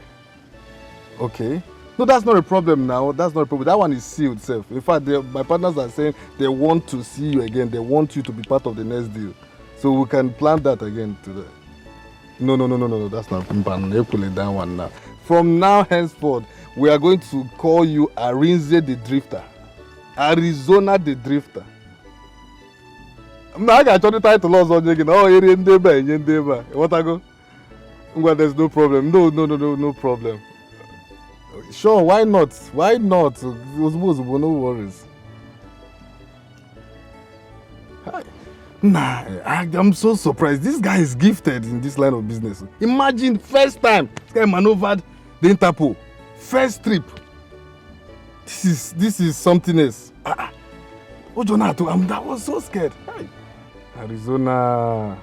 Okay. No, that's not a problem now. That's not a problem. That one is sealed itself. In fact, my partners are saying they want to see you again. They want you to be part of the next deal. So we can plan that again today. No. That's not plan. You pull it down one now. From now henceforth, we are going to call you Arinze the Drifter. Arizona the Drifter. I got the title also again. Oh, Ndeba. What I go? Well, there's no problem. No problem. Sure, why not? Why not? No worries. Nah, I'm so surprised. This guy is gifted in this line of business. Imagine, first time this guy maneuvered the Interpol. First trip. This is something else. Oh, Jonato, I was so scared. Hi. Arizona.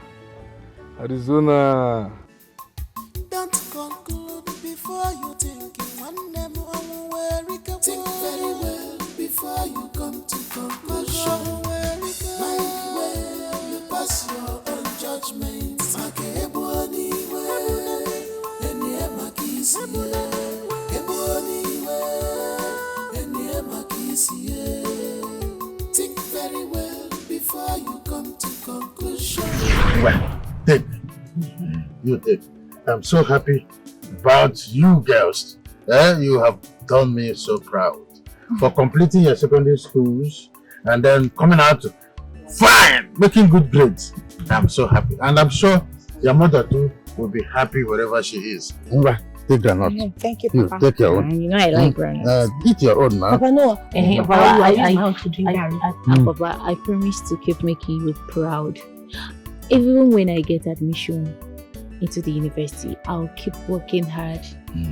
Don't conclude before you think. Think very well before you come to conclusion. Mind where you pass your own judgment. Think very well before you come to conclusion. Well, Dick, I'm so happy about you girls. You have done me so proud for completing your secondary schools and then coming out fine, making good grades. I'm so happy, and I'm sure your mother too will be happy wherever she is. Take granite. Thank you, Papa. Take your own. You know I like granite. Eat your own now. Papa, no. Papa, I promise to keep making you proud. Even when I get admission into the university, I'll keep working hard,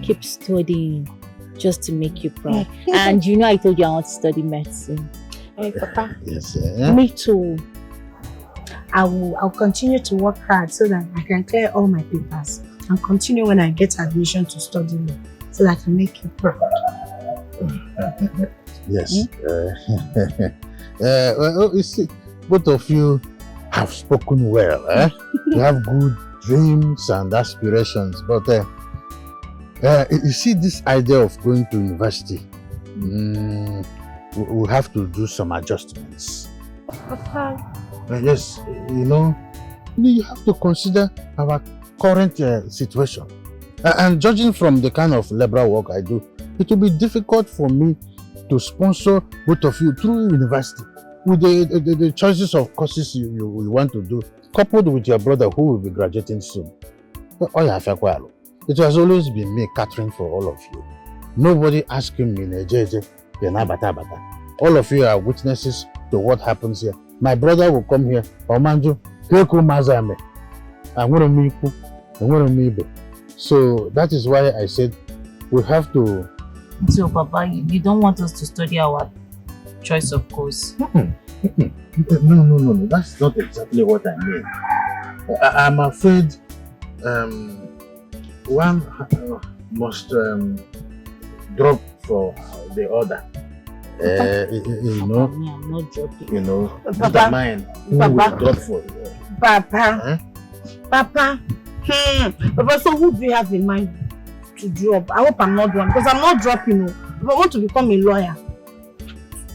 keep studying, just to make you proud. And you know I told you I want to study medicine. Hey, Papa. Yes, sir. Me too. I'll continue to work hard so that I can clear all my papers and continue when I get admission to study law, so that I can make you proud. Yes. Well, you see, both of you have spoken well. You have good dreams and aspirations, but you see, this idea of going to university, we have to do some adjustments. Papa. Yes, you have to consider our current situation. And judging from the kind of liberal work I do, it will be difficult for me to sponsor both of you through university with the choices of courses you want to do, coupled with your brother who will be graduating soon. It has always been me catering for all of you. Nobody asking me, all of you are witnesses to what happens here. My brother will come here, Omanju, so that is why I said we have to. So, Papa, you don't want us to study our choice of course? No, that's not exactly what I mean. I'm afraid one must drop for the other. I'm not joking. Papa, mine will drop for you. Papa. Papa. Papa, so who do you have in mind to drop? I hope I'm not one, because I'm not dropping. If I want to become a lawyer.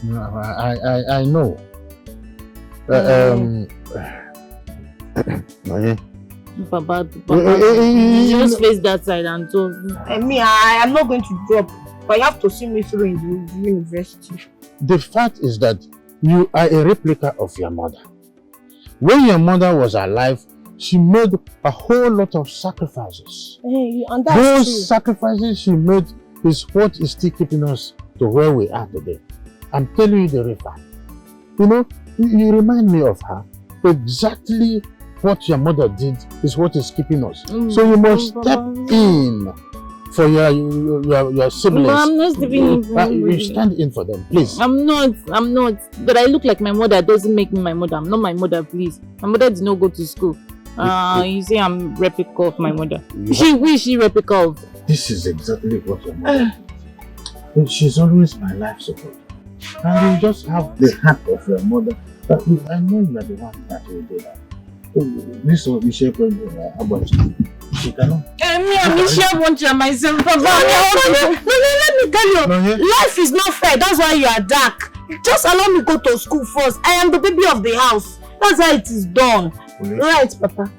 No, I know. Papa, you just face that side and so. I am not going to drop, but you have to see me through in the university. The fact is that you are a replica of your mother. When your mother was alive, she made a whole lot of sacrifices. And that's Those true. sacrifices she made is what is still keeping us to where we are today. I'm telling you the real fact. You remind me of her. Exactly what your mother did is what is keeping us. So you must step in for your siblings. No, I'm not stepping in for You stand in for them, please. I'm not. But I look like my mother. Doesn't make me my mother. I'm not my mother, please. My mother did not go to school. You say I'm replica of my mother. Who is she replica of? This is exactly what your mother did. She's always my life support. And you just have the heart of your mother. But I know you are the one that will do that. This will be shaped about she cannot. I'm sure myself. Papa, let me tell you, life is not fair. That's why you are dark. Just allow me go to school first. I am the baby of the house. That's how it is done. Right, Papa?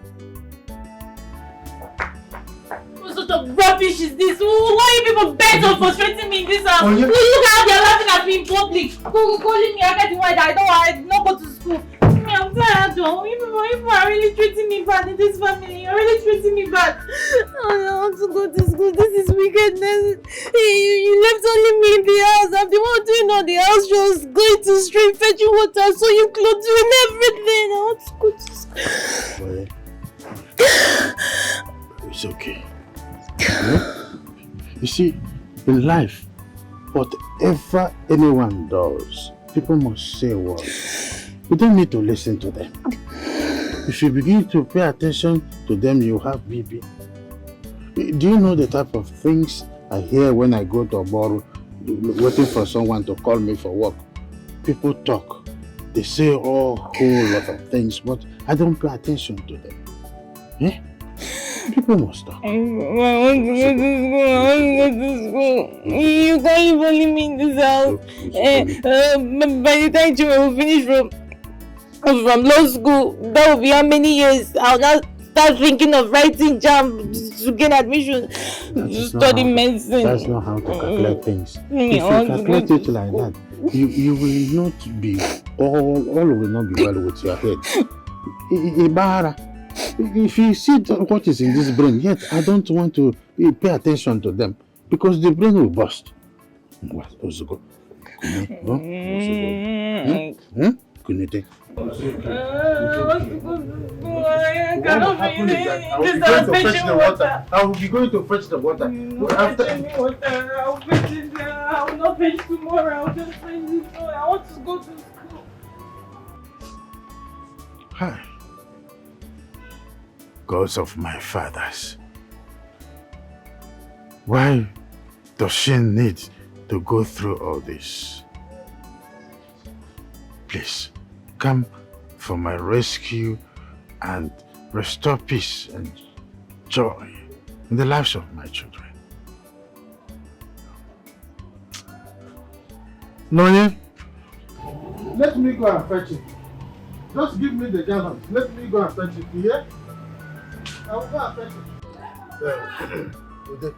What sort of rubbish is this? Why are you people bent on frustrating me in this house? Yeah. Look how they're laughing at me in public. Calling me, I get why I did not go to school. I'm tired though. You people are really treating me bad in this family. You're really treating me bad. I don't want to go to school. This is wickedness. You left only me in the house. I'm the one doing all the house chores, going to stream, fetching water, sewing clothes, doing everything. I want to go to school. It's okay. You see, in life, whatever anyone does, people must say words. You don't need to listen to them. If you begin to pay attention to them, you have BB. Do you know the type of things I hear when I go to a bar waiting for someone to call me for work? People talk. They say a whole lot of things, but I don't pay attention to them. People must talk. I want to go to school. You can't even leave me in this house. By the time you will finish from law school, that will be how many years? I'll now start thinking of writing JAMB to gain admission to study medicine. That's not how to calculate things. If you calculate it like that, you will not be, all will not be well with your head. Ibara. If you see what is in this brain, yet I don't want to pay attention to them because the brain will burst. Kunite. I want to go to school. I cannot be in this water. I will be going to fetch the water. After water, I will fetch it. I will not fetch tomorrow. I will just fetch it. I want to go to school. Hi. Gods of my fathers. Why does she need to go through all this? Please, come for my rescue and restore peace and joy in the lives of my children. Nonye, let me go and fetch it. Just give me the gallon. Let me go and fetch it. You hear? I will go and fetch it. Ude,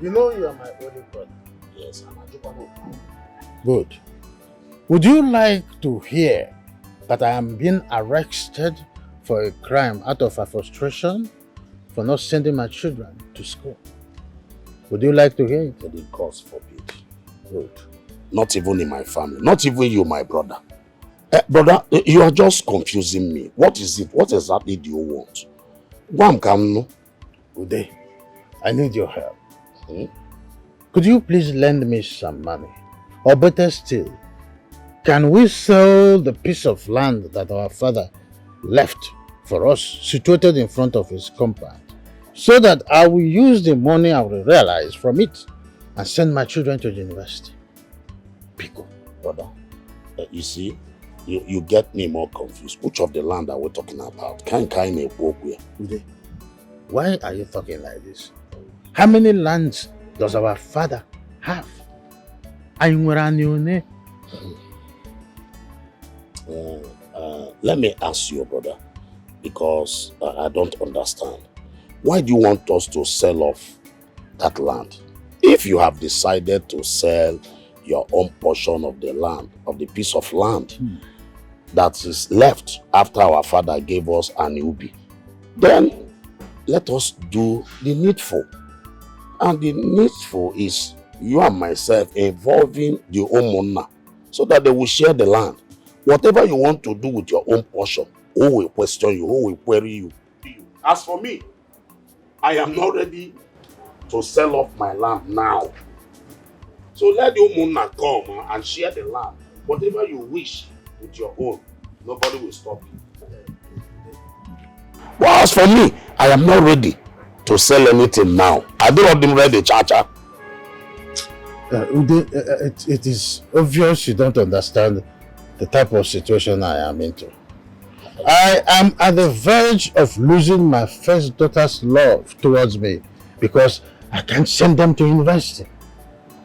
you know you are my only brother. Yes, I'm a Jupano. Good. Would you like to hear that I am being arrested for a crime out of a frustration for not sending my children to school? Would you like to hear it? The cause forbid. Good. Not even in my family. Not even you, my brother. Brother, you are just confusing me. What is it? What exactly do you want? Ude, I need your help. Could you please lend me some money? Or better still, can we sell the piece of land that our father left for us, situated in front of his compound, so that I will use the money I will realize from it and send my children to the university? Pico, brother, you see, you get me more confused. Which of the land are we talking about? Ude, why are you talking like this? How many lands does our father have? Let me ask you, brother, because I don't understand. Why do you want us to sell off that land? If you have decided to sell your own portion of the land, of the piece of land that is left after our father gave us an ubi, then let us do the needful. And the needful is you and myself involving the homeowner so that they will share the land. Whatever you want to do with your own portion, who will question you, who will query you. As for me, I am not ready to sell off my land now. So let the homeowner come and share the land. Whatever you wish with your own, nobody will stop you. Well, as for me, I am not ready to sell anything now. I don't want them ready, Chacha. It is obvious you don't understand the type of situation I am into. I am at the verge of losing my first daughter's love towards me because I can't send them to university.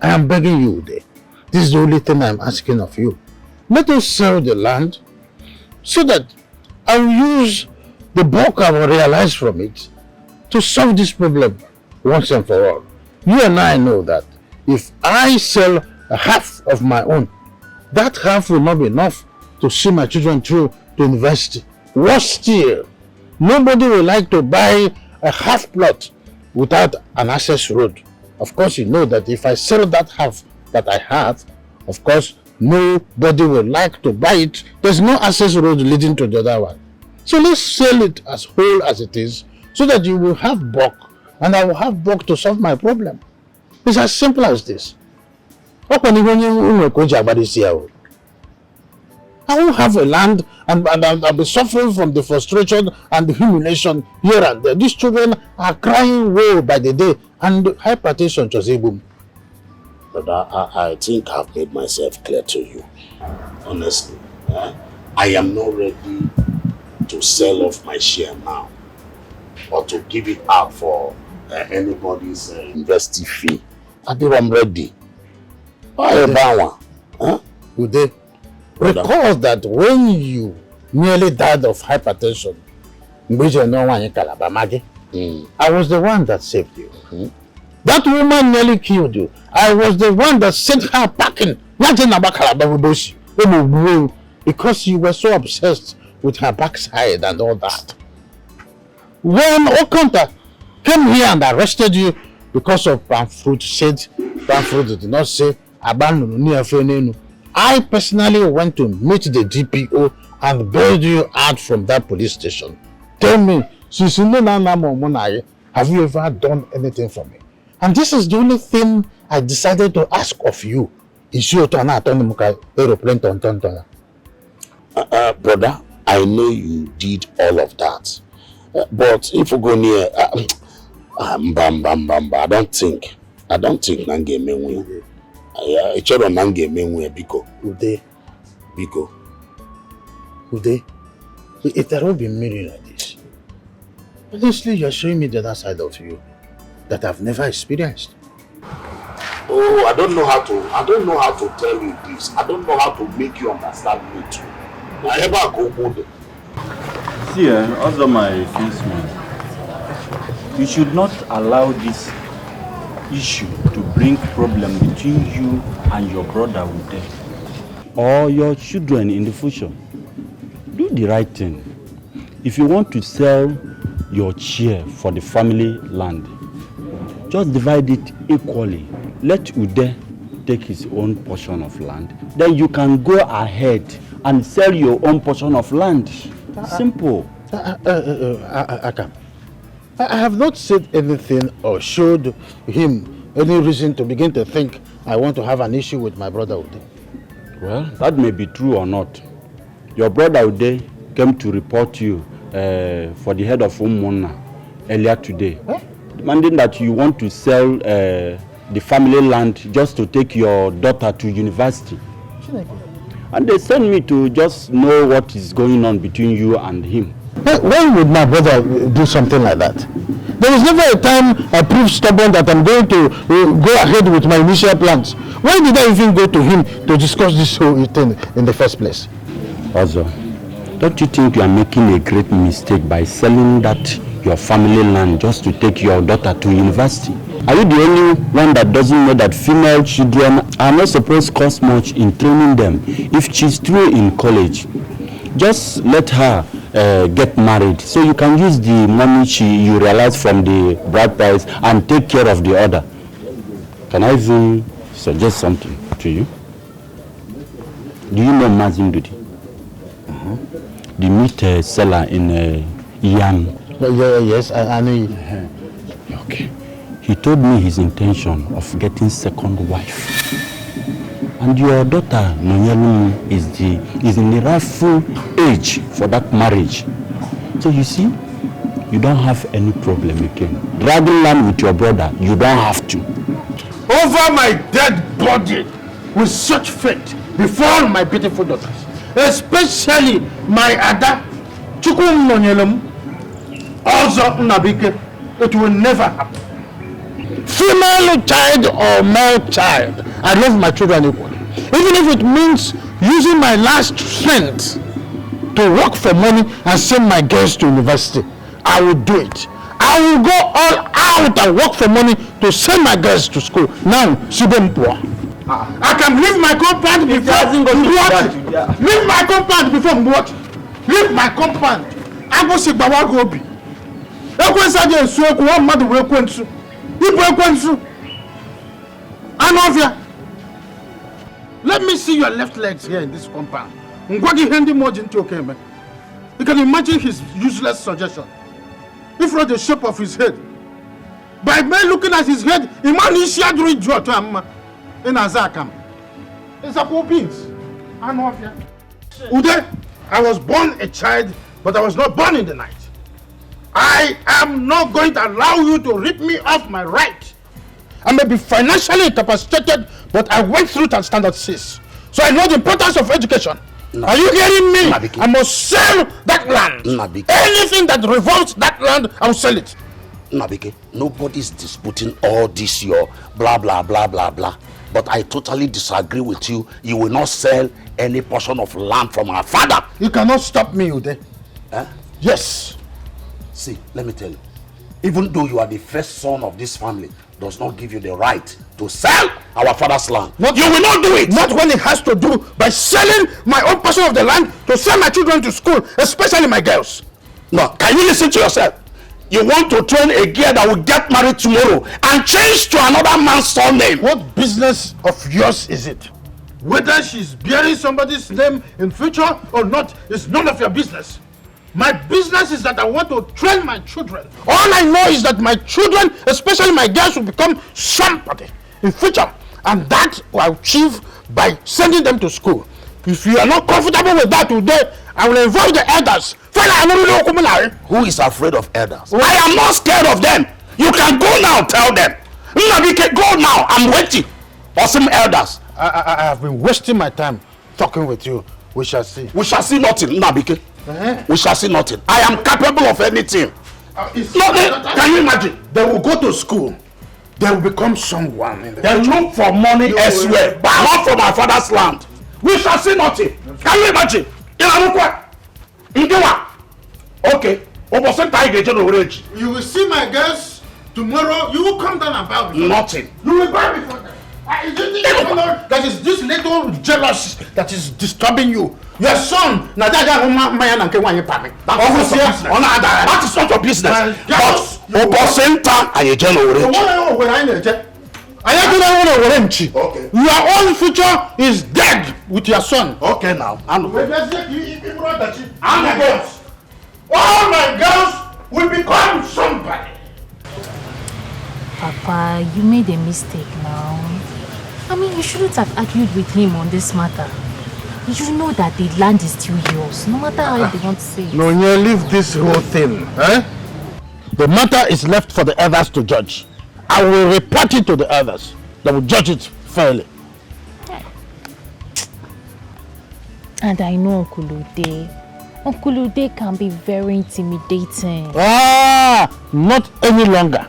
I am begging you, Ude. This is the only thing I am asking of you. Let us sell the land so that I will use the bulk I will realize from it to solve this problem once and for all. You and I know that if I sell a half of my own, that half will not be enough to see my children through to university. Worse still, nobody will like to buy a half plot without an access road. Of course, you know that if I sell that half that I have, of course, nobody will like to buy it. There's no access road leading to the other one. So let's sell it as whole as it is, so that you will have bulk, and I will have bulk to solve my problem. It's as simple as this. I will have a land and I'll be suffering from the frustration and the humiliation here and there. These children are crying woe by the day, and hypertension just a boom. But I think I've made myself clear to you. Honestly, I am not ready to sell off my share now or to give it out for anybody's university fee. I think I'm ready. Ude, recall that when you nearly died of hypertension, I was the one that saved you. That woman nearly killed you. I was the one that sent her packing. Because you were so obsessed with her backside and all that. When Okanta came here and arrested you because of palm fruit, said palm fruit did not say I I personally went to meet the DPO and bailed you out from that police station. Tell me, since you know have you ever done anything for me? And this is the only thing I decided to ask of you. Is you to an aeroplane tonto? Brother, I know you did all of that. But if you go near, I don't think Nange Menwe. I check on Nange Menwe Biko. Ude, if there won't be meaning like this, honestly, you're showing me the other side of you that I've never experienced. Oh, I don't know how to tell you this. I don't know how to make you understand me too. I ever go good. See, also my kinsman, you should not allow this issue to bring problem between you and your brother with them, or your children in the future. Do the right thing. If you want to sell your share for the family land, just divide it equally. Let Ude take his own portion of land. Then you can go ahead and sell your own portion of land. Simple. Akam, I have not said anything or showed him any reason to begin to think I want to have an issue with my brother Ude. Well, that may be true or not. Your brother Ude came to report you for the head of Philmond earlier today, demanding that you want to sell the family land just to take your daughter to university. And they sent me to just know what is going on between you and him. When would my brother do something like that? There was never a time I proved stubborn that I'm going to go ahead with my initial plans. Why did I even go to him to discuss this whole thing in the first place? Also, don't you think you are making a great mistake by selling that your family land just to take your daughter to university? Are you the only one that doesn't know that female children are not supposed to cost much in training them? If she's through in college, just let her get married so you can use the money you realize from the bride price and take care of the other. Can I even suggest something to you? Do you know Mazin Dudi? The meat seller in Yam. Yes, I know you. Okay. He told me his intention of getting second wife. And your daughter, Nonyelu, is in the rightful age for that marriage. So you see, you don't have any problem again. Dragging land with your brother, you don't have to. Over my dead body with such fate before my beautiful daughters, especially my Ada, Chukum Nonyelum, also Nabike, it will never happen. Female child or male child, I love my children equally. Even if it means using my last strength to work for money and send my girls to university, I will do it. I will go all out and work for money to send my girls to school. Now, see them poor. I can leave my compound before what? Leave my compound before what? Leave my compound. I go see Bawa Gobi. Ekwensaje Sueku, one mother will Ekwensu. Let me see your left legs here in this compound. You can imagine his useless suggestion. If not the shape of his head. By looking at his head, he man is shadowing draw to him in Azakam. It's a poor beans. Ude, I was born a child, but I was not born in the night. I am not going to allow you to rip me off my right. I may be financially incapacitated, but I went through to standard 6. So I know the importance of education. Are you hearing me? Nabike. I must sell that land. Nabike. Anything that revolves that land, I will sell it. Nabike, nobody's disputing all this your blah blah blah blah blah. But I totally disagree with you. You will not sell any portion of land from our father. You cannot stop me, Ude. Yes. See, let me tell you. Even though you are the first son of this family, does not give you the right to sell our father's land. You will not do it. Not when it has to do by selling my own portion of the land to send my children to school, especially my girls. No, can you listen to yourself? You want to train a girl that will get married tomorrow and change to another man's surname. What business of yours is it? Whether she's bearing somebody's name in future or not is none of your business. My business is that I want to train my children. All I know is that my children, especially my girls, will become somebody in future. And that will achieve by sending them to school. If you are not comfortable with that today, I will involve the elders. Who is afraid of elders? I am not scared of them. You can go now, tell them. Go now, I'm waiting for some elders. I have been wasting my time talking with you. We shall see. We shall see nothing, Nabike. We shall see nothing. I am capable of anything. Can you imagine? They will go to school. They will become someone. They look for money elsewhere, but not from my father's land. We shall see nothing. Can you imagine? Okay. You will see my girls tomorrow. You will come down and bow before nothing. You will bow before them. That is this little jealousy that is disturbing you. Your son, that is not your business. Okay. Your own future is dead with your son. Okay now. All my girls will become somebody. Papa, you made a mistake now. I mean, you shouldn't have argued with him on this matter. You know that the land is still yours, no matter how they want to say it. No, you leave this whole thing. The matter is left for the others to judge. I will report it to the others. They will judge it fairly. And I know Uncle Ude. Uncle Ude can be very intimidating. Not any longer.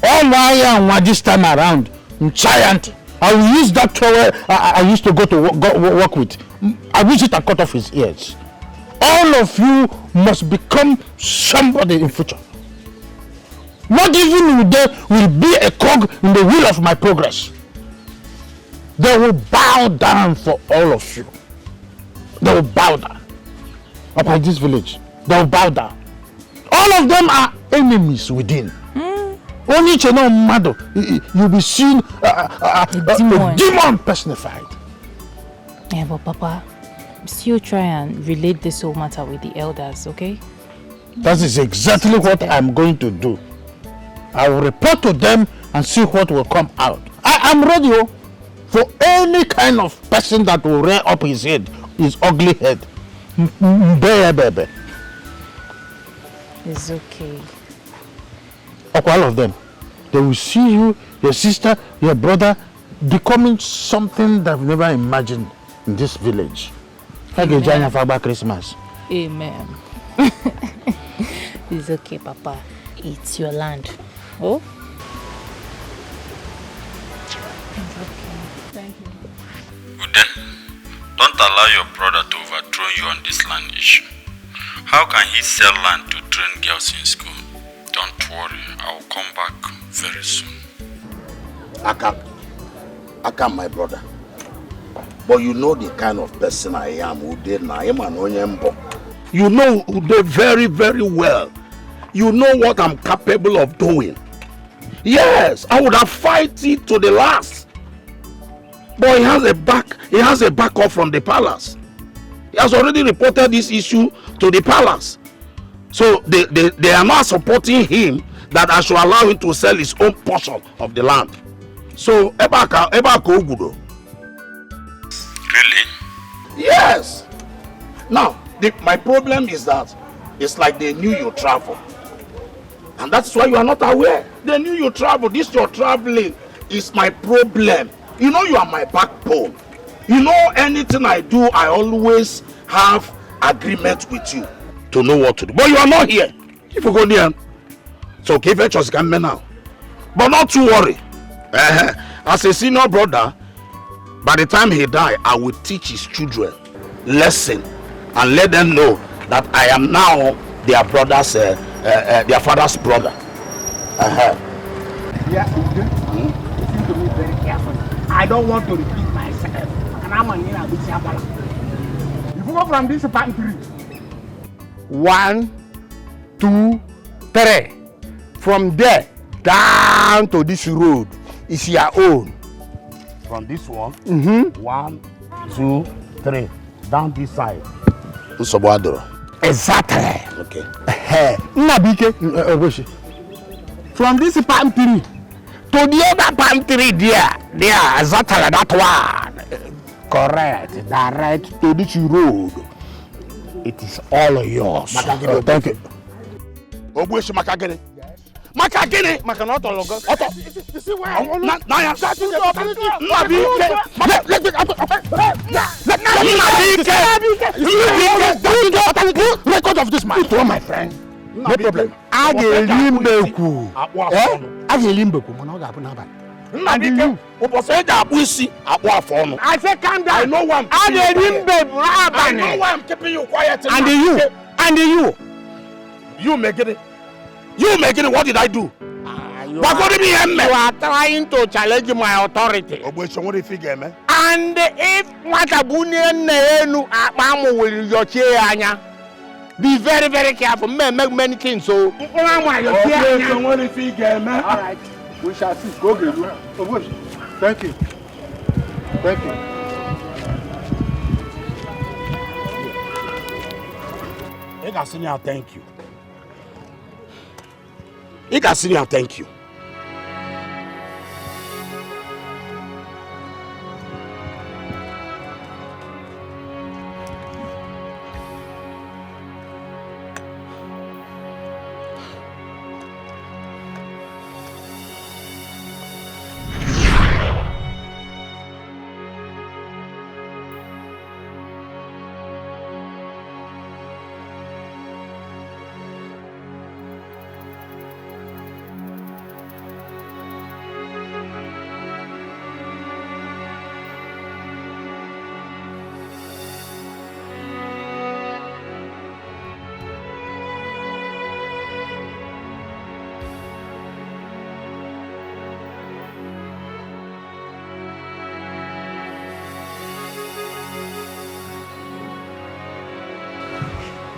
All I am this time around, giant. I will use that trowel I used to go work with. I use it and cut off his ears. All of you must become somebody in future. Not even Ude will be a cog in the wheel of my progress. They will bow down for all of you. They will bow down. Up in this village, they will bow down. All of them are enemies within. Only you'll be seen a demon personified. Yeah, but Papa, still try and relate this whole matter with the elders, okay? That is exactly what I'm going to do. I will report to them and see what will come out. I am ready for any kind of person that will rear up his head, his ugly head. Baby. It's okay. All of them. They will see you, your sister, your brother, becoming something they've never imagined in this village. Like a giant for Christmas. Amen. It's okay, Papa. It's your land. Oh? It's okay. Thank you. Ude, don't allow your brother to overthrow you on this land issue. How can he sell land to train girls in school? Don't worry, I will come back very soon. I can, my brother. But you know the kind of person I am, Ude. You know Ude very, very well. You know what I'm capable of doing. Yes, I would have fight it to the last. But he has a backup from the palace. He has already reported this issue to the palace. So they are not supporting him that I should allow him to sell his own portion of the land. So Ebaka Ogudo. Really? Yes. Now, my problem is that it's like they knew you travel. And that's why you are not aware. They knew you travel. This your traveling is my problem. You know you are my backbone. You know anything I do, I always have agreement with you to know what to do. But you are not here. If you go there, so give it just come now. But not to worry. As a senior brother, by the time he die, I will teach his children lesson and let them know that I am now their brother's, their father's brother. Yeah, listen to me very carefully. I don't want to repeat myself. And I'm an If you go from this pantry, 1, 2, 3. From there down to this road is your own. From this one. 1, 2, 3. Down this side. Exactly. Okay. Nabike, from this palm tree to the other palm tree there, exactly that one. Correct. Direct to this road. It is all yours. Thank you. Obueshi Makagene. Makagene. Makanoto logo. You see where? Naya. Record of this man. To my friend. No problem. Agelimbeku. Agelimbeku. And you, I say calm down. I know why I'm keeping you quiet. And you, you making it. You making it. What did I do? You are trying to challenge my authority. And if Matabunian Nenu Abamu will your chair, be very, very careful. Men make many things. So, alright. We shall see. Go get you. Thank you. Thank you. Ikasinia, thank you. Ikasinia, thank you.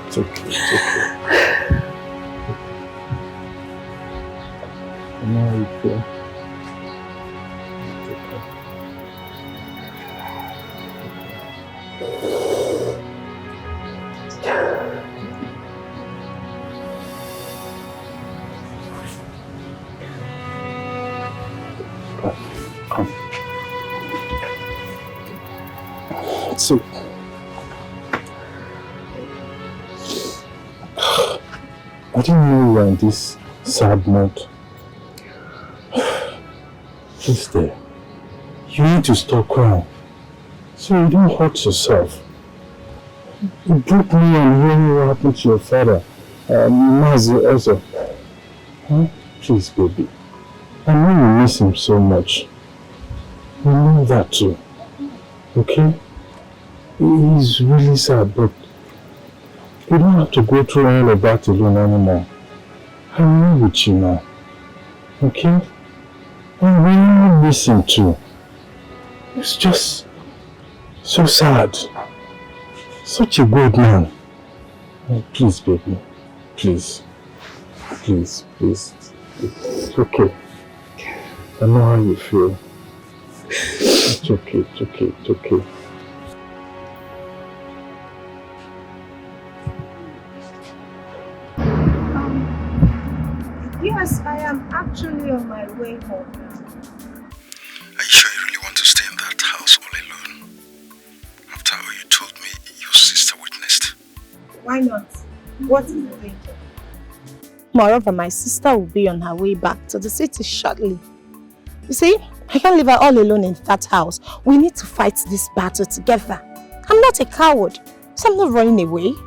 It's okay. It's okay. I know how you feel. Come. So, I didn't know you were in this sad mood. Just there. You need to stop crying so you don't hurt yourself. It broke me and hearing what happened to your father. Mazi also. Huh? Please, baby. I know you miss him so much. You know that too. Okay? He's really sad, but you don't have to go through all of that alone anymore. I'm here with you now. Okay? I really miss him too. It's just so sad. Such a good man. Oh, please, baby. Please. Please, please. It's okay. I know how you feel. It's okay, it's okay, it's okay. Yes, I am actually on my way home now. Are you sure you really want to stay in that house all alone? After all you told me your sister witnessed. Why not? What is the danger? Moreover, my sister will be on her way back to the city shortly. You see, I can't leave her all alone in that house. We need to fight this battle together. I'm not a coward, so I'm not running away. Well,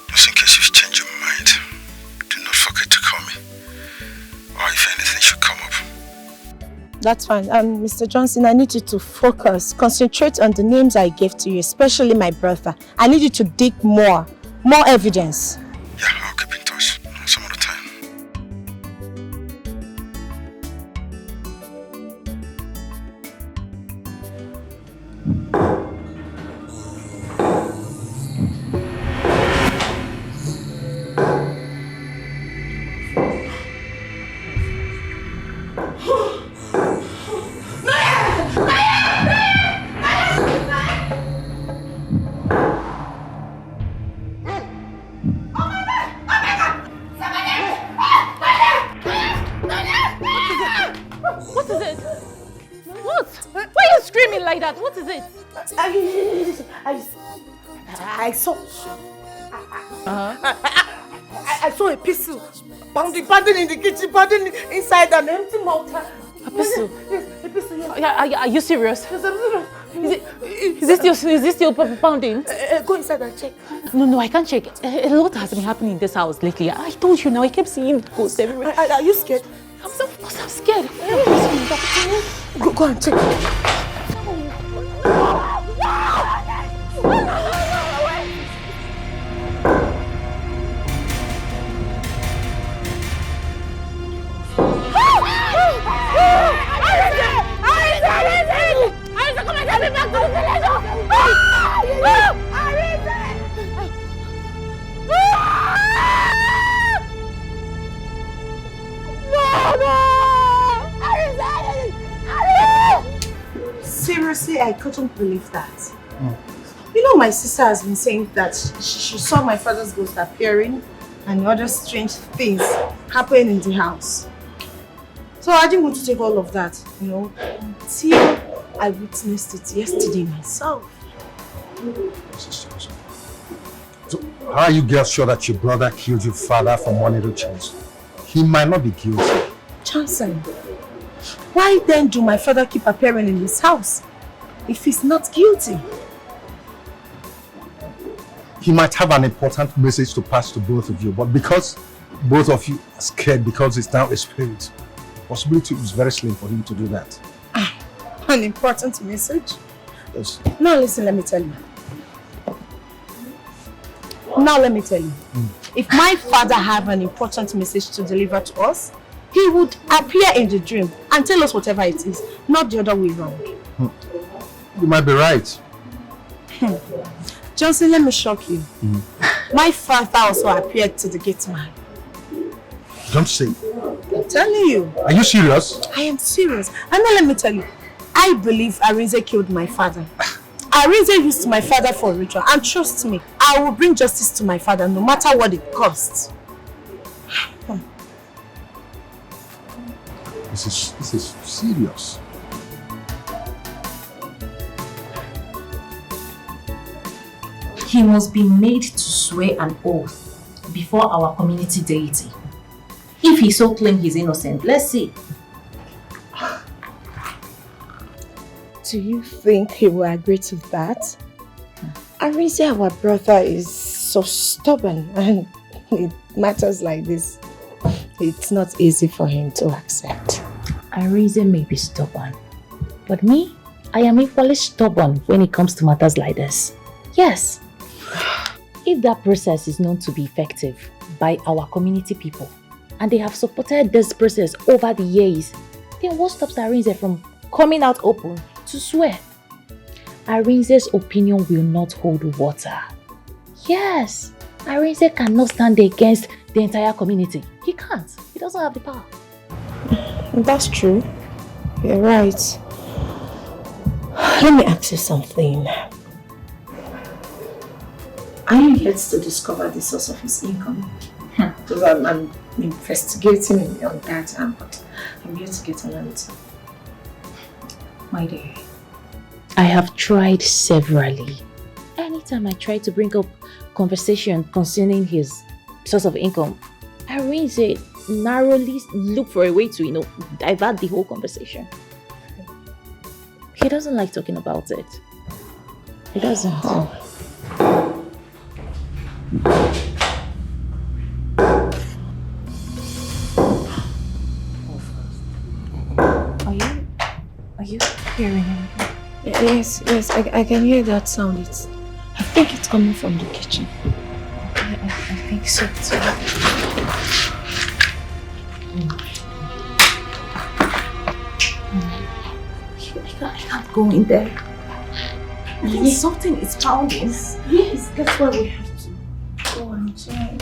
just in case you change your mind, do not forget to call me. Or if anything should come up. That's fine. Mr. Johnson, I need you to focus. Concentrate on the names I gave to you, especially my brother. I need you to dig more evidence. Yeah, I'll keep in touch some other time. me like that? What is it? I saw. I saw a pistol pounding in the kitchen, pounding inside an empty mortar. A pistol? Yes, a pistol. Yes. Are you serious? Yes, I'm serious. Is this still pounding? Go inside and check. No, I can't check. A lot has been happening in this house lately. I told you now, I kept seeing ghosts everywhere. Are you scared? I'm scared. Go and check. Seriously, I couldn't believe that. You know, my sister has been saying that she saw my father's ghost appearing and other strange things happening in the house. So I didn't want to take all of that, you know, until I witnessed it yesterday myself. So how are you girls sure that your brother killed your father for money rituals? He might not be guilty. Johnson, why then do my father keep appearing in his house if he's not guilty? He might have an important message to pass to both of you, but because both of you are scared because it's now a spirit, possibility is very slim for him to do that. An important message? Yes. Now listen, let me tell you. If my father have an important message to deliver to us, he would appear in the dream and tell us whatever it is, not the other way around. You might be right. Johnson, let me shock you. My father also appeared to the gate man. Don't say. I'm telling you. Are you serious? I am serious. And now let me tell you, I believe Arinze killed my father. Arinze used my father for a ritual, and trust me, I will bring justice to my father no matter what it costs. This is serious. He must be made to swear an oath before our community deity. If he so claims he's innocent, let's see. Do you think he will agree to that? Arinze, our brother, is so stubborn, and it matters like this. It's not easy for him to accept. Arinze may be stubborn, but me, I am equally stubborn when it comes to matters like this. Yes. If that process is known to be effective by our community people, and they have supported this process over the years, then what stops Arinze from coming out open to swear? Arinze's opinion will not hold water. Yes, Arinze cannot stand against the entire community. He can't. He doesn't have the power. That's true. You're right. Let me ask you something. Are you yet to discover the source of his income? Because I'm investigating on that, but I'm yet to get an answer. My dear, I have tried severally. Anytime I try to bring up conversation concerning his source of income, Arinze narrowly look for a way to, divert the whole conversation. He doesn't like talking about it. He doesn't. Oh. Are you hearing anything? Yes, I can hear that sound. I think it's coming from the kitchen. I think so too. I can't go in there. Something is pounding. Yes, that's why we have to go and check.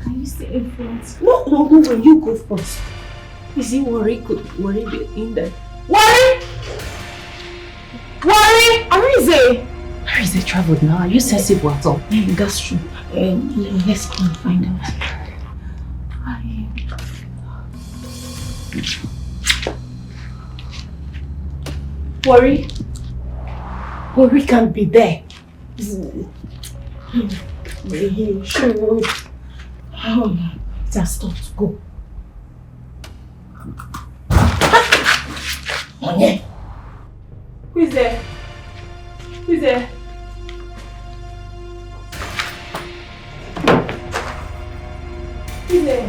Can you stay in front? No, when you go first. Is he worried? Could worry be in there? Worry! Arinze! Arinze traveled now. Are you sensible at all? Yeah, that's true. Let's go and find out. Worry can't be there. He should. It has got to go. Money. Who is there? Who is there? Who is there?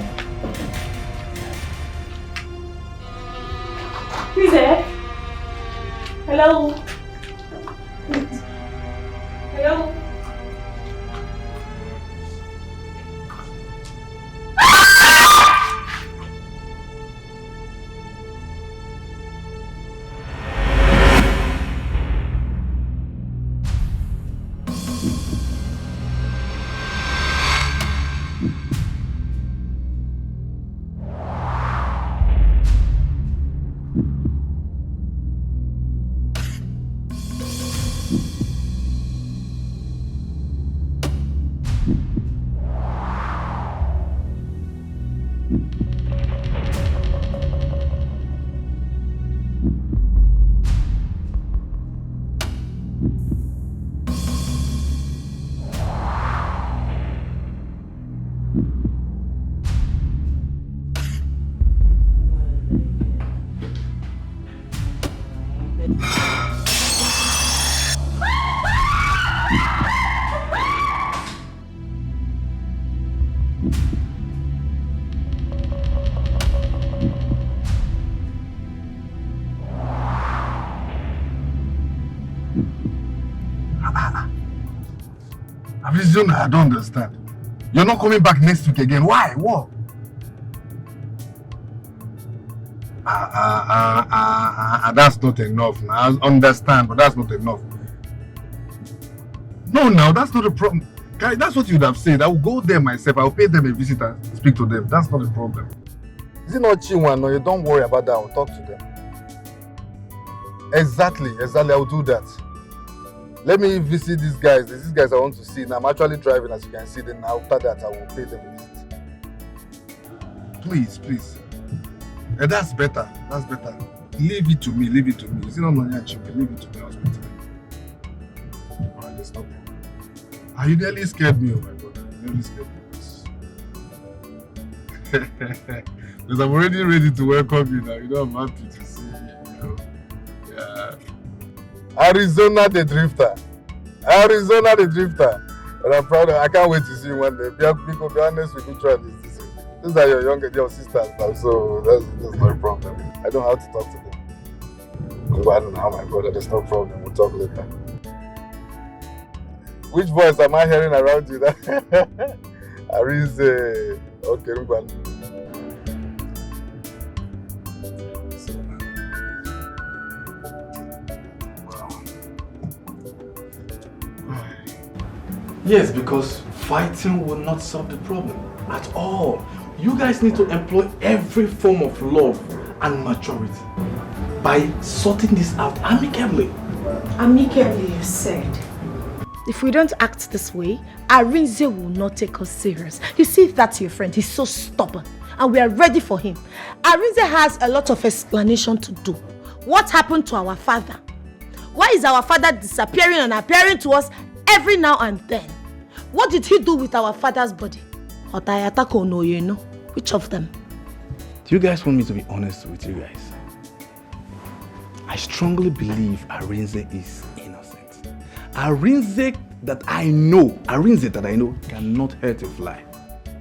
Who is there? Hello? Hello? I don't understand. You're not coming back next week again. Why? What? That's not enough now. I understand, but that's not enough. No, now that's not a problem. Guy, that's what you'd have said. I will go there myself. I will pay them a visit and speak to them. That's not a problem. Is it not Chinwan? No, you don't worry about that. I will talk to them. Exactly. I will do that. Let me visit these guys. These guys I want to see. Now I'm actually driving, as you can see. Then after that, I will pay them a visit. Please. That's better. Leave it to me. Is it not Nollywood Channel? Leave it to me. Hospital. Alright, there's no problem. You nearly scared me, oh my God. You nearly scared me. Because I'm already ready to welcome you now. You know, I'm happy to see you. Yeah. Arizona the Drifter. And I'm proud of. I can't wait to see you one day. Be honest with each one. These are your sisters now, so that's no problem. I don't have to talk to them. But I don't know, my brother, there's no problem. We'll talk later. Which voice am I hearing around you? Arize. Okay, Yes, because fighting will not solve the problem at all. You guys need to employ every form of love and maturity by sorting this out amicably. Amicably, you said. If we don't act this way, Arinze will not take us serious. You see, that's your friend. He's so stubborn. And we are ready for him. Arinze has a lot of explanation to do. What happened to our father? Why is our father disappearing and appearing to us every now and then? What did he do with our father's body? Otayatako no, you know. Which of them? Do you guys want me to be honest with you guys? I strongly believe Arinze is innocent. Arinze that I know cannot hurt a fly.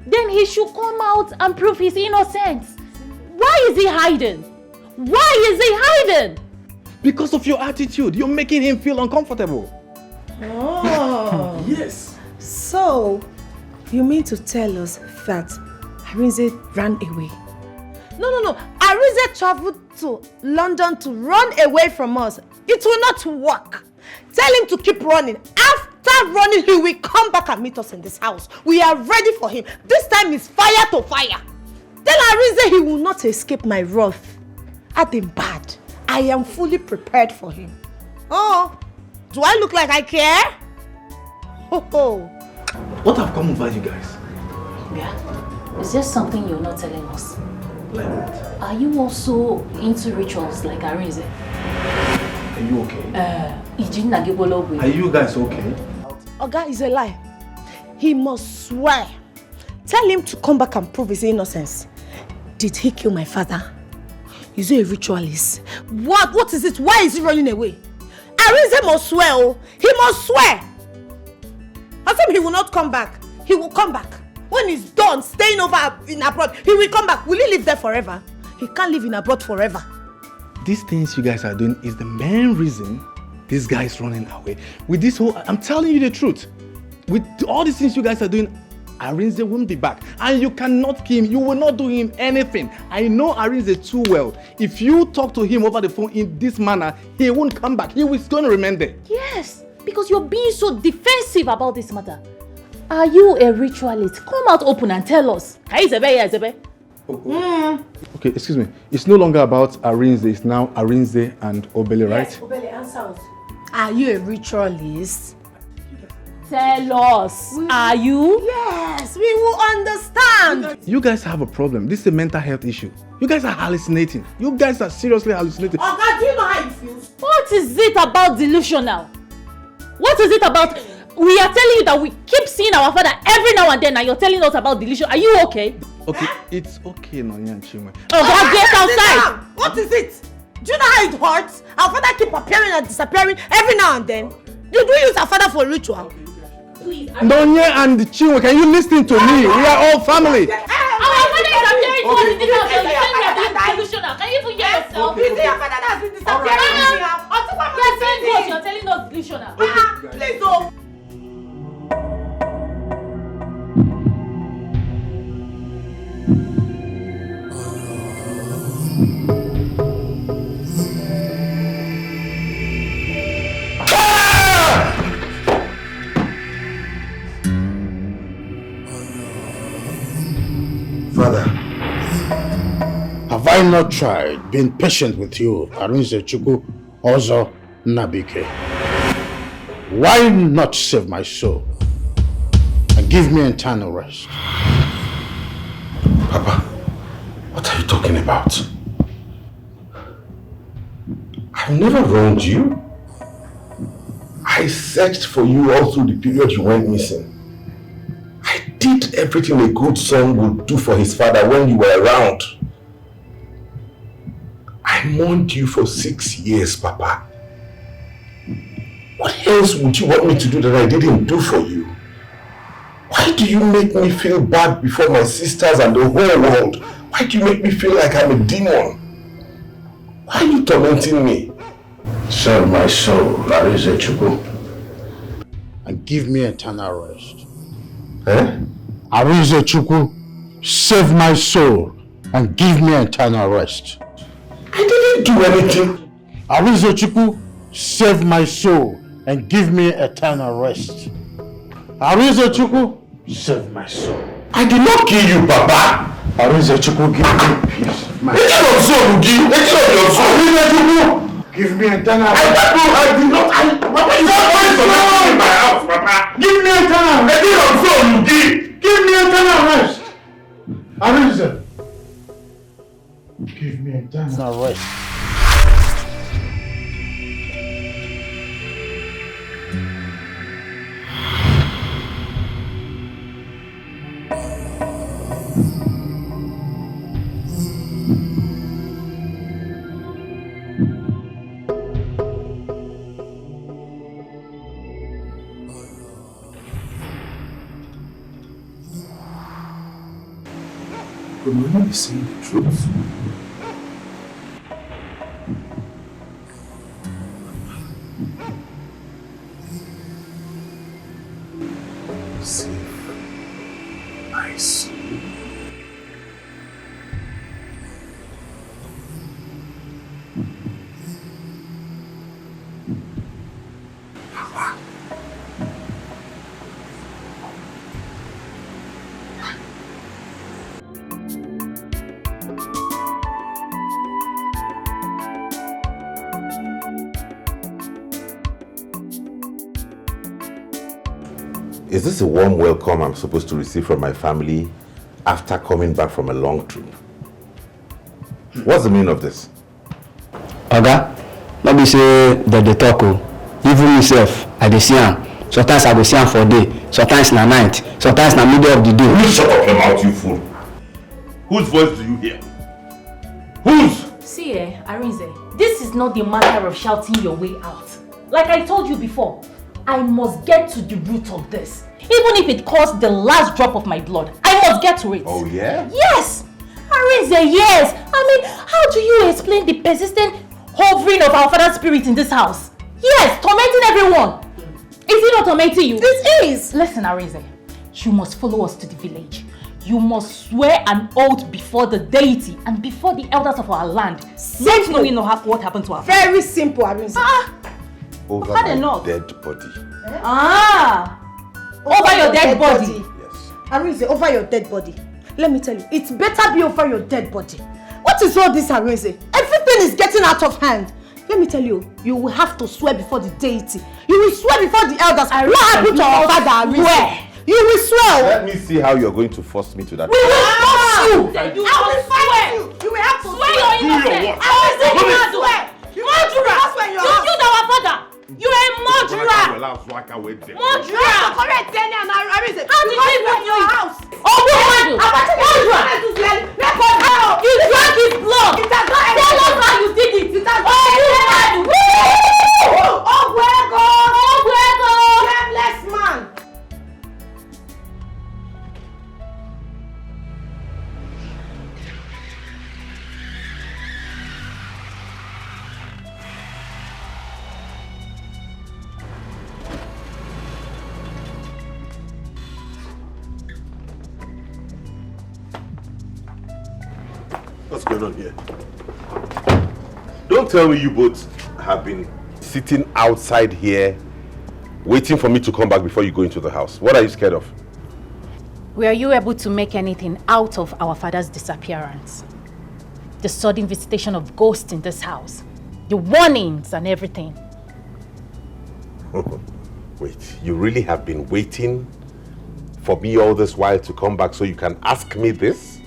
Then he should come out and prove his innocence. Why is he hiding? Because of your attitude. You're making him feel uncomfortable. Oh. Yes. So, you mean to tell us that Arinze ran away? No. Arinze traveled to London to run away from us. It will not work. Tell him to keep running. After running, he will come back and meet us in this house. We are ready for him. This time is fire to fire. Tell Arinze he will not escape my wrath. At him bad. I am fully prepared for him. Oh, do I look like I care? Oh. What have come over you guys? Yeah. Is there something you're not telling us? Like what? Are you also into rituals like Arinze? Are you okay? Are you guys okay? Oga is a lie. He must swear. Tell him to come back and prove his innocence. Did he kill my father? Is he a ritualist? What is it? Why is he running away? Arinze must swear. Oh. He must swear. I told him he will not come back. He will come back. When he's done staying over in abroad, he will come back. Will he live there forever? He can't live in abroad forever. These things you guys are doing is the main reason this guy is running away. With this whole, I'm telling you the truth. With all these things you guys are doing, Arinze won't be back. And you cannot kill him. You will not do him anything. I know Arinze too well. If you talk to him over the phone in this manner, he won't come back. He is going to remain there. Yes, because you're being so defensive about this matter. Are you a ritualist? Come out open and tell us. Okay, excuse me. It's no longer about Arinze. It's now Arinze and Obele, right? Yes, Obele, answer us. Are you a ritualist? Tell us. Are you? Yes, we will understand. You guys have a problem. This is a mental health issue. You guys are hallucinating. You guys are seriously hallucinating. Oga, do you know how it feels? What is it about delusional? What is it about? We are telling you that we keep seeing our father every now and then, and you're telling us about delusion. Are you okay? Okay, it's okay, Nonya and Chinwe. Oh, get outside! What is it? Do you know how it hurts? Our father keep appearing and disappearing every now and then. Did we use our father for ritual? Please. Nonya and Chinwe, can you listen to me? We are all family. Our father is appearing to us in different ways. You think we are being delusional. Can you even hear yourself? Is it your father that has been disappearing? You're saying what? You're telling us delusional. Please don't. Father, have I not tried being patient with you, Arinze Chukwu Ozo Nabike? Why not save my soul and give me eternal rest? Papa, what are you talking about? I've never wronged you. I searched for you all through the period you went missing. I did everything a good son would do for his father when you were around. I mourned you for 6 years, Papa. What else would you want me to do that I didn't do for you? Why do you make me feel bad before my sisters and the whole world? Why do you make me feel like I'm a demon? Why are you tormenting me? Save my soul, Arinze Chukwu, and give me eternal rest. Eh? Arinze Chukwu, save my soul and give me eternal rest. I didn't do anything. Arinze Chukwu, save my soul and give me eternal rest. Arinze Chukwu, save my soul. I did not kill you, Papa. Arinze Chukwu, give me peace. Let your soul, let your soul. Arinze Chukwu, give me eternal rest. I did not. Papa, you don't in my house, Papa. Give me eternal rest. Let your soul, give me eternal rest. Arinze, give me eternal rest. But we're not saying the truth. Save my soul. Is this a warm welcome I'm supposed to receive from my family after coming back from a long trip? What's the meaning of this? Oga, not be say that they talk. Even myself, I dey see am. Sometimes I go see am for day, sometimes na night, sometimes na middle of the day. You shut up your mouth, you fool. Whose voice do you hear? Whose? See, Arinze, this is not the matter of shouting your way out. Like I told you before, I must get to the root of this. Even if it costs the last drop of my blood, I must get to it. Oh, yeah? Yes! Arinze, yes! I mean, how do you explain the persistent hovering of our father's spirit in this house? Yes, tormenting everyone! Is it not tormenting you? It is! Listen, Arinze, you must follow us to the village. You must swear an oath before the deity and before the elders of our land. Let me know what happened to our father. Very simple, Arinze. Over my dead body. Over your dead body? Yes. Arinze, over your dead body. Let me tell you, it's better be over your dead body. What is all this, Arinze? Everything is getting out of hand. Let me tell you, you will have to swear before the deity. You will swear before the elders. What happened to our father, Arinze? You will swear. Let me see how you're going to force me to that. We will force you. I will fight you. You will have to swear your innocence. I will say you will swear. You killed our father. You are a murderer. Murderer. Correct, Daniel and Arinze. How did you get your house? Oh, murderer. You drank his blood. Tell us how you did it. It has been Oh, where God? Shameless man. What's going on here? Don't tell me you both have been sitting outside here waiting for me to come back before you go into the house. What are you scared of? Were you able to make anything out of our father's disappearance? The sudden visitation of ghosts in this house, the warnings and everything. Wait, you really have been waiting for me all this while to come back so you can ask me this?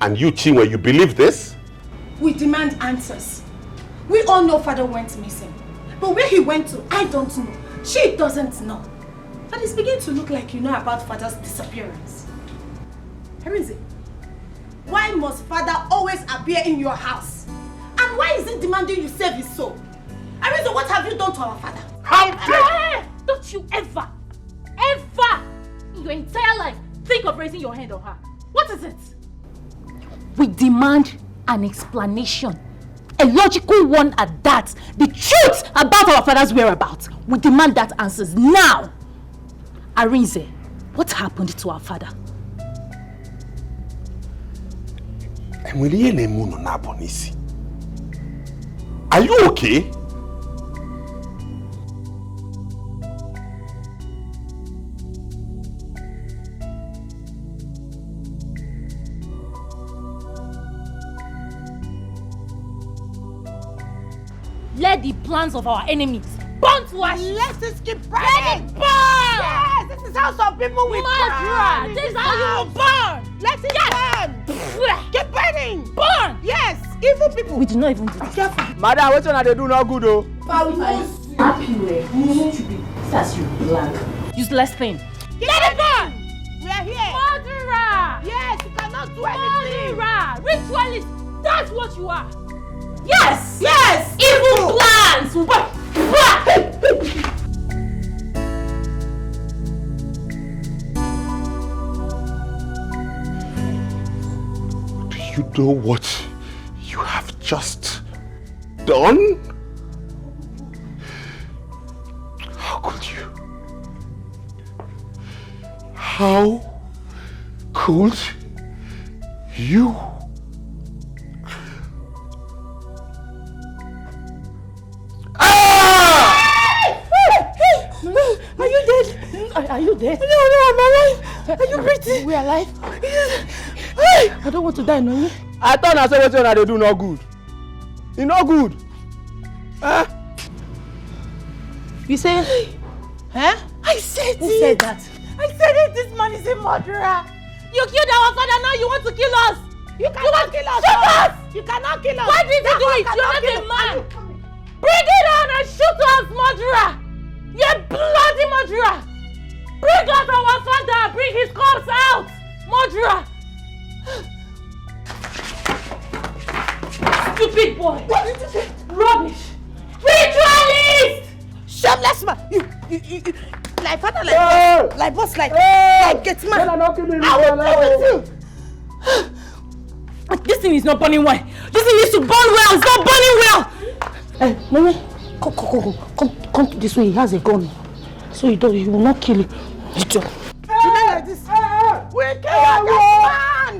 And you, Chinwe, you believe this? We demand answers. We all know father went missing. But where he went to, I don't know. She doesn't know. And it's beginning to look like you know about father's disappearance. Arinze, why must father always appear in your house? And why is he demanding you save his soul? Arinze, what have you done to our father? How dare you! Don't you ever in your entire life think of raising your hand on her. What is it? We demand an explanation, a logical one at that. The truth about our father's whereabouts. We demand that answers now. Arinze, what happened to our father? Are you okay? Let the plans of our enemies burn to ashes. Let us keep burning. Let it burn. Yes, this is how some people will burn. This is how you will burn. Let it burn. Keep burning. Burn. Yes, evil people. We do not even do this. Careful. Madam, what are they do no good though? That's you black. Useless thing. Let it burn. We are here. Murderer. Yes, you cannot do anything. Murderer. Ritualist. That's what you are. Yes! Yes! Evil plans! Do you know what you have just done? How could you? How could you? Are you dead? No, I'm alive. Are you breathing? We're alive. I don't want to die, no. I thought I said what they do no good. It's no good. Huh? You say? Huh? I said it. Who said that? I said it. This man is a murderer. You killed our father, now you want to kill us. You cannot kill us! Shoot us! You cannot kill us! Why did you do it? You're not a man! Bring it on and shoot us, murderer! You bloody murderer! Bring out our father! Bring his corpse out! Murderer! Stupid boy! What did you say? Rubbish! Ritualist! Shameless man! You like father, like boss, like get man. I will play with you. This thing is not burning well. This thing needs to burn well. It's not burning well. Hey, mommy, come this way. He has a gun, so he will not kill you. Like this. We kill man.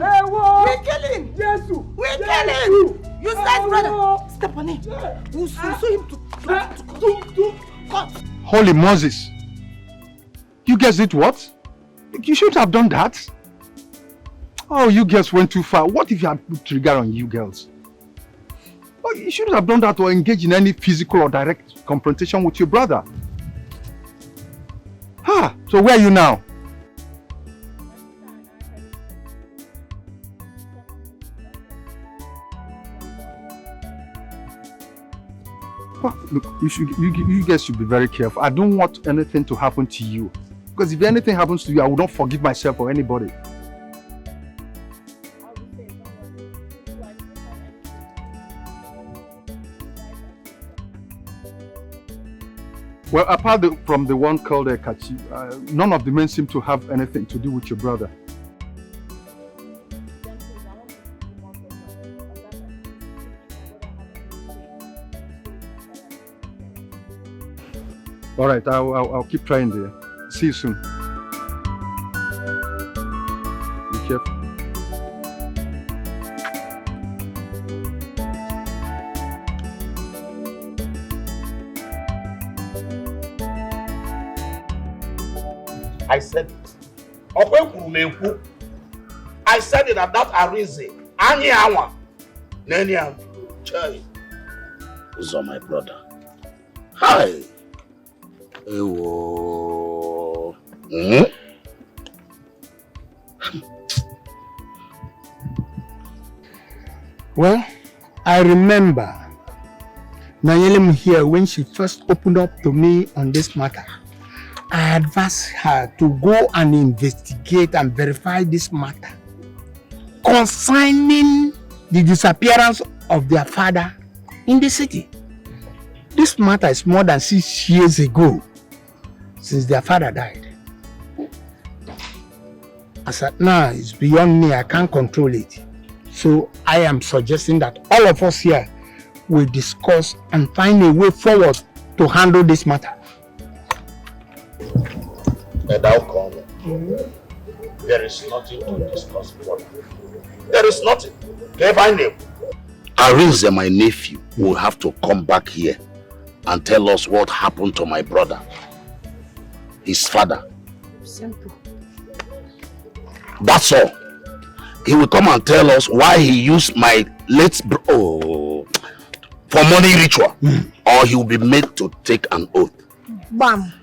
We kill him. Yes, we kill him. You said, brother. Step on him. We'll sue him to cut. Holy Moses. You guys did what? You shouldn't have done that. Oh, you girls went too far. What if you had put trigger on you girls? Oh, you shouldn't have done that or engage in any physical or direct confrontation with your brother. So where are you now? Well, look, you guys should be very careful. I don't want anything to happen to you. Because if anything happens to you, I will not forgive myself or anybody. Well, apart from the one called Kachi, none of the men seem to have anything to do with your brother. All right, I'll keep trying there. See you soon. Be careful. I said it. I said it at that Arinze. Anyawa. Nenya. Chai. Who's on my brother? Hi. Ewo. Well, I remember Nayelem here when she first opened up to me on this matter. I advised her to go and investigate and verify this matter concerning the disappearance of their father in the city. This matter is more than 6 years ago since their father died. As at now, it's beyond me. I can't control it. So I am suggesting that all of us here will discuss and find a way forward to handle this matter. And I'll call them. There is nothing to discuss further. There is nothing. Can I find him? Arinze, my nephew, will have to come back here and tell us what happened to my brother, his father. Simple. That's all. He will come and tell us why he used my late for money ritual, or he will be made to take an oath. Bam.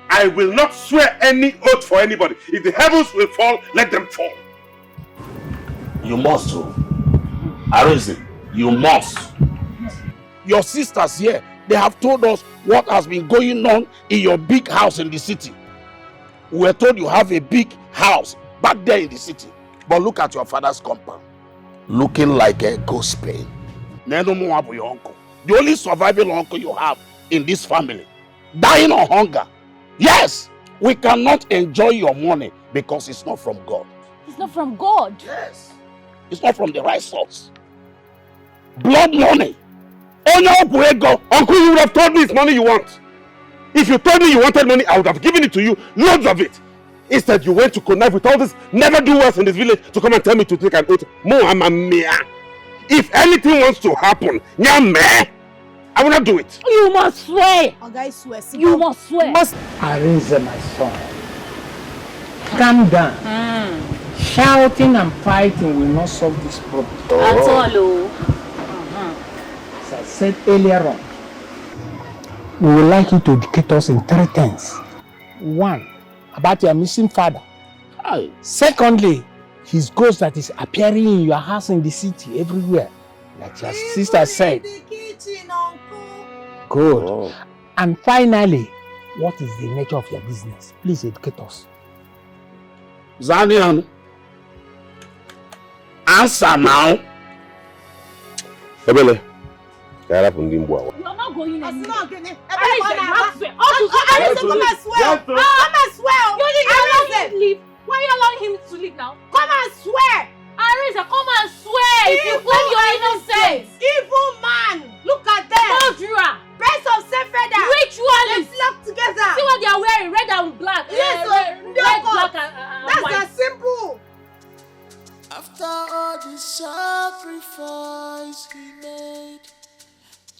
I will not swear any oath for anybody. If the heavens will fall, let them fall. You must, Arinze, you must. Your sisters here, they have told us what has been going on in your big house in the city. We were told you have a big house back there in the city. But look at your father's compound. Looking like a ghost pain. Your uncle. The only surviving uncle you have in this family. Dying of hunger. Yes, we cannot enjoy your money because it's not from God. It's not from God. Yes. It's not from the right source. Blood money. Uncle, you would have told me it's money you want. If you told me you wanted money, I would have given it to you, loads of it. Instead, you went to connive with all this never-do-wells in this village to come and tell me to take an oath. If anything wants to happen, I will not do it. You must swear. Okay, swear. You must swear. Arinze, my son. Calm down. Shouting and fighting will not solve this problem. That's all. As I said earlier on, we would like you to educate us in 3 things. 1, about your missing father. Secondly, his ghost that is appearing in your house in the city everywhere, like your sister said. Good. Oh. And finally, what is the nature of your business? Please educate us. Zanian, answer now. Ebele, you're not going anywhere. Come and swear. Come and swear. You leave. Why are you allowing him to leave now? Come and swear. Arisa, come and swear. If you claim your innocence. Evil man. Look at them. Murderer. Birds of same feather. Ritualists. They flock together. See what they are wearing? Red and black. Yes, red, black, and white. That's a symbol. After all the sacrifice he made,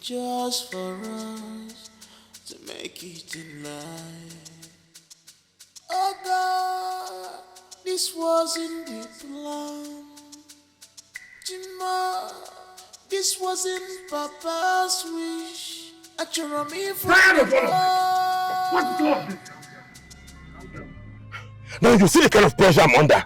just for us to make it in life. Oh God, this wasn't the plan. Jima, this wasn't Papa's wish. What's wrong? Now you see the kind of pressure I'm under.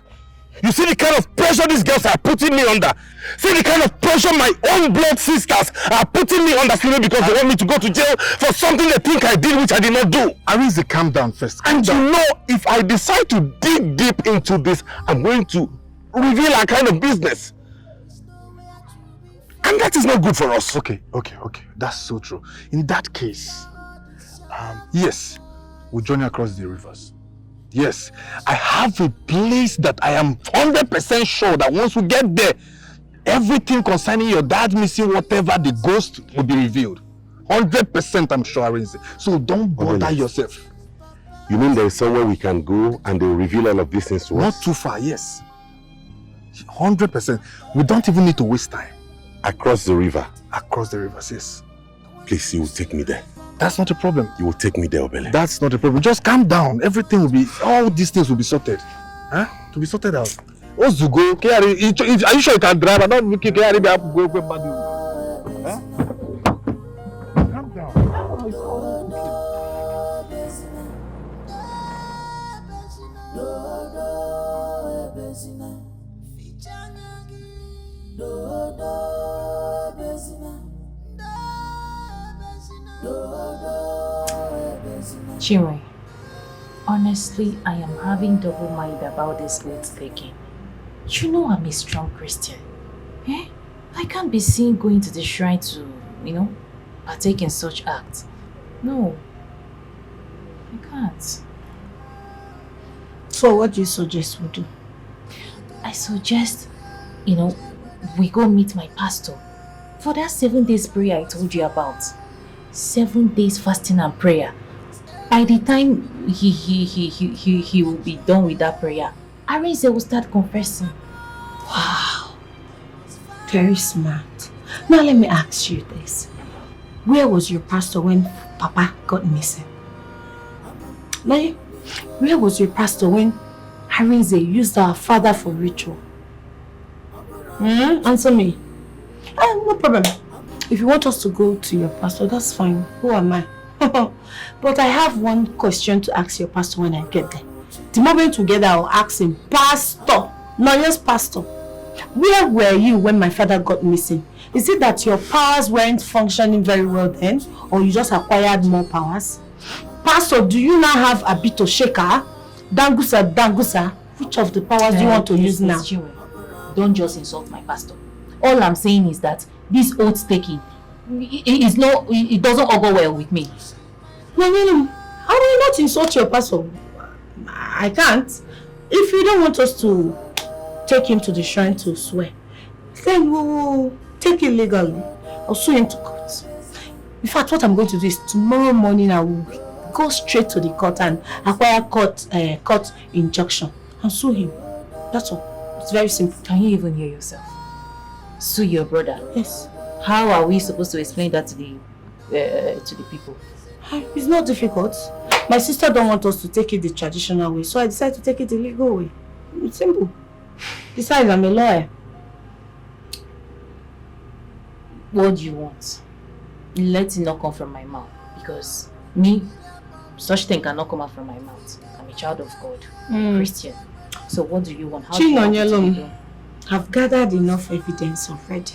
You see the kind of pressure these girls are putting me under. See the kind of pressure my own blood sisters are putting me under simply because they want me to go to jail for something they think I did which I did not do. Arinze, calm down first. And you know, if I decide to dig deep into this, I'm going to reveal our kind of business. And that is not good for us. Okay. That's so true. In that case, yes, we'll journey across the rivers. Yes, I have a place that I am 100% sure that once we get there, everything concerning your dad missing whatever, the ghost will be revealed. 100% I'm sure, Arinze. So don't bother yourself. You mean there is somewhere we can go and they will reveal all of these things to us? Not too far, yes. 100%. We don't even need to waste time. Across the river? Across the rivers, yes. Please, you will take me there. That's not a problem. You will take me there, Obele. That's not a problem. Just calm down. Everything will be, all these things will be sorted. Huh? To be sorted out. Ozugo, are you sure you can drive? I'm not looking at it. Calm down. Chinwe, honestly, I am having double mind about this oath taking. You know I'm a strong Christian. Eh? I can't be seen going to the shrine to, partake in such acts. No, I can't. So what do you suggest we do? I suggest, we go meet my pastor for that 7 days prayer I told you about. 7 days fasting and prayer. By the time he will be done with that prayer, Arinze will start confessing. Wow, very smart. Now let me ask you this. Where was your pastor when Papa got missing? Now, where was your pastor when Arinze used our father for ritual? Answer me. No problem. If you want us to go to your pastor, that's fine. Who am I? But I have one question to ask your pastor when I get there. The moment together, I'll ask him, Pastor, not just pastor, where were you when my father got missing? Is it that your powers weren't functioning very well then, or you just acquired more powers? Pastor, do you now have a bit of shaker? Dangusa? Which of the powers do you want to use now? Don't just insult my pastor. All I'm saying is that this oath taking, it doesn't all go well with me. No. How do you not insult your pastor? I can't. If you don't want us to take him to the shrine to swear, then we'll take it legally. I'll sue him to court. In fact, what I'm going to do is tomorrow morning I will go straight to the court and acquire court injunction and sue him. That's all. It's very simple. Can you even hear yourself? Sue your brother? Yes. How are we supposed to explain that to the people? It's not difficult. My sister don't want us to take it the traditional way, so I decided to take it the legal way. It's simple. Besides, I'm a lawyer. What do you want? Let it not come from my mouth, because me, such thing cannot come out from my mouth. I'm a child of God, Christian. So what do you want? How Chinonyelum, I've gathered enough evidence already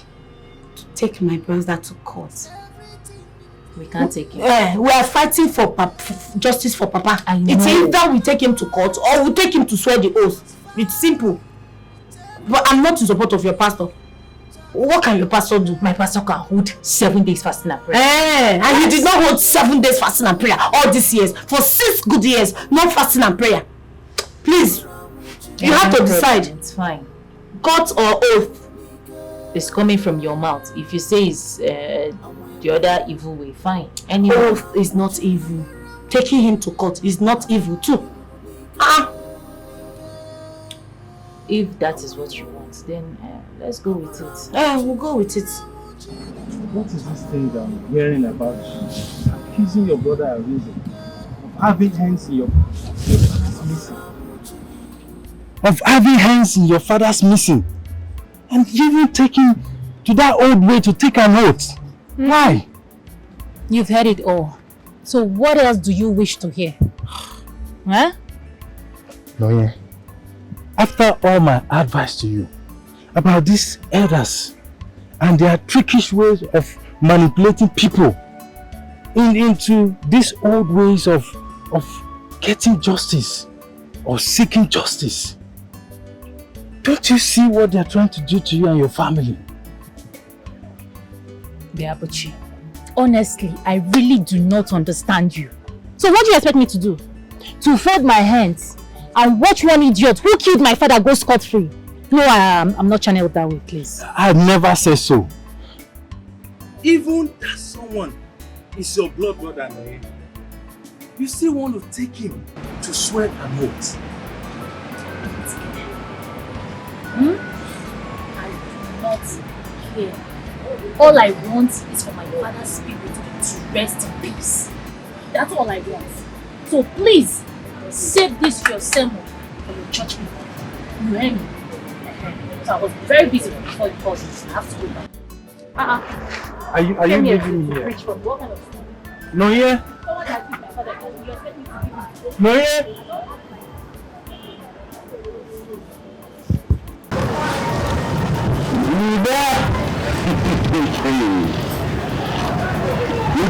to take my brother to court. We can't take it. We are fighting for justice for Papa. I know. It's either we take him to court or we take him to swear the oath. It's simple. But I'm not in support of your pastor. What can your pastor do? My pastor can hold 7 days fasting and prayer. And he did not hold 7 days fasting and prayer all these years. For 6 good years, no fasting and prayer. Please, you have to decide. It's fine. Court or oath? It's coming from your mouth. If you say it's the other evil way, fine. Anyway. Oath is not evil. Taking him to court is not evil too. If that is what you want, then let's go with it. We'll go with it. What is this thing that I'm hearing about accusing your brother Arinze of having hands in your father's missing? Of having hands in your father's missing? And even taking to that old way to take an oath? Why? You've heard it all. So what else do you wish to hear? Huh? Lawyer, after all my advice to you about these elders and their trickish ways of manipulating people into these old ways of getting justice or seeking justice, don't you see what they're trying to do to you and your family? Biabuchi, honestly, I really do not understand you. So what do you expect me to do? To fold my hands and watch one idiot who killed my father go scot-free? No, I'm not channeled that way, please. I never said so. Even that someone is your blood brother, you still want to take him to swear an oath. I do not care. All I want is for my father's spirit to rest in peace. That's all I want. So please, save this your sermon for your church people. You hear me? So I was very busy before you called me. I have to go back. Are you leaving me here? What kind of stuff? No, yeah? Someone that killed my father, you expect me to give him? No, yeah?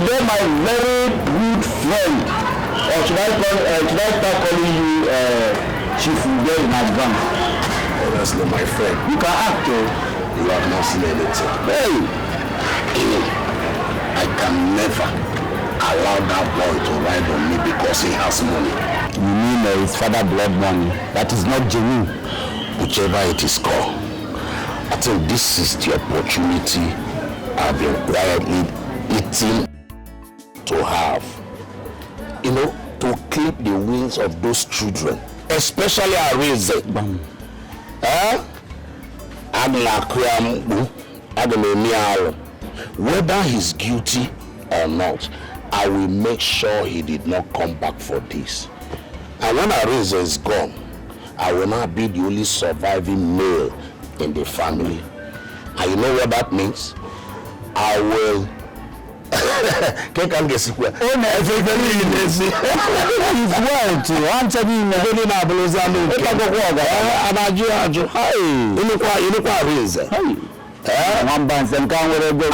You're my very good friend. Or should I start calling you Chief Ude in advance? Honestly, my friend. You can act, you have not seen anything. Hey! I can never allow that boy to ride on me because he has money. You mean his father blood money? That is not genuine. Whichever it is called. I think this is the opportunity I've been quietly eating to have. You know, to clip the wings of those children, especially Arinze. Whether he's guilty or not, I will make sure he did not come back for this. And when Arinze is gone, I will not be the only surviving male in the family. And you know what that means? I will can't guess it. Oh no, everybody is well too. I'm telling you, very now below Zanu. If I go walk, hi. You look what is it? Hi. One band them come with a go.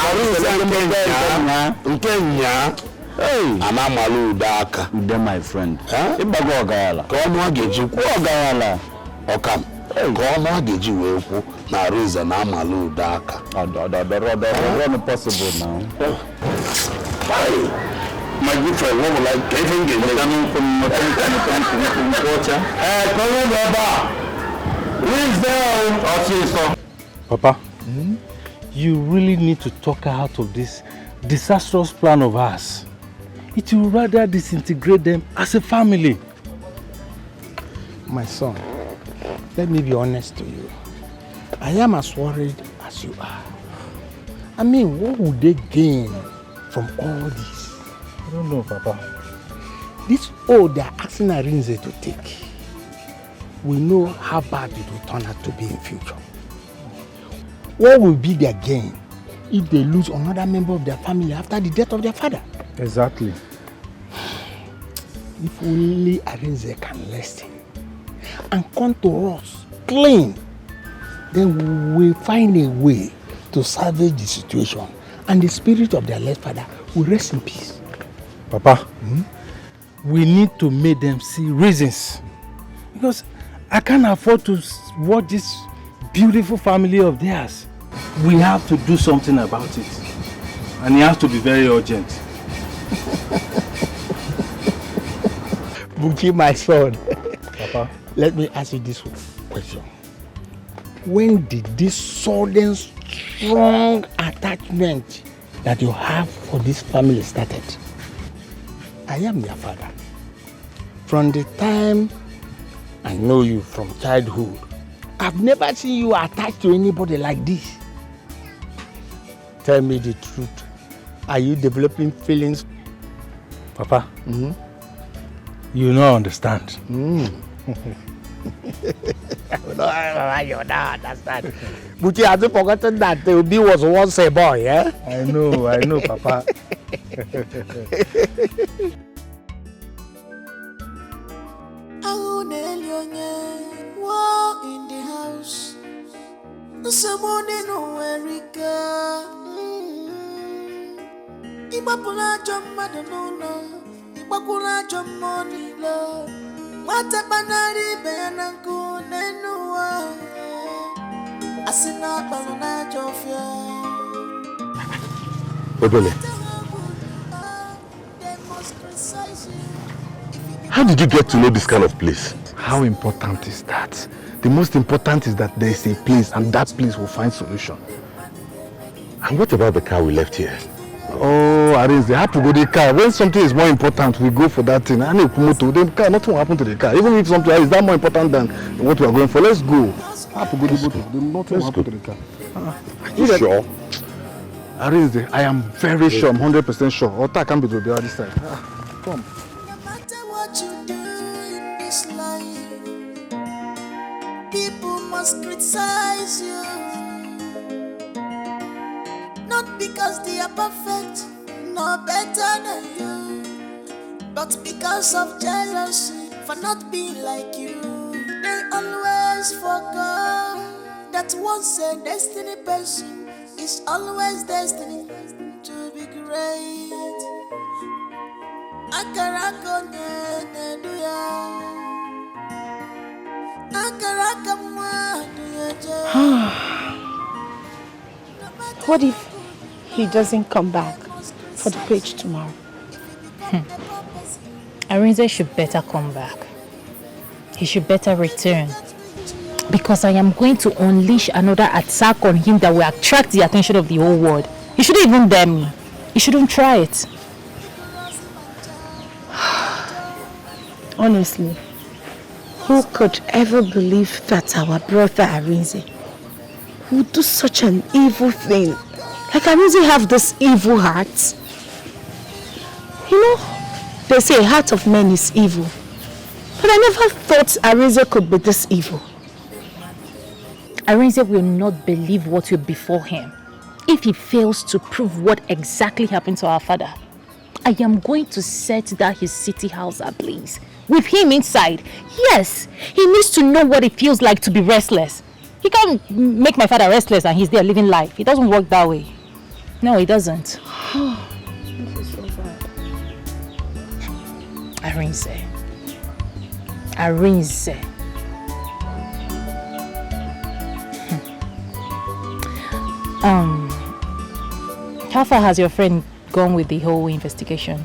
Kenya. Hey. I'm Amalu Daka. Then my friend. Huh? If I go Gala. Come on, get you. Go Gala. Or come. Come on, get you. Na Arinze na Amalu Daka. That's possible now. My good friend, what would like anything get coming from water? Come on, Baba. Who's there? Papa, you really need to talk her out of this disastrous plan of ours. It will rather disintegrate them as a family. My son, let me be honest to you. I am as worried as you are. I mean, what would they gain from all this? I don't know, Papa. This oath they are asking Arinze to take, we know how bad it will turn out to be in future. What will be their gain if they lose another member of their family after the death of their father? Exactly. If only Arinze can listen and come to us clean, then we will find a way to salvage the situation and the spirit of their late father will rest in peace. Papa, we need to make them see reasons. Because I can't afford to watch this beautiful family of theirs. We have to do something about it. And it has to be very urgent. Buki, my son. Papa. Let me ask you this question. When did this sudden strong attachment that you have for this family started? I am your father. From the time I know you from childhood, I've never seen you attached to anybody like this. Tell me the truth. Are you developing feelings? Papa, you don't understand. You don't understand. But you have forgotten that Obi was once a boy, eh? I know, Papa. War in the house. Somebody know Erika. Ibapula Jomma no. Ibapula Jommoni lo. Watabanari Beananku Nenua. Asina Balona Jofia. Odole, how did you get to know this kind of place? How important is that? The most important is that there is a place and that place will find solution. And what about the car we left here? Oh, Arinze, they have to go to the car. When something is more important, we go for that thing. I need to to the car. Nothing will happen to the car. Even if something is that more important than what we are going for, let's go. I have to go to the boat. Nothing will happen to the car. Are you sure? Arinze, I am very sure. I'm 100% sure. Ota can be to the other side. Come. What you do in this life, people must criticize you. Not because they are perfect, no better than you, but because of jealousy for not being like you. They always forget that once a destiny person is always destined to be great. Akaraka neduya, akaraka mwaduya. What if he doesn't come back for the page tomorrow? Arinze should better come back. He should better return. Because I am going to unleash another attack on him that will attract the attention of the whole world. He shouldn't even dare me. He shouldn't try it. Honestly, who could ever believe that our brother Arinze would do such an evil thing? Like Arinze have this evil heart. You know, they say a heart of man is evil. But I never thought Arinze could be this evil. Arinze will not believe what will befall him if he fails to prove what exactly happened to our father. I am going to set that his city house ablaze. With him inside, yes, he needs to know what it feels like to be restless. He can't make my father restless and he's there living life. It doesn't work that way. No, it doesn't. This is so bad. Arinze. Arinze. How far has your friend gone with the whole investigation?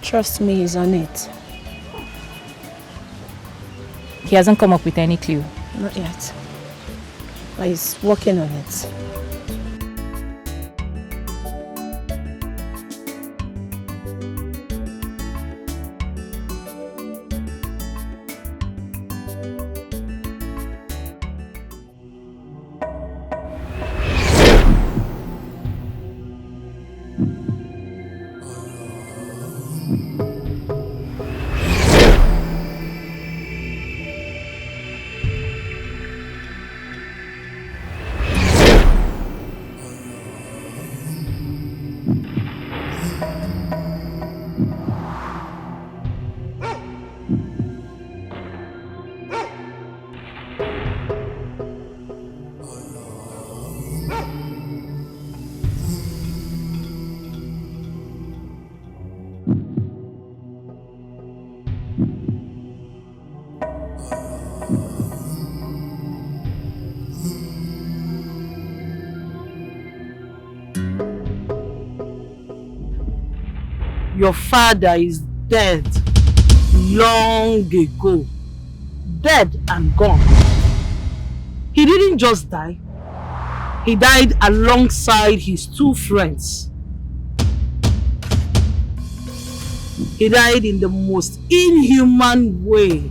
Trust me, he's on it. He hasn't come up with any clue? Not yet. But he's working on it. Your father is dead long ago. Dead and gone. He didn't just die. He died alongside his 2 friends. He died in the most inhuman way.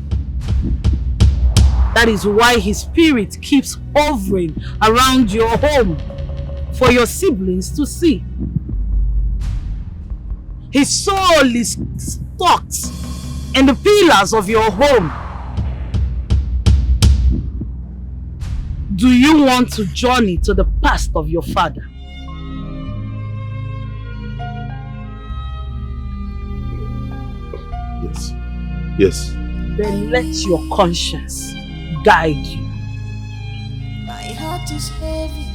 That is why his spirit keeps hovering around your home for your siblings to see. His soul is stuck in the pillars of your home. Do you want to journey to the past of your father? Yes. Yes. Then let your conscience guide you. My heart is heavy.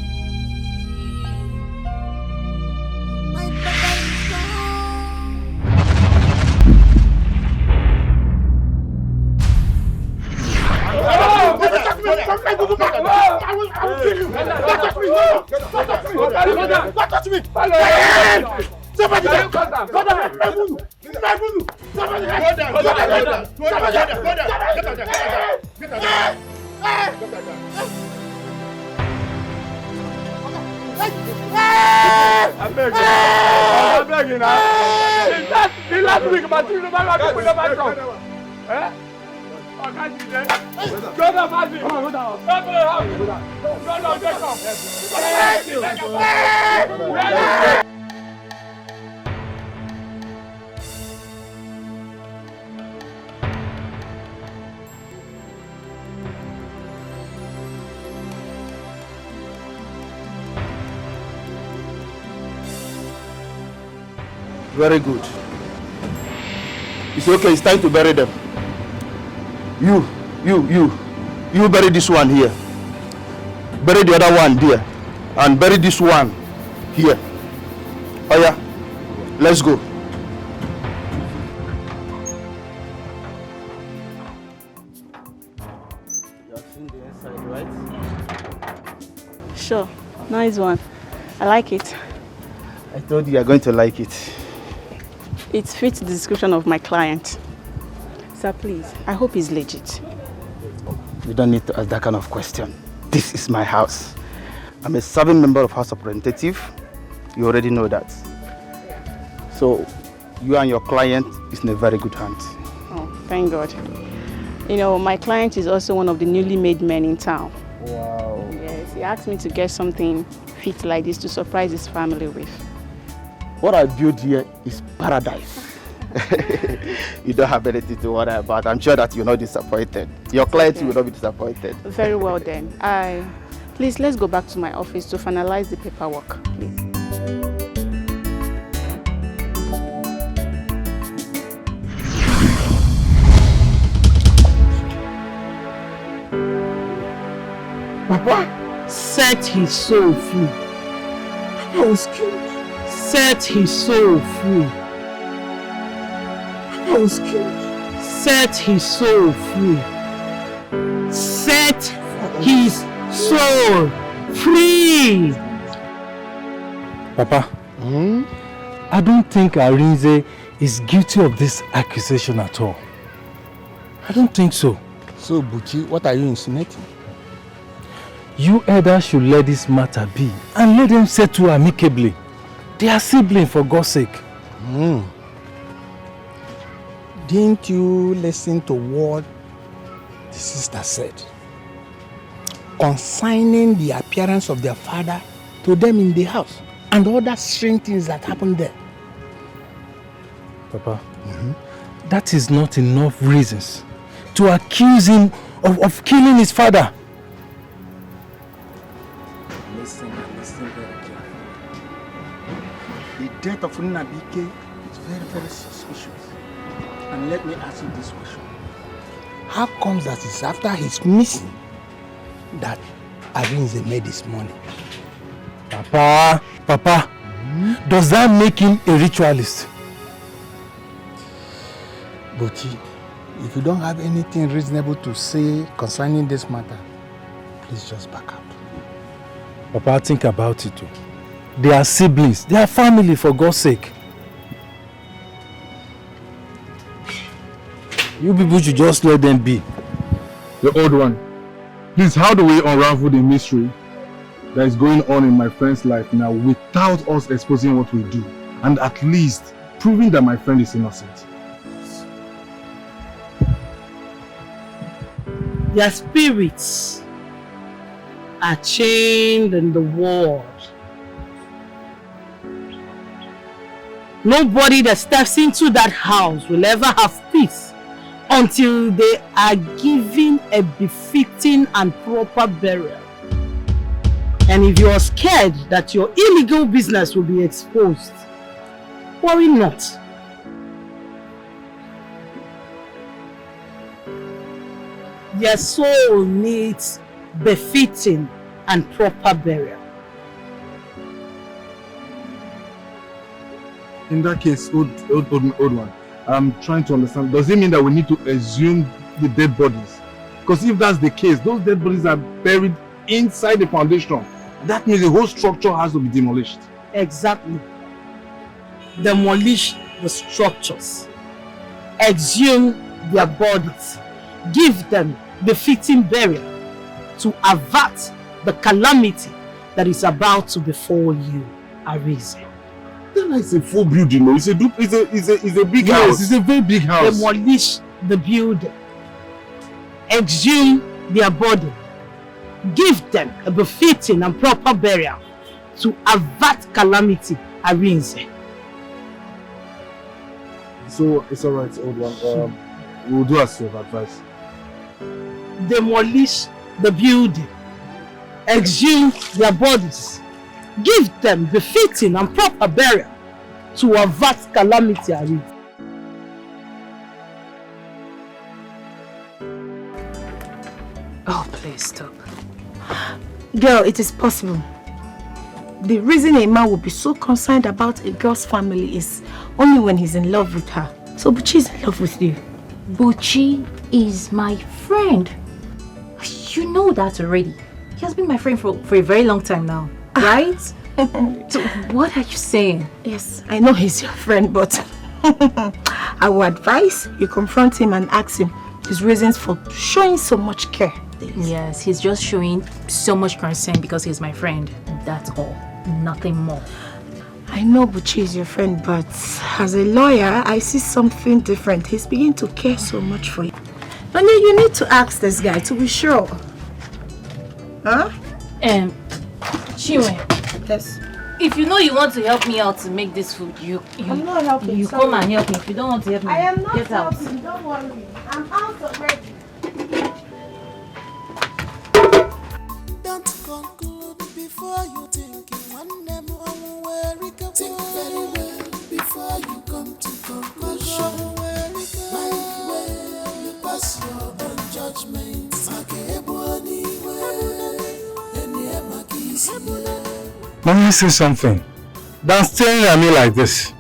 My papa is gone. I'm begging now. The last week, but you never eh? I can't see that. Go down, Mazi. Go down. Go down, Jacob. Very good. It's okay, it's time to bury them. You bury this one here. Bury the other one there. And bury this one here. Oh yeah, let's go. You have seen the inside, right? Sure, nice one. I like it. I told you you're going to like it. It fits the description of my client. Sir, please, I hope he's legit. You don't need to ask that kind of question. This is my house. I'm a serving member of House of Representative. You already know that. So, you and your client is in a very good hands. Oh, thank God. You know, my client is also one of the newly made men in town. Wow. Yes, he asked me to get something fit like this to surprise his family with. What I built here is paradise. You don't have anything to worry about. I'm sure that you're not disappointed. Your clients will not be disappointed. Very well then. Please, let's go back to my office to finalize the paperwork, please. Papa, set his soul free. Papa was killed. Set his soul free. Papa was killed. Set his soul free. Set his soul free. Papa, I don't think Arinze is guilty of this accusation at all. I don't think so. So, Buchi, what are you insinuating? You either should let this matter be and let them settle amicably. They are siblings, for God's sake. Didn't you listen to what the sister said concerning the appearance of their father to them in the house and other strange things that happened there? Papa, that is not enough reasons to accuse him of killing his father. Listen very carefully. The death of Nabike is very, very suspicious. And let me ask you this question. How comes that it's after his missing that Arinze made his money? Papa, does that make him a ritualist? Buchi, if you don't have anything reasonable to say concerning this matter, please just back out. Papa, think about it too. They are siblings. They are family, for God's sake. You people should just let them be. The old one. Please, how do we unravel the mystery that is going on in my friend's life now without us exposing what we do? And at least proving that my friend is innocent. Their spirits are chained in the world. Nobody that steps into that house will ever have peace until they are given a befitting and proper burial. And if you are scared that your illegal business will be exposed, worry not. Their soul needs befitting and proper burial. In that case, old one, I'm trying to understand. Does it mean that we need to exhume the dead bodies? Because if that's the case, those dead bodies are buried inside the foundation. That means the whole structure has to be demolished. Exactly. Demolish the structures. Exhume their bodies. Give them befitting burial to avert the calamity that is about to befall you, Arise. It's a full building, no? It's a big house. Yes, It's a very big house. Demolish the building. Exhume their body. Give them a befitting and proper burial to avert calamity, Arise. So it's alright, old one. We'll do as you have advised. Demolish the building. Exhume their bodies. Give them befitting and proper burial to avert calamity, Arise. Oh, please stop. Girl, it is possible. The reason a man will be so concerned about a girl's family is only when he's in love with her. So Buchi is in love with you. Buchi is my friend. You know that already. He has been my friend for a very long time now, right? So what are you saying? Yes, I know he's your friend, but I would advise you confront him and ask him his reasons for showing so much care. Yes, he's just showing so much concern because he's my friend. That's all. Nothing more. I know Buchi is your friend, but as a lawyer, I see something different. He's beginning to care so much for you. But you need to ask this guy to be sure. Huh? Chinwe. Yes. If you know you want to help me out to make this food, I'm not helping. You come and help me. If you don't want to help me, I am not get out. helping. Don't worry. I'm out already. Don't conclude before you think one name where it can think very well before you come to conclusion. My way, you pass your own judgment. Let me say something. Don't staring at me like this.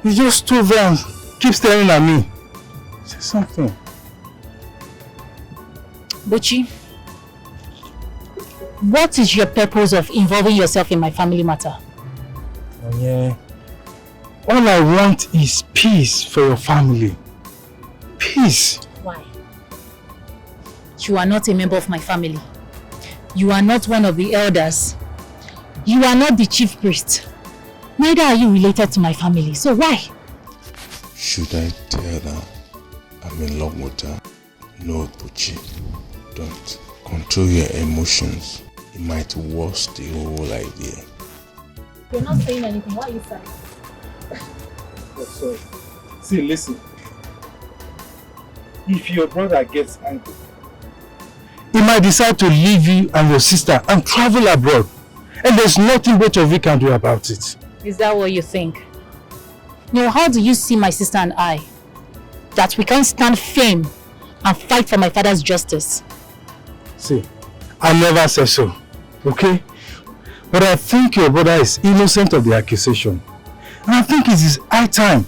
You just stood there and keep staring at me. Say something. Buchi, what is your purpose of involving yourself in my family matter? Oh yeah. All I want is peace for your family. Peace. Why? You are not a member of my family. You are not one of the elders. You are not the chief priest. Neither are you related to my family. So why? Should I tell her I'm in love with her? No, Buchi. Don't. Control your emotions. It might worsen the whole idea. You're not saying anything. What are you saying? Oh, sorry. See, listen. If your brother gets angry, He might decide to leave you and your sister and travel abroad. And there's nothing both of you can do about it. Is that what you think? No, how do you see my sister and I? That we can't stand fame and fight for my father's justice? See, I never said so, okay? But I think your brother is innocent of the accusation. And I think it is high time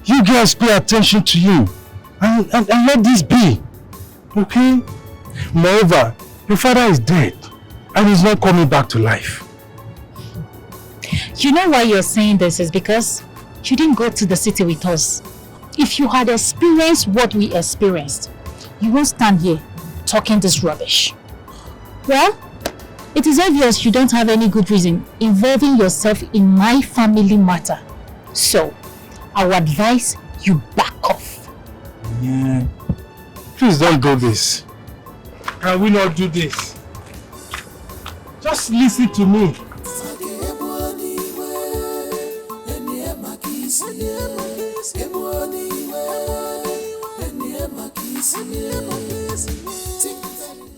you girls pay attention to him and let this be, okay? Moreover, your father is dead and he's not coming back to life. You know why you're saying this is because you didn't go to the city with us. If If you had experienced what we experienced, you won't stand here talking this rubbish. Well, it is obvious you don't have any good reason involving yourself in my family matter. So, I would advise you back off. Yeah. Please don't do this. Can we not do this? Just listen to me.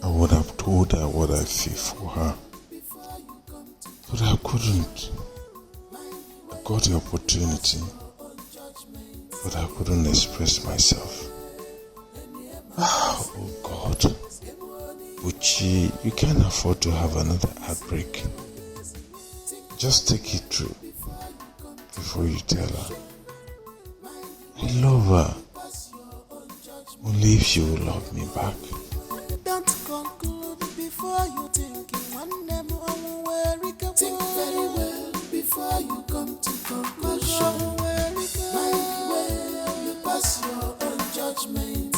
I would have told her what I feel for her, but I couldn't. I got the opportunity, but I couldn't express myself. Oh God. Uchi, you can't afford to have another heartbreak. Just take it through before you tell her. I love her. Only if she will love me back. Don't conclude before you think. Think very well before you come to conclusion. Mind well, you pass your own judgment.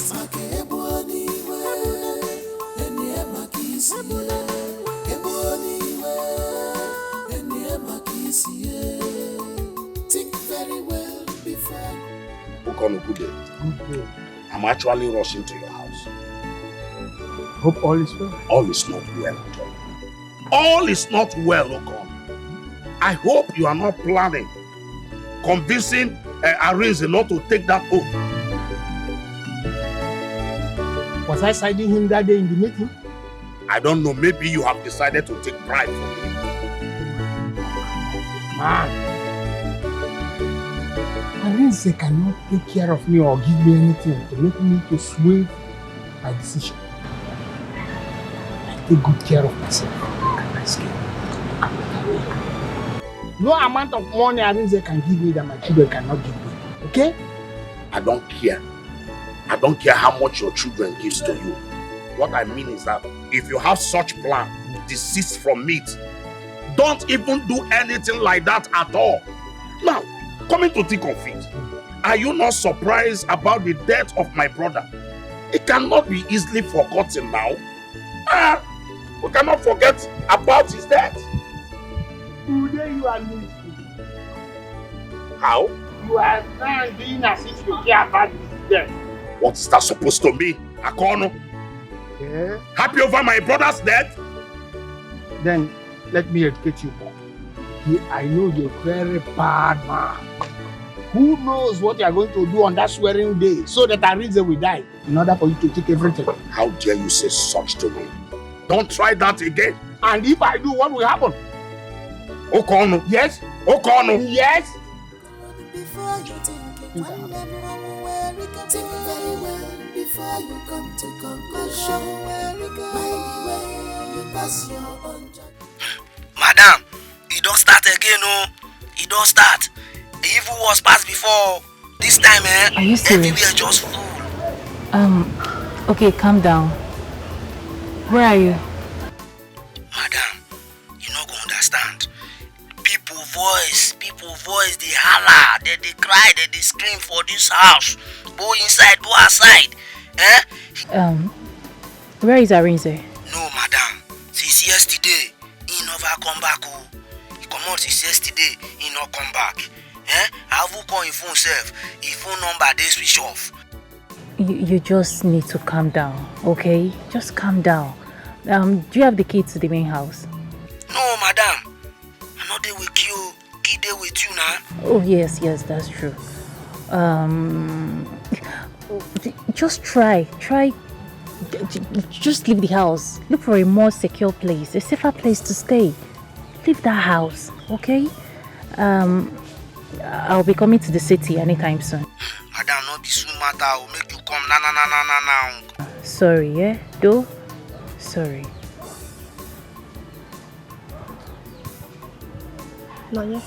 Think very well before. Good day. Good day. I'm actually rushing to your house. Hope all is well. All is not well at all. All is not well, Okon. I hope you are not planning, convincing Arinze not to take that oath. Was I siding him that day in the meeting? I don't know. Maybe you have decided to take bribe from him. Man, Arinze cannot take care of me or give me anything to make me to sway my decision. I take good care of myself. No amount of money Arinze can give me that my children cannot give me. Okay? I don't care. I don't care how much your children gives to you. What I mean is that if you have such plan, desist from it. Don't even do anything like that at all. Now, coming to think of it, are you not surprised about the death of my brother? It cannot be easily forgotten now. We cannot forget about his death. Today you are losing. How? You are now doing as if you care about his death. What is that supposed to mean, Akono? Yeah. Happy over my brother's death? Then let me educate you more. I know you're a very bad man. Who knows what you are going to do on that swearing day so that Arinze will die in order for you to take everything? How dare you say such to me? Don't try that again. And if I do, what will happen? Okono. Yes. Okono. Yes. Before you think very well before you come to conclusion. You pass your own judgment. Madam, you don't start again, no. You don't start. The evil was past before. This time, Are you serious? everywhere just full. Okay, calm down. Where are you? Madam, you not gonna understand. People voice, they holler, they cry, they scream for this house. Go inside, go outside. Where is Arinze? No, madam. Since yesterday, he never come back. He come out since yesterday, he not come back. I have call his phone self. His phone number they switch off. You just need to calm down, okay? Just calm down. Do you have the key to the main house? No, madam. I'm not there with you. Key there with you now. Oh, yes, that's true. Just try. Just leave the house. Look for a more secure place, a safer place to stay. Leave that house, okay? I'll be coming to the city anytime soon. Madam, not be soon matter. I'll make you come now. Sorry, yeah? Though? Sorry. Nanya,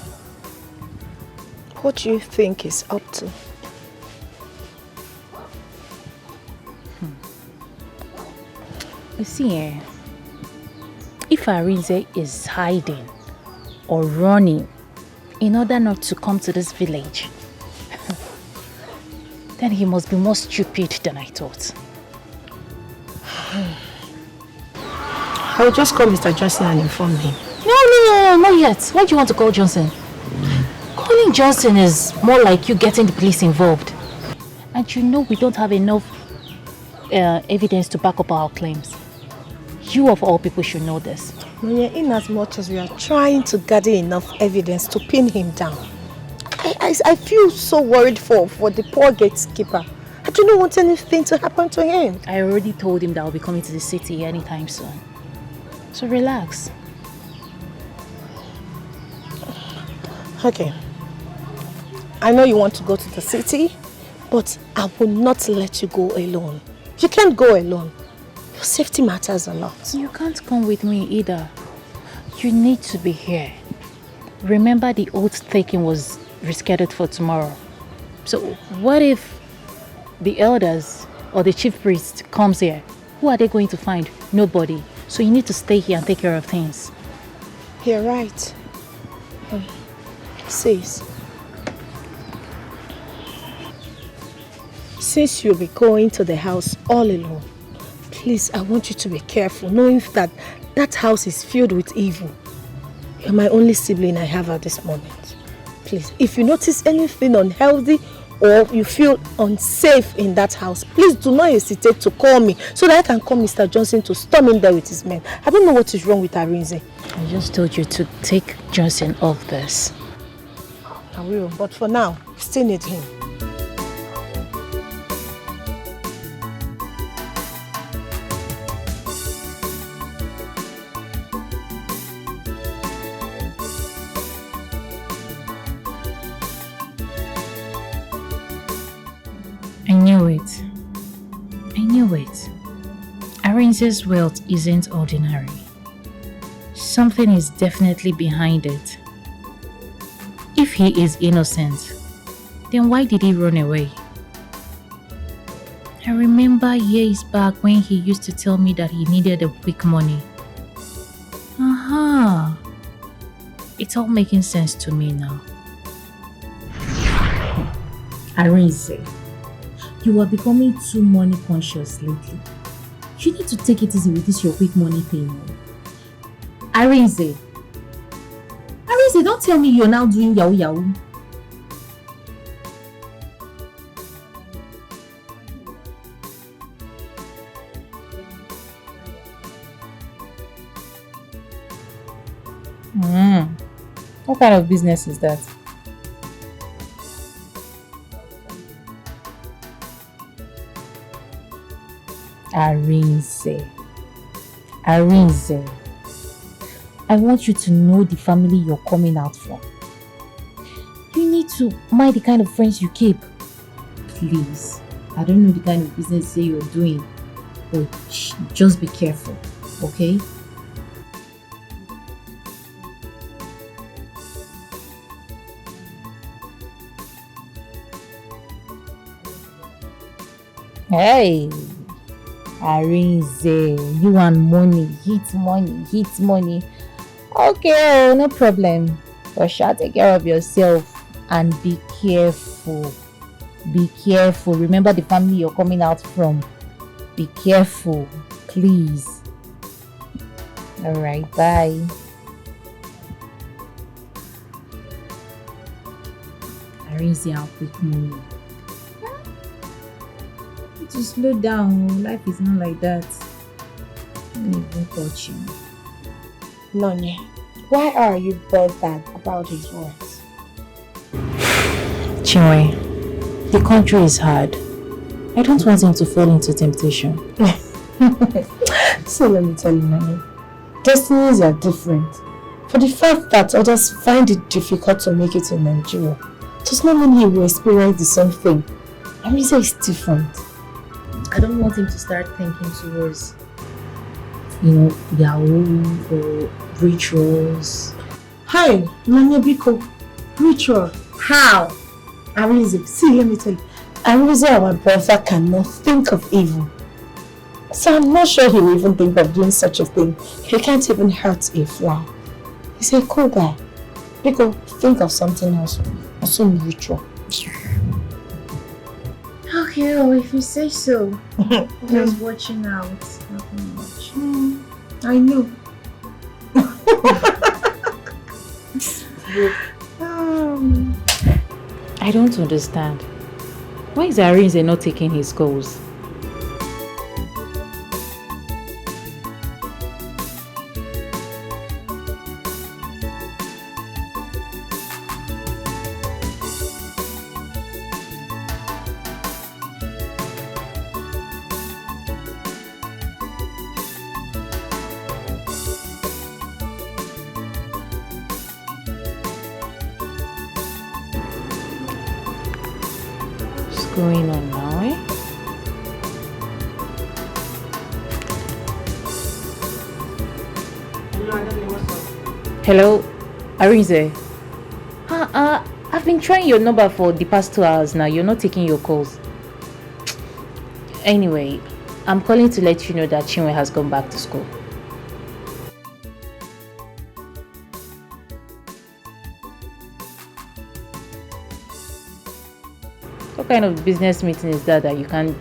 what do you think he's up to? You see, if Arinze is hiding or running in order not to come to this village, Then he must be more stupid than I thought. I'll just call Mr. Johnson and inform him. No, not yet. Why do you want to call Johnson? Calling Johnson is more like you getting the police involved. And you know we don't have enough evidence to back up our claims. You of all people should know this. In as much as we are trying to gather enough evidence to pin him down, I feel so worried for the poor gatekeeper. I do not want anything to happen to him. I already told him that I'll be coming to the city anytime soon. So relax. Okay. I know you want to go to the city, but I will not let you go alone. You can't go alone. Your safety matters a lot. You can't come with me either. You need to be here. Remember the oath taking was rescheduled for tomorrow. So what if the elders or the chief priest comes here? Who are they going to find? Nobody. So you need to stay here and take care of things. You're right. Sis, since you'll be going to the house all alone, please, I want you to be careful, knowing that that house is filled with evil. You're my only sibling I have at this moment. Please, if you notice anything unhealthy or you feel unsafe in that house, please do not hesitate to call me so that I can call Mr. Johnson to storm in there with his men. I don't know what is wrong with Arinze. I just told you to take Johnson off this. I will, but for now, we still need him. I knew it. Arinze's wealth isn't ordinary. Something is definitely behind it. If he is innocent, then why did he run away? I remember years back when he used to tell me that he needed a quick money. It's all making sense to me now. Arinze, you are becoming too money conscious lately. You need to take it easy with this your quick money thing. Arinze, don't tell me you're now doing yahoo yahoo. What kind of business is that? Arinze, I want you to know the family you're coming out from. You need to mind the kind of friends you keep. Please, I don't know the kind of business you're doing, but just be careful, okay? Hey, Arinze, you want money, hit money. Okay, no problem. But sure, take care of yourself and be careful. Be careful. Remember the family you're coming out from. Be careful, please. Alright, bye. Arinze, I'll quick money. To slow down, life is not like that. I don't even touch you. Nonye, why are you bothered about his words? Chinwe, the country is hard. I don't want him to fall into temptation. So let me tell you, Nonye, destinies are different. For the fact that others find it difficult to make it in Nigeria does not mean he will experience the same thing. Arinze is different. I don't want him to start thinking towards, Yahoo or rituals. Hi, Nanya Biko. Ritual. How? Arinze, see, let me tell you. Arinze, our brother, cannot think of evil. So I'm not sure he will even think of doing such a thing. He can't even hurt a fly. He's a cool guy. Biko, think of something else. Some ritual. Okay, oh, if you say so. Just watching out. Nothing much. I know. I don't understand. Why is Arinze not taking his calls? Going on now, eh? Hello, Arinze. I've been trying your number for the past 2 hours now. You're not taking your calls. Anyway, I'm calling to let you know that Chinwe has gone back to school. What kind of business meeting is that you can't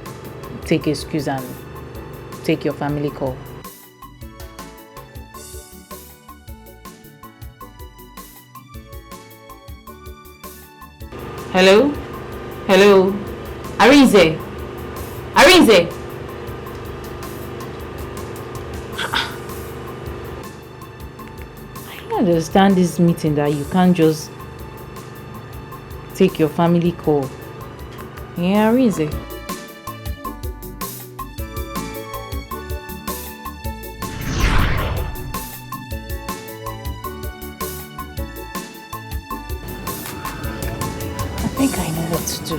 take excuse and take your family call? Hello? Hello? Arinze? Arinze? I don't understand this meeting that you can't just take your family call. Yeah, Arinze. I think I know what to do.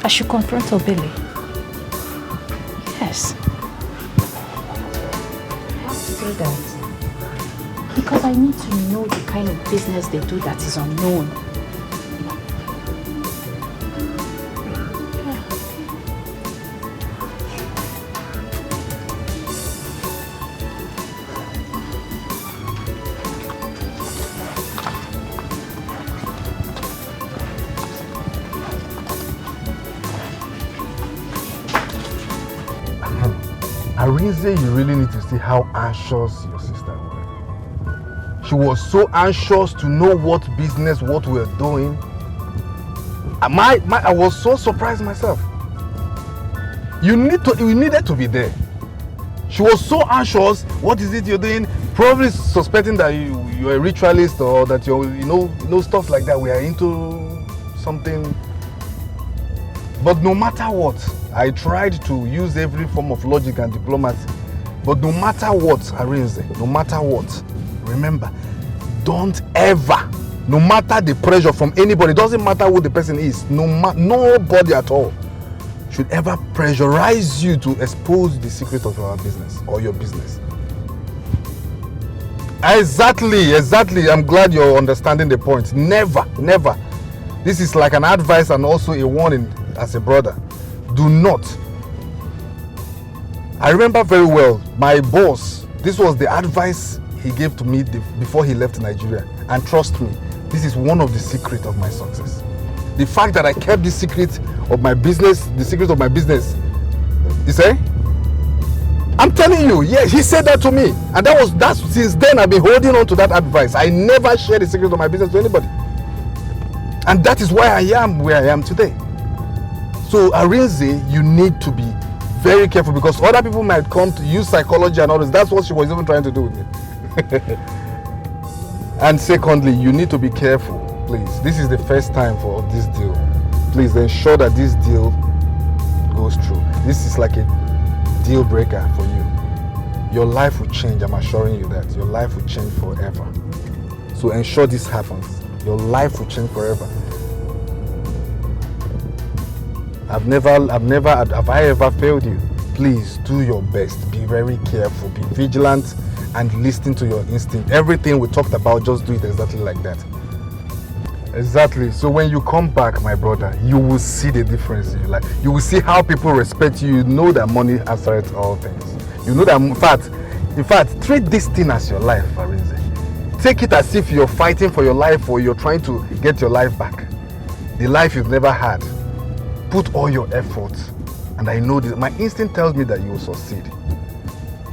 I should confront Obele. Yes. I have to do that. Because I need to know the kind of business they do that is unknown. Arinze, you really need to see how anxious your sister was. She was so anxious to know what business, what we're doing. I was so surprised myself. You needed to be there. She was so anxious. What is it you're doing? Probably suspecting that you're a ritualist or that you're, stuff like that. We are into something. But no matter what, I tried to use every form of logic and diplomacy. But no matter what, Arinze, no matter what, remember, don't ever, no matter the pressure from anybody, doesn't matter who the person is, nobody at all should ever pressurize you to expose the secret of our business or your business. Exactly. I'm glad you're understanding the point. Never. This is like an advice and also a warning as a brother. Do not. I remember very well, my boss, this was the advice he gave to me before he left Nigeria. And trust me, this is one of the secrets of my success. The fact that I kept the secret of my business, you say? I'm telling you, yeah, he said that to me. And that's since then I've been holding on to that advice. I never share the secret of my business to anybody. And that is why I am where I am today. So Arinze, you need to be very careful because other people might come to use psychology and all this. That's what she was even trying to do with me. And secondly, you need to be careful, please. This is the first time for this deal. Please ensure that this deal goes through. This is like a deal breaker for you. Your life will change, I'm assuring you that. Your life will change forever. So ensure this happens. Your life will change forever. Have I ever failed you? Please do your best. Be very careful. Be vigilant and listen to your instinct. Everything we talked about, just do it exactly like that. Exactly. So when you come back, my brother, you will see the difference in your life. You will see how people respect you. You know that money answers all things. You know that, in fact, treat this thing as your life, Arinze. Take it as if you're fighting for your life or you're trying to get your life back. The life you've never had. put all your efforts, and I know this. My instinct tells me that you will succeed.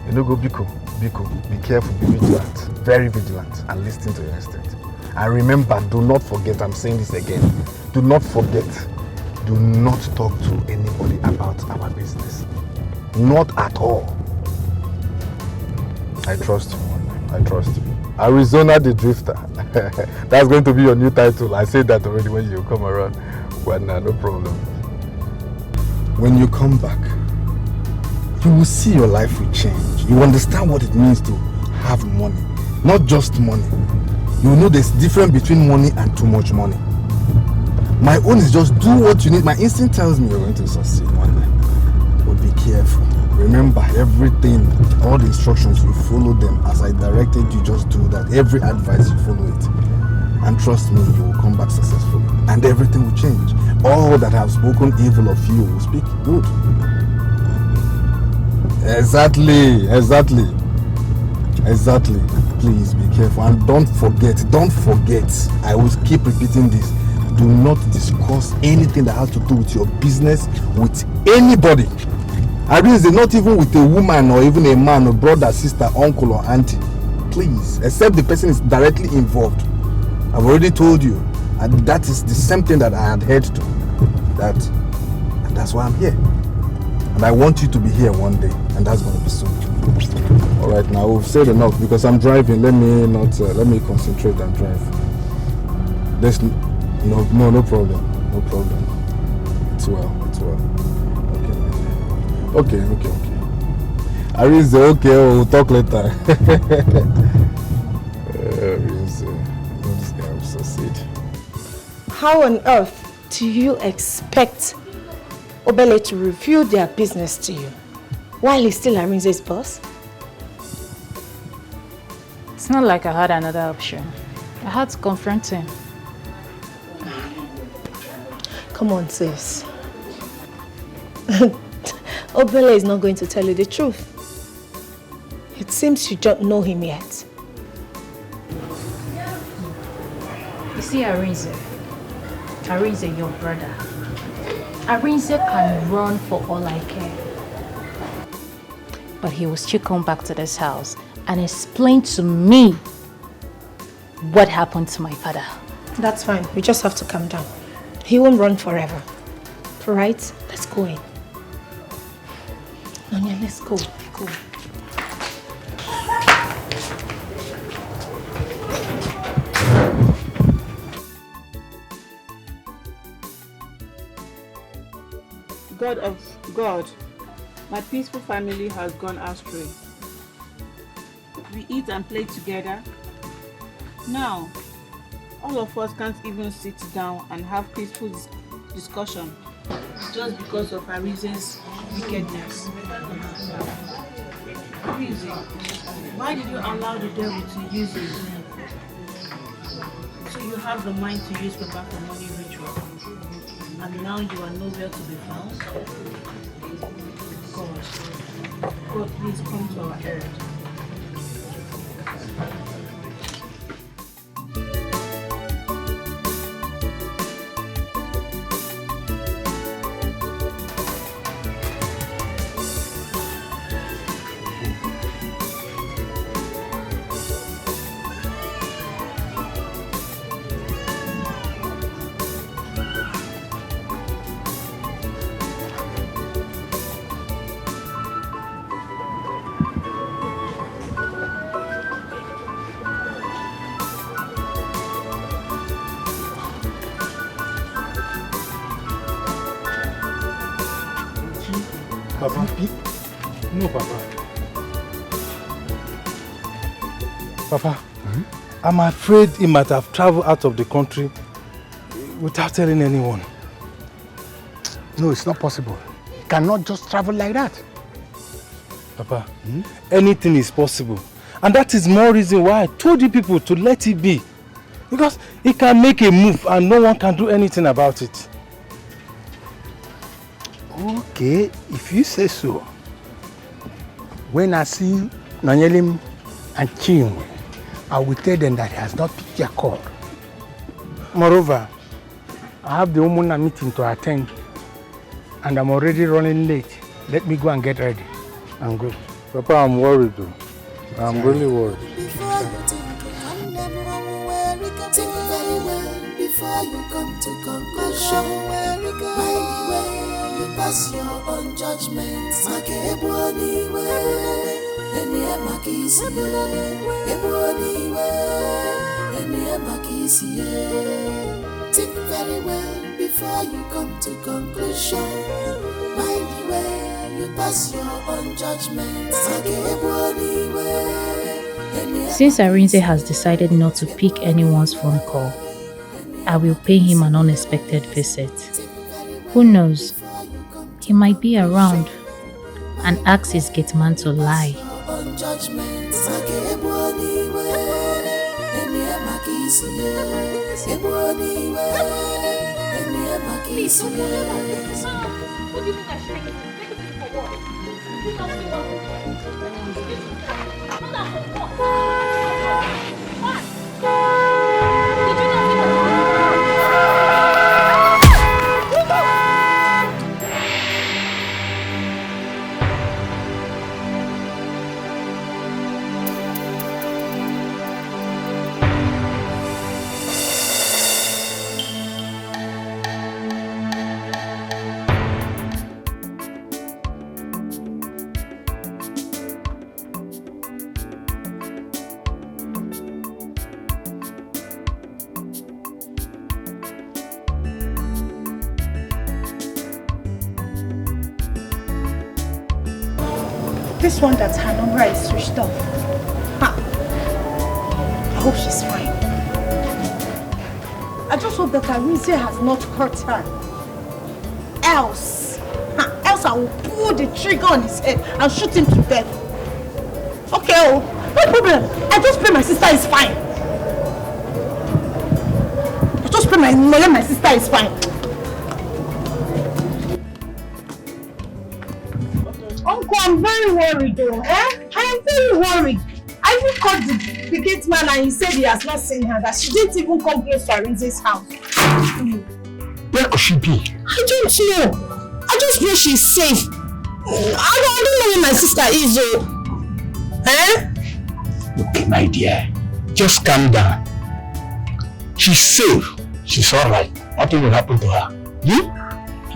You know, go Biko, be careful, be vigilant, very vigilant, and listen to your instinct. And remember, do not forget, I'm saying this again, do not forget, do not talk to anybody about our business. Not at all. I trust you, I trust you. Arizona the Drifter. That's going to be your new title. I said that already when you come around. Well, nah, no problem. When you come back, you will see your life will change. You understand what it means to have money. Not just money. You know there's difference between money and too much money. My own is just do what you need. My instinct tells me you're going to succeed one day. But be careful. Remember everything, all the instructions, you follow them. As I directed you, just do that. Every advice, you follow it. And trust me, you will come back successfully. And everything will change. All that have spoken evil of you will speak good. Exactly. Please be careful. And don't forget. I will keep repeating this. Do not discuss anything that has to do with your business with anybody. I mean, not even with a woman or even a man or brother, sister, uncle or auntie. Please, except the person is directly involved. I've already told you, and that is the same thing that I adhered to. And that's why I'm here. And I want you to be here one day, and that's going to be soon. All right, now we've said enough because I'm driving. Let me concentrate and drive. There's no problem. No problem. It's well. Okay. Arinze, okay, we'll talk later. Arinze, this guy will succeed. How on earth do you expect Obele to reveal their business to you while he's still Arinze's boss? It's not like I had another option. I had to confront him. Come on, sis. Obele is not going to tell you the truth. It seems you don't know him yet. You see, Arinze, your brother. Arinze can run for all I care. But he will still come back to this house and explain to me what happened to my father. That's fine. We just have to calm down. He won't run forever. Right? Let's go in. Nonya, let's go. Go. God of God, my peaceful family has gone astray. We eat and play together. Now, all of us can't even sit down and have peaceful discussion just because of Arinze's wickedness. Arinze, why did you allow the devil to use you? So you have the mind to use Papa for money ritual, and now you are nowhere to be found? God, please come to our aid. Papa? No, Papa. Papa, I'm afraid he might have traveled out of the country without telling anyone. No, it's not possible. He cannot just travel like that. Papa, anything is possible. And that is more reason why I told you people to let it be. Because he can make a move and no one can do anything about it. Okay, if you say so. When I see Nanyelim and Chinwe, I will tell them that he has not picked their call. Moreover, I have the Omuna meeting to attend and I'm already running late. Let me go and get ready. I'm good. Papa, I'm worried though. I'm really worried. Think very well before you come to conclusion. Mind where you pass your own judgment. Think very well before you come to conclusion. Mind where you pass your own judgment. Since Arinze has decided not to pick anyone's phone call, I will pay him an unexpected visit. Who knows? He might be around and ask his gate man to lie. Please, what do you mean I should take it for what? You don't see what? What? Did you not see what? This one that her number is switched off. Ha. I hope she's fine. I just hope that Arinze has not hurt her. Else I will pull the trigger on his head and shoot him to death. Okay, oh, no problem. I just pray my sister is fine. I just pray my sister is fine. Uncle, I'm very worried though, I am very worried. I even called the gate man and he said he has not seen her, that she didn't even come close to Arinze's house. Where could she be? I don't know. I just know she's safe. I don't know where my sister is though. Okay, my dear. Just calm down. She's safe. She's alright. Nothing will happen to her.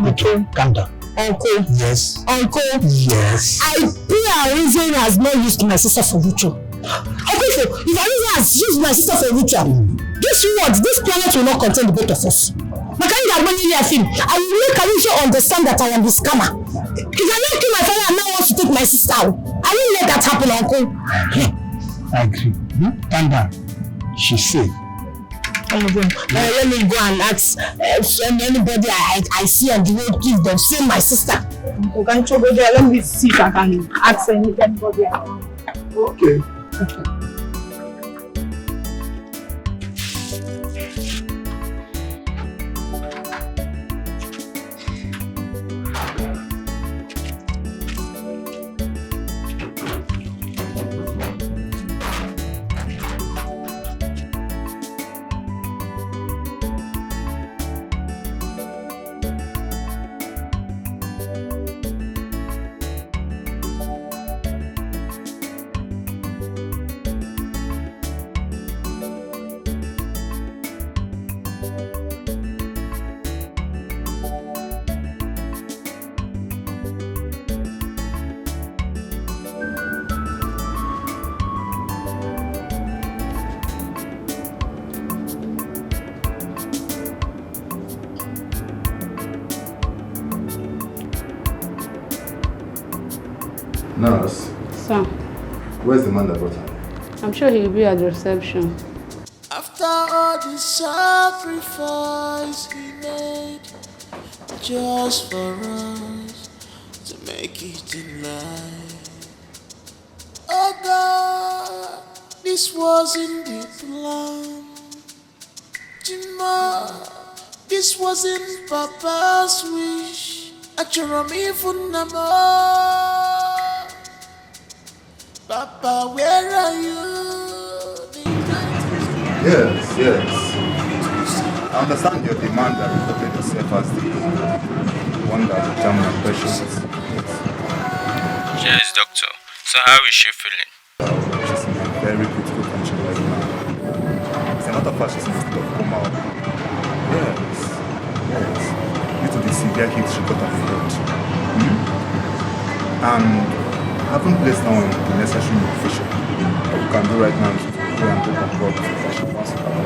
Okay, calm down. Uncle. Yes. Uncle. Yes. I pray Arinze has not used my sister for ritual. Okay, so if Arinze has used my sister for ritual, this planet will not contain the both of us. I will make Arinze understand that I am the scammer. He cannot kill my father and now wants to take my sister. I won't let that happen, Uncle. I agree. Calm down. She's safe. Let me go and ask anybody I see on the road, give them, say my sister. Uncle, can you go there? Let me see if I can ask anybody. Okay. Nurse. Sir. Where's the man that brought her? I'm sure he'll be at the reception. After all the sacrifice he made, just for us to make it in life. Oh God, this wasn't the plan. Jima, this wasn't Papa's wish. Achorami funama. Papa, where are you? Yes. I understand your demand that reflected yourself as the one that will determine her precious. Yes, doctor. So how is she feeling? She's in a very critical condition right now. As a matter of fact, she's in a state of coma. Yes. Due to the severe heat she got on the head. And I haven't placed now the necessary medication. What we can do right now is to go and take control of the she wants to have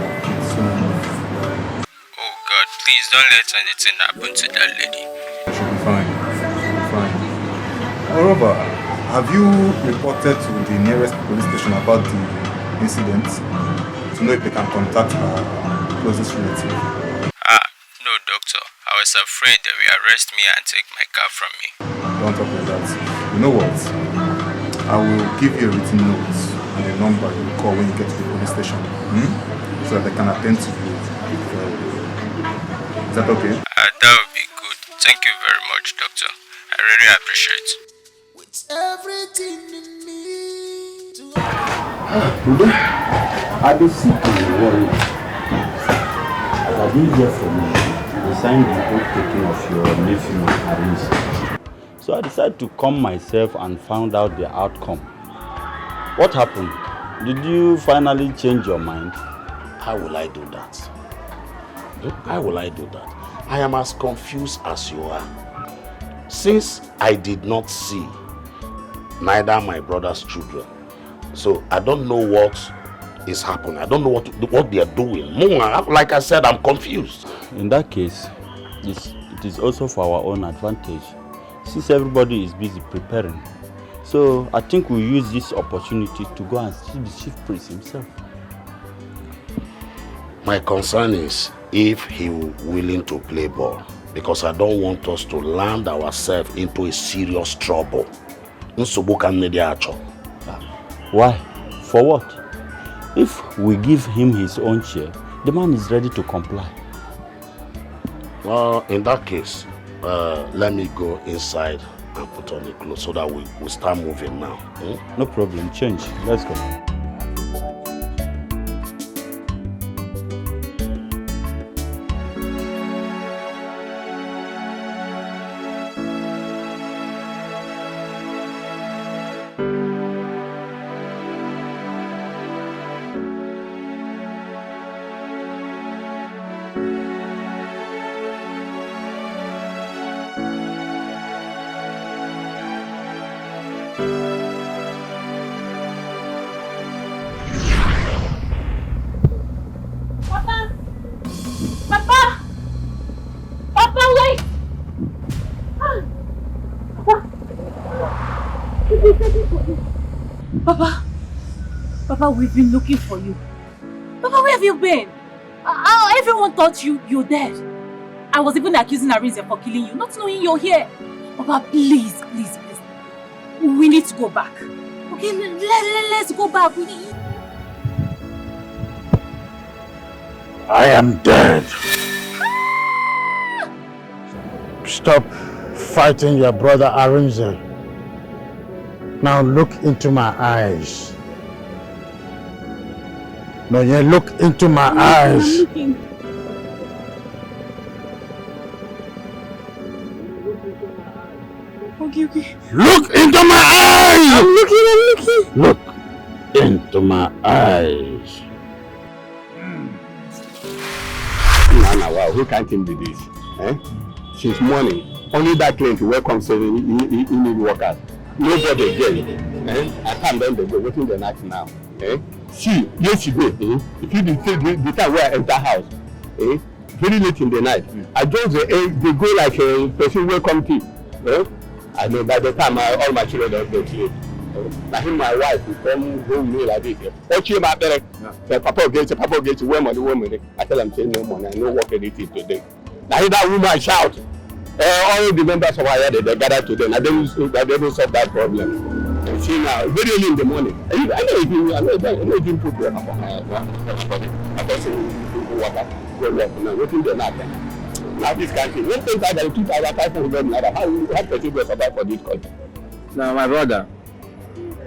soon. Oh God, please don't let anything happen to that lady. She'll be fine. Moreover, have you reported to the nearest police station about the incident to know if they can contact her closest relative? No, doctor. I was afraid they will arrest me and take my car from me. Don't talk like that. You know what? I will give you a written note and a number you will call when you get to the police station. So that they can attend to you. Is that okay? That would be good. Thank you very much, doctor. I really appreciate it. Everything in me to I've been sick and worried. I didn't hear from you. You signed the oath-taking of your nephew, Arinze. So I decided to come myself and found out the outcome. What happened? Did you finally change your mind? How will I do that? How will I do that? I am as confused as you are. Since I did not see neither my brother's children, so I don't know what is happening. I don't know what they are doing. Like I said, I'm confused. In that case, it is also for our own advantage, since everybody is busy preparing. So I think we'll use this opportunity to go and see the chief priest himself. My concern is if he will willing to play ball, because I don't want us to land ourselves into a serious trouble. Why? For what? If we give him his own share, the man is ready to comply. Well, in that case, let me go inside and put on the clothes so that we start moving now. No problem, change. Let's go. Papa, we've been looking for you. Papa, where have you been? Everyone thought you're dead. I was even accusing Arinze for killing you, not knowing you're here. Papa, please. We need to go back. Okay, let's go back. I am dead. Stop fighting your brother Arinze. Now look into my eyes. No, you look into my eyes. I'm looking. Okay. Look into my eyes! I'm looking. Look into my eyes. Now, wow, who can't do this? Since morning, only that client welcome saying he need workers. Nobody again. I can't then they go waiting the night now. See, yesterday, if you the time where I enter house, very late in the night, I just they go like a person welcome tea. I know by the time all my children don't go sleep. I think my wife will come home me like this. What you about there? Papa gets where money. I tell them say no money, I no work anything today. Now that woman shout. All the members of our they gather today, and they don't solve that problem. And see now, very early in the morning. I know it didn't put water on my I just say water, go work now. Waiting the night. Now this country, when things like that, 2,500 naira, how person will survive for this country? Now my brother,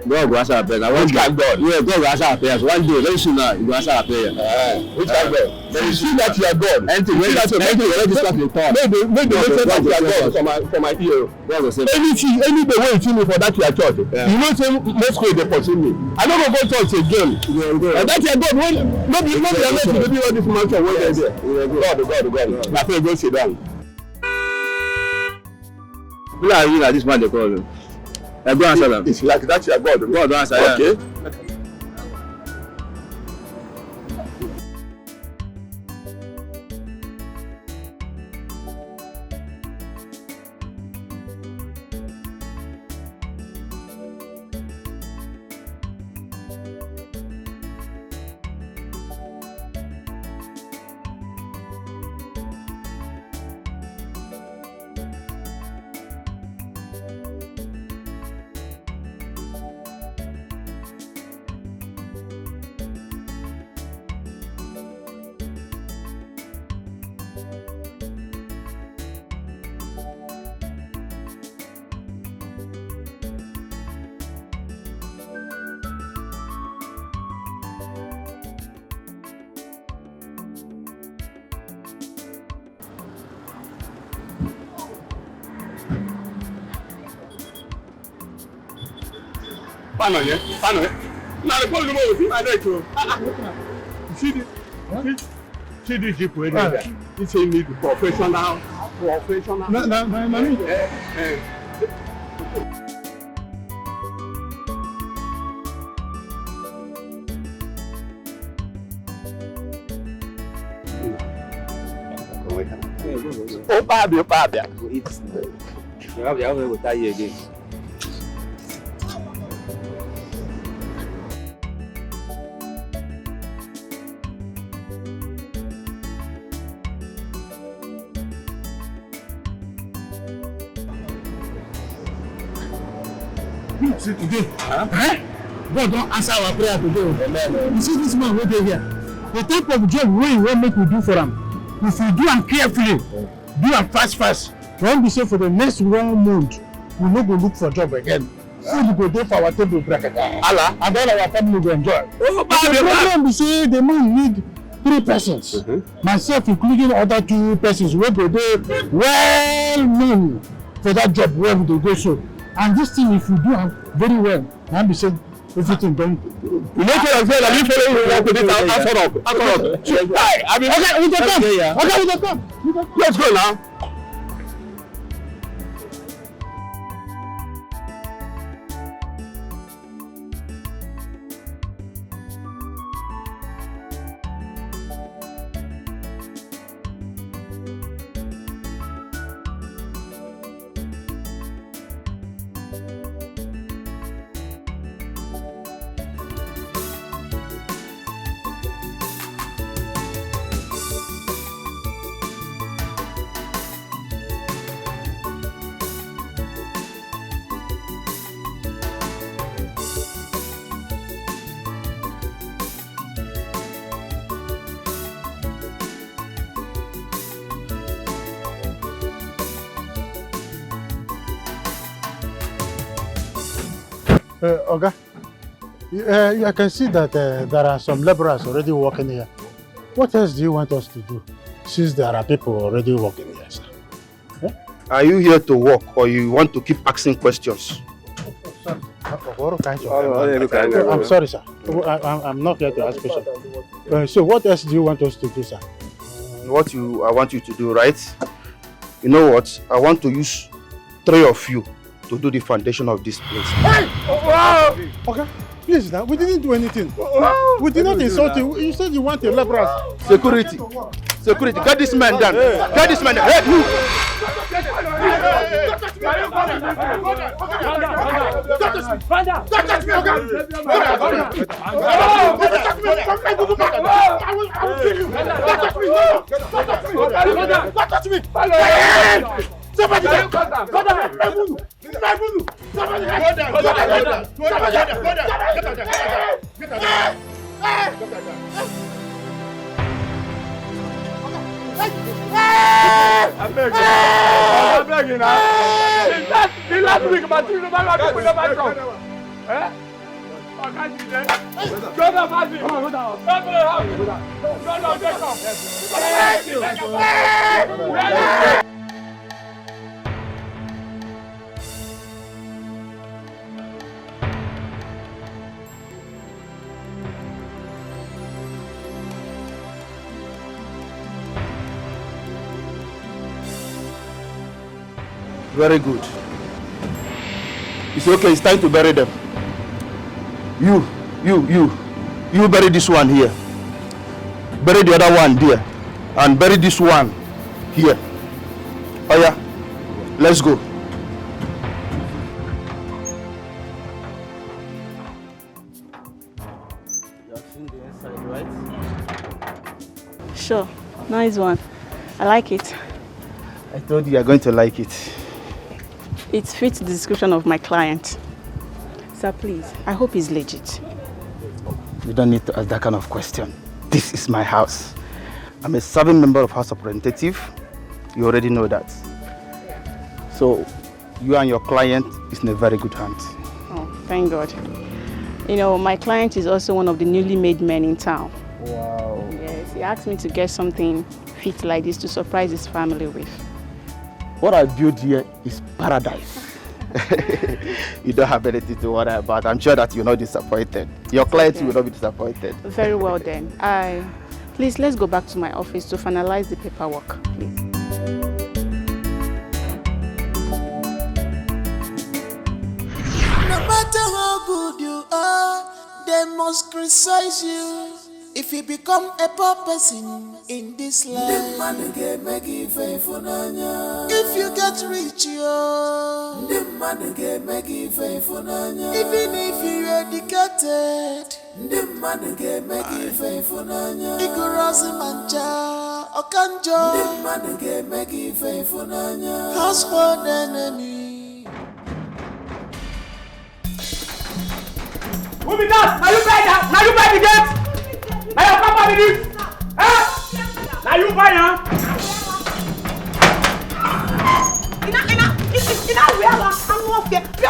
God will answer our prayers. Which kind God? Yeah, God will answer our prayers. One day, very soon now, He will answer our prayers. Which kind God? You see that you are God. Anything when you let this stuff in talk. Make the message that you are God for my ear. Anything, any the way you see me for that you are church. You know, say most school they pursue me. I don't go church again. And that you are God. When maybe you are not to be all this mansion when they are there. God. My friend, go sit down. Who are you that this man they call you? I go answer them. It's like that you are God. God don't answer. Okay. Pano, now the phone number see my neck. See this jeep where they say need professional. No. Oh, Bobby. You have the other with that again. See today, God don't answer our prayer today. You see this man right here. The type of job we will make we do for him. If we do am carefully, do am fast. When we say for the next 1 month, we no go look for job again. Food go dey for our table bracket. Allah, and all our family go enjoy. The problem be say the man need 3 persons. Myself including other 2 persons wey go dey well known for that job where we dey go so. And this thing, if you do very well, and be said everything done. You know what I'm saying? Are you following me work with it? Answer up. I mean, okay, we can come. Let's go now. Oga, I can see that there are some laborers already working here. What else do you want us to do, since there are people already working here, sir? Are you here to work, or you want to keep asking questions? I'm sorry, sir. I'm not here to ask questions. So what else do you want us to do, sir? What I want you to do, right? You know what? I want to use 3 of you to do the foundation of this place. Hey! Okay, please now, we didn't do anything. We did not insult you. You said you want your laborers. Security, get this man down. Get this man down. Hey, you! Somebody get down. I'm begging now. The last week, but you know, Very good. It's okay, it's time to bury them. You bury this one here. Bury the other one there. And bury this one here. Oh yeah, let's go. You have seen the inside, right? Sure, nice one. I like it. I told you you're going to like it. It fits the description of my client. Sir, please, I hope he's legit. You don't need to ask that kind of question. This is my house. I'm a serving member of House of Representative. You already know that. So, you and your client is in a very good hands. Oh, thank God. You know, my client is also one of the newly made men in town. Wow. Yes, he asked me to get something fit like this to surprise his family with. What I built here is paradise. You don't have anything to worry about. I'm sure that you're not disappointed. Your clients will not be disappointed. Very well then. Please, let's go back to my office to finalize the paperwork, please. No matter how good you are, they must criticize you. If you become a poor person in this life, if you get rich, even if you're educated, ignorance mancha, okanjo, household enemy. Move it up! Now you buy that! Now you buy the gate! Now your papa did it! Eh? Now you buy now! Ina, where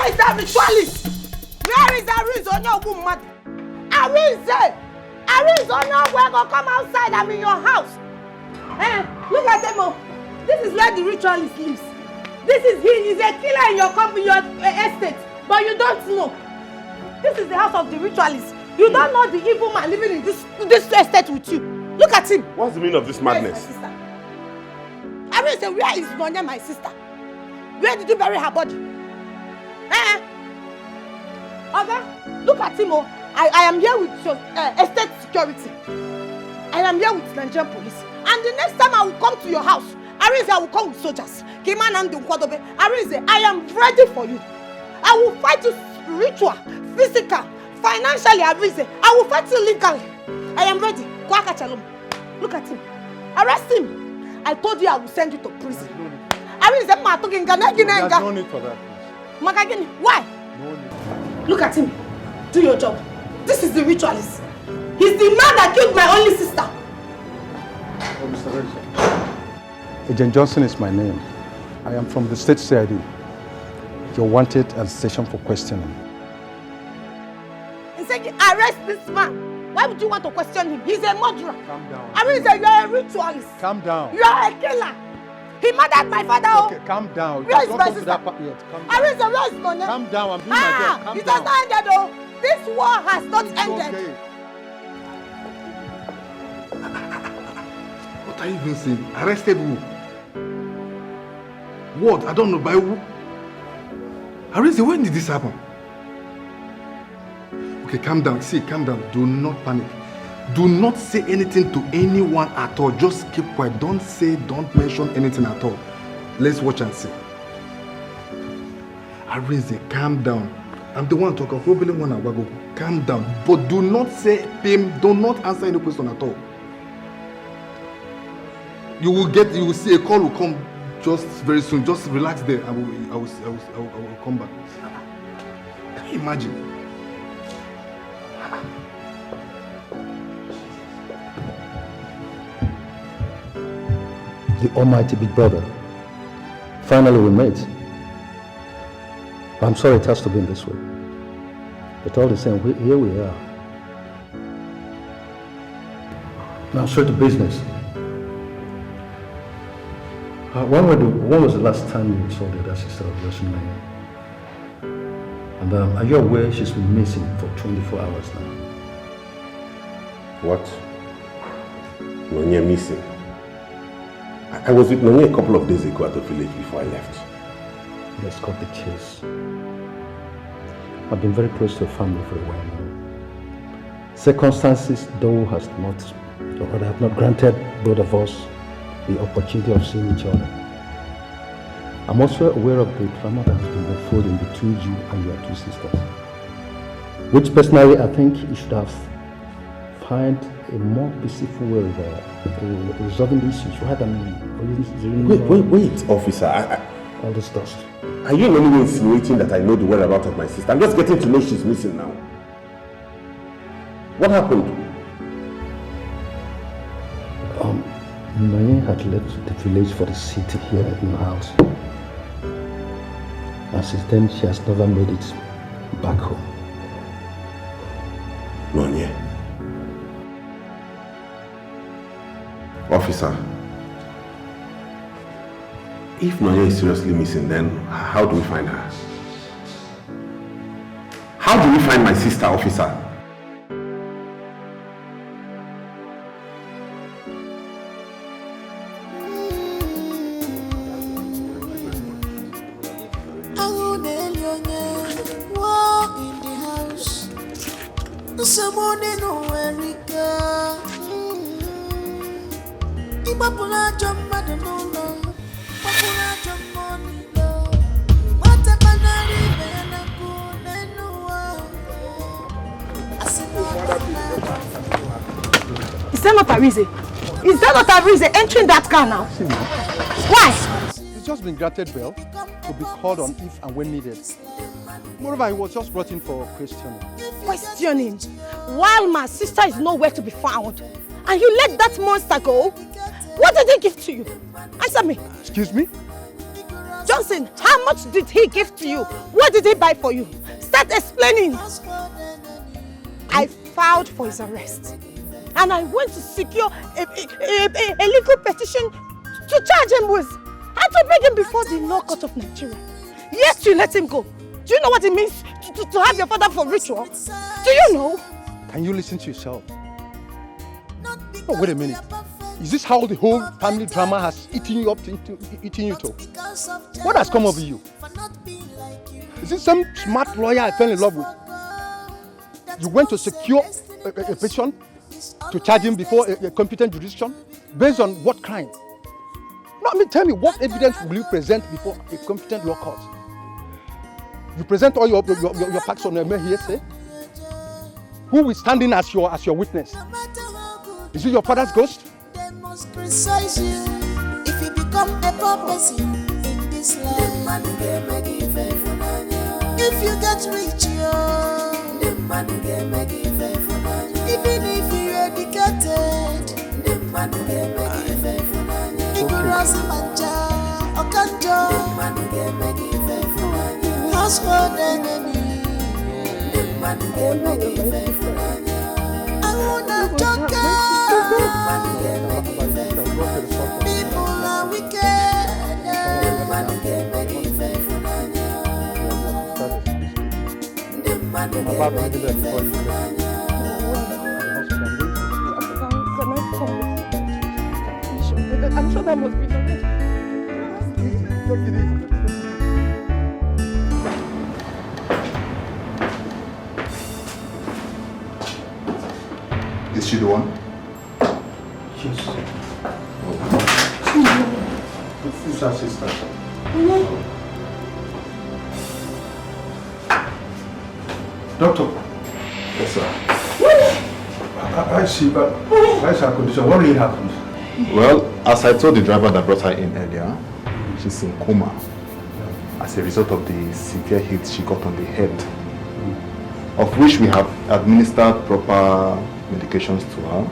is that ritualist? Where is that reason your woman? Arinze on your way, go come outside. I'm in your house. Eh? Look at them all. This is where the ritualist lives. This is he's a killer in your company, your estate, but you don't know. This is the house of the ritualist. You don't know the evil man living in this estate with you. Look at him. What's the meaning of this madness? Arinze, where is Nonya, my sister? Where did you bury her body? Eh? Okay, look at him. Oh. I am here with your estate security. I am here with Nigerian police. And the next time I will come to your house, Arinze, I will come with soldiers. Arinze, I am ready for you. I will fight you spiritual, physical, financially, Arinze. I will fight you legally. I am ready. Look at him. Arrest him. I told you I will send you to prison. Arinze, there's no need for that, please. Why? No need. Look at him. Do your job. This is the ritualist. He's the man that killed my only sister. Oh, Mr. Regent. Agent Johnson is my name. I am from the state CID. You're wanted at the station for questioning. He said, arrest this man. Why would you want to question him? He's a murderer. Calm down. Arinze, you are a ritualist. Calm down. You are a killer. He murdered my father. Okay, calm down. Where is my sister? That part yet. Calm down. Arinze, where is Nonya? Calm down. I'm doing my job. Calm it down. has not ended though. This war has not ended. Okay. What are you even saying? Arrested who? What? I don't know. By who? Arinze, when did this happen? Okay, calm down. See, calm down. Do not panic. Do not say anything to anyone at all. Just keep quiet. Don't mention anything at all. Let's watch and see. Arinze, calm down. I'm the one talking. Probably one ago. Calm down. But do not say him. Do not answer any question at all. You will see a call will come just very soon. Just relax there. I will come back. Can you imagine? The almighty big brother. Finally we met. I'm sorry it has to be in this way. But all the same, here we are. Now straight to business. When was the last time you saw the other sister of yours, Naya? And are you aware she's been missing for 24 hours now? What? Nonya missing? I was with Nonya a couple of days ago at the village before I left. Let's cut the chase. I've been very close to her family for a while now. Circumstances, though, have not granted both of us the opportunity of seeing each other. I'm also aware of the drama that has been unfolding between you and your two sisters. Which personally, I think you should have found a more peaceful way of resolving the issues rather than... Wait, officer. All this dust. Are you in any way insinuating that I know the whereabouts of my sister? I'm just getting to know she's missing now. What happened? Naya had left the village for the city here in her house. And since then, she has never made it back home. Nanya. Officer, if Nanya is seriously missing, then how do we find her? How do we find my sister, officer? Is that not Arise entering that car now? Why? He's just been granted bail to be called on if and when needed. Moreover, he was just brought in for questioning. Questioning? While my sister is nowhere to be found, and you let that monster go? What did he give to you? Answer me. Excuse me? Johnson, how much did he give to you? What did he buy for you? Start explaining. I filed for his arrest. And I went to secure a legal petition to charge him with and to bring him before the law court of Nigeria. Yes, you let him go. Do you know what it means to have your father for ritual? Do you know? Can you listen to yourself? Oh, wait a minute. Is this how the whole family drama has eaten you up, eaten you to? What has come over you? Is this some smart lawyer I fell in love with? You went to secure a petition to charge him before a competent jurisdiction? Based on what crime? No, I mean, tell me, what evidence will you present before a competent law court? You present all your facts on a mere hearsay? Who is standing as your witness? Is it your father's ghost? They must criticize you if you become a poor person in this life. If you get rich, even if you're educated, ignorance manja, okanjo, household enemy. I wanna talk. People are wicked. I'm sure that must be the Is she the one? Yes. Who's her sister? Doctor. Yes, sir. I see, but why is her condition? What really happened? Well, as I told the driver that brought her in earlier, she's in coma as a result of the severe hit she got on the head, of which we have administered proper medications to her.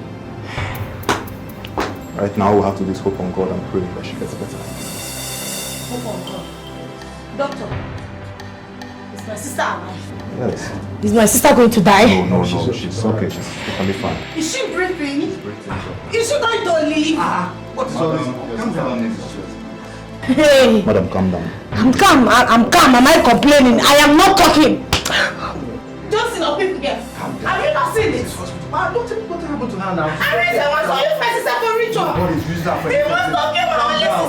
Right now, we have to just hope on God and pray that she gets better. Hope on God. Doctor, it's my sister alive? Yes. Is my sister going to die? No, she's okay. She's totally fine. Is she breathing? Is she going to leave? What's all this? Hey! Madam, calm down. I'm calm. I'm calm. Am I complaining? I am not talking. Just in a quick again. Have you not seen it? What happened to her now? Arise, I want to use my sister for ritual. God is using her for He wants to give my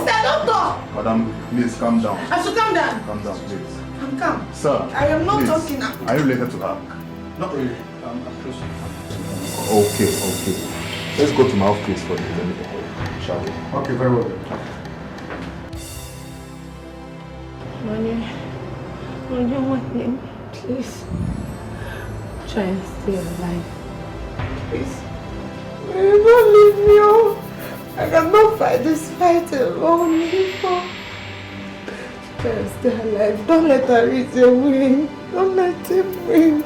sister, don't talk. Madam, please calm down. I should calm down. Calm down, please. I'm calm. Sir, I am not please. talking now. Are you related to her? Not really. I'm close. Okay. Let's go to my office for the interview, shall we? Okay, very well. Money, please. Try and stay alive. Please. Don't leave me alone. I cannot fight this fight alone anymore. Try and stay alive. Don't let Arise win. Don't let him win.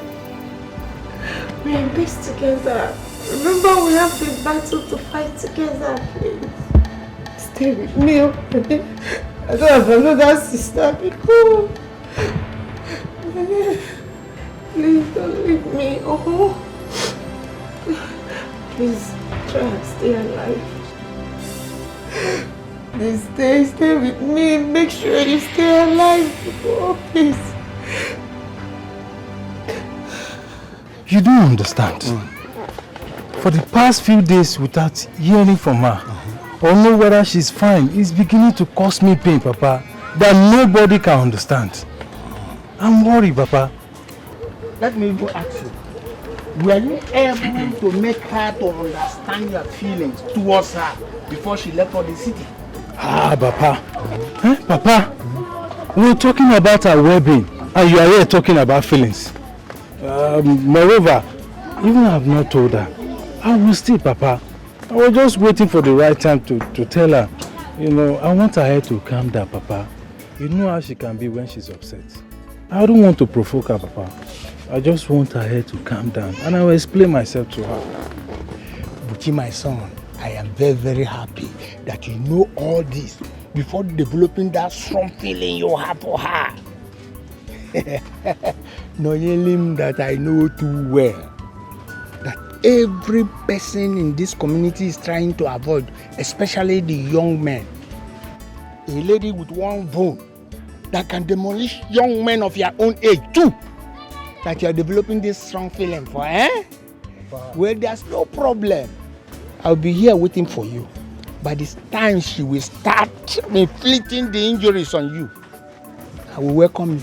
We are in this together. Remember, we have the battle to fight together, please. Stay with me, okay? I don't have another sister because... Please don't leave me. Oh. Please try and stay alive. Please stay with me. Make sure you stay alive. Oh, please. You don't understand. For the past few days without hearing from her, or know whether she's fine, it's beginning to cause me pain, Papa, that nobody can understand. I'm worried, Papa. Let me go ask you. Were you able to make her to understand your feelings towards her before she left for the city? Papa. Papa, we're talking about her well-being, and you are here talking about feelings. Moreover, even I have not told her. I will still, Papa. I was just waiting for the right time to tell her. You know, I want her head to calm down, Papa. You know how she can be when she's upset. I don't want to provoke her, Papa. I just want her head to calm down, and I will explain myself to her. Buchi, my son, I am very, very happy that you know all this before developing that strong feeling you have for her. Knowing that I know too well that every person in this community is trying to avoid, especially the young men. A lady with one bone that can demolish young men of your own age too. That you are developing this strong feeling for, Well, there's no problem. I'll be here waiting for you. By this time she will start inflicting the injuries on you, I will welcome you.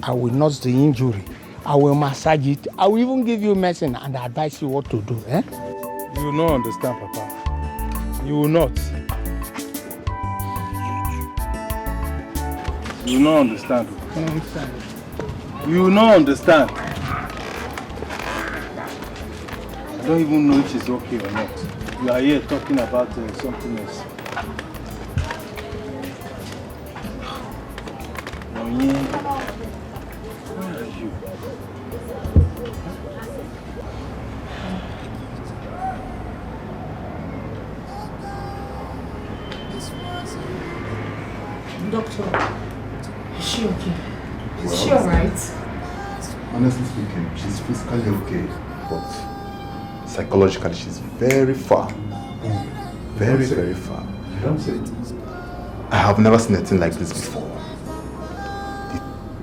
I will nurse the injury. I will massage it. I will even give you medicine and advise you what to do, You will not understand, Papa. You will not. You will not understand. You will not understand. I don't even know if she's okay or not. You are here talking about something else. Where are you? Doctor, is she okay? Is she alright? Honestly speaking, she's physically okay, but psychologically she's very far. Very, very far. Don't say it. I have never seen anything like this before.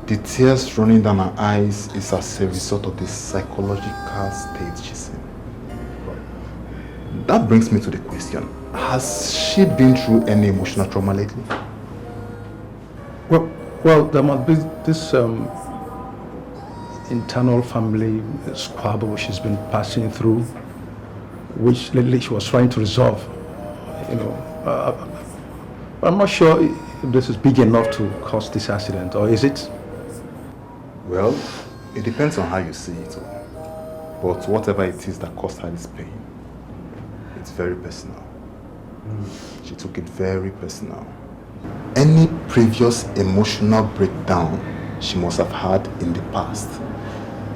The tears running down her eyes is as a result of the psychological state she's in. That brings me to the question. Has she been through any emotional trauma lately? Well, there must be this internal family squabble she's been passing through, which lately she was trying to resolve. I'm not sure if this is big enough to cause this accident, or is it? Well, it depends on how you see it. But whatever it is that caused her this pain, it's very personal. She took it very personal. Any previous emotional breakdown she must have had in the past,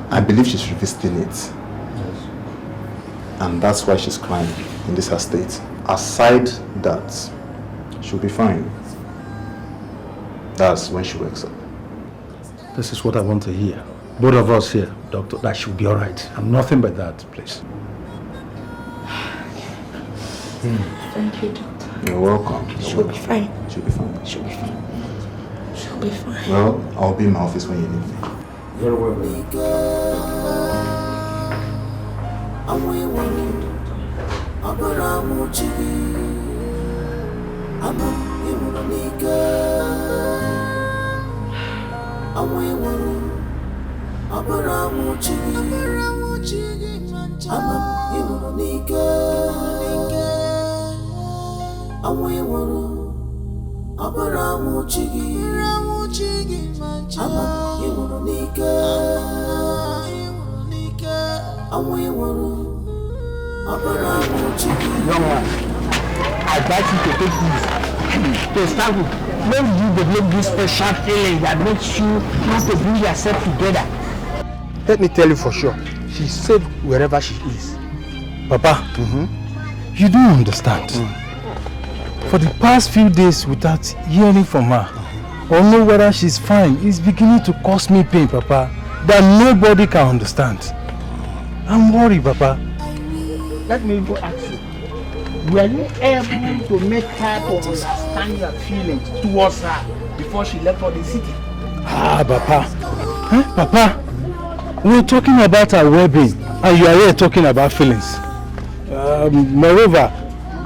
I believe she's revisiting it. Yes. And that's why she's crying in this her state. Aside that, she'll be fine. That's when she wakes up. This is what I want to hear. Both of us here, doctor, that she'll be all right. I'm nothing but that, please. Thank you, doctor. You're welcome. She'll be fine. She'll be fine. She'll be fine. She'll be fine. Well, I'll be in my office when you need me. Very well. Young man, I advise you to take this. To start with, when you develop this special feeling that makes you want to bring yourself together. Let me tell you for sure, she's safe wherever she is. Papa, you don't understand. For the past few days without hearing from her, or know whether she's fine, it's beginning to cause me pain, Papa, that nobody can understand. I'm worried, Papa. Let me go ask you. Were you able to make her to understand your feelings towards her before she left for the city? Ah, Papa. Huh? Papa, we're talking about our well-being, and you are here talking about feelings. Moreover,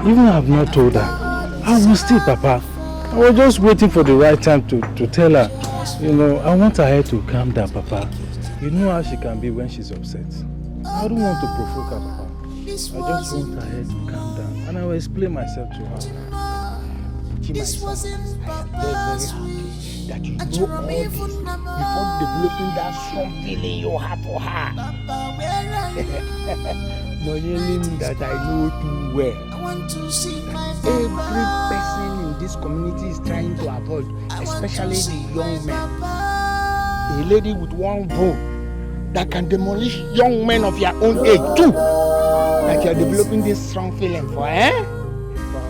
even I have not told her. I will still, Papa. I was just waiting for the right time to tell her. You know, I want her to calm down, Papa. You know how she can be when she's upset. I don't want to provoke her, Papa. I just want her head to calm down, and I will explain myself to her. This wasn't I am very happy that you know all this before developing that strong feeling you have for her. Knowing that I know too well. Every person in this community is trying to avoid, especially the young men. A lady with one vote that can demolish young men of your own age too. That you are developing this strong feeling for, eh?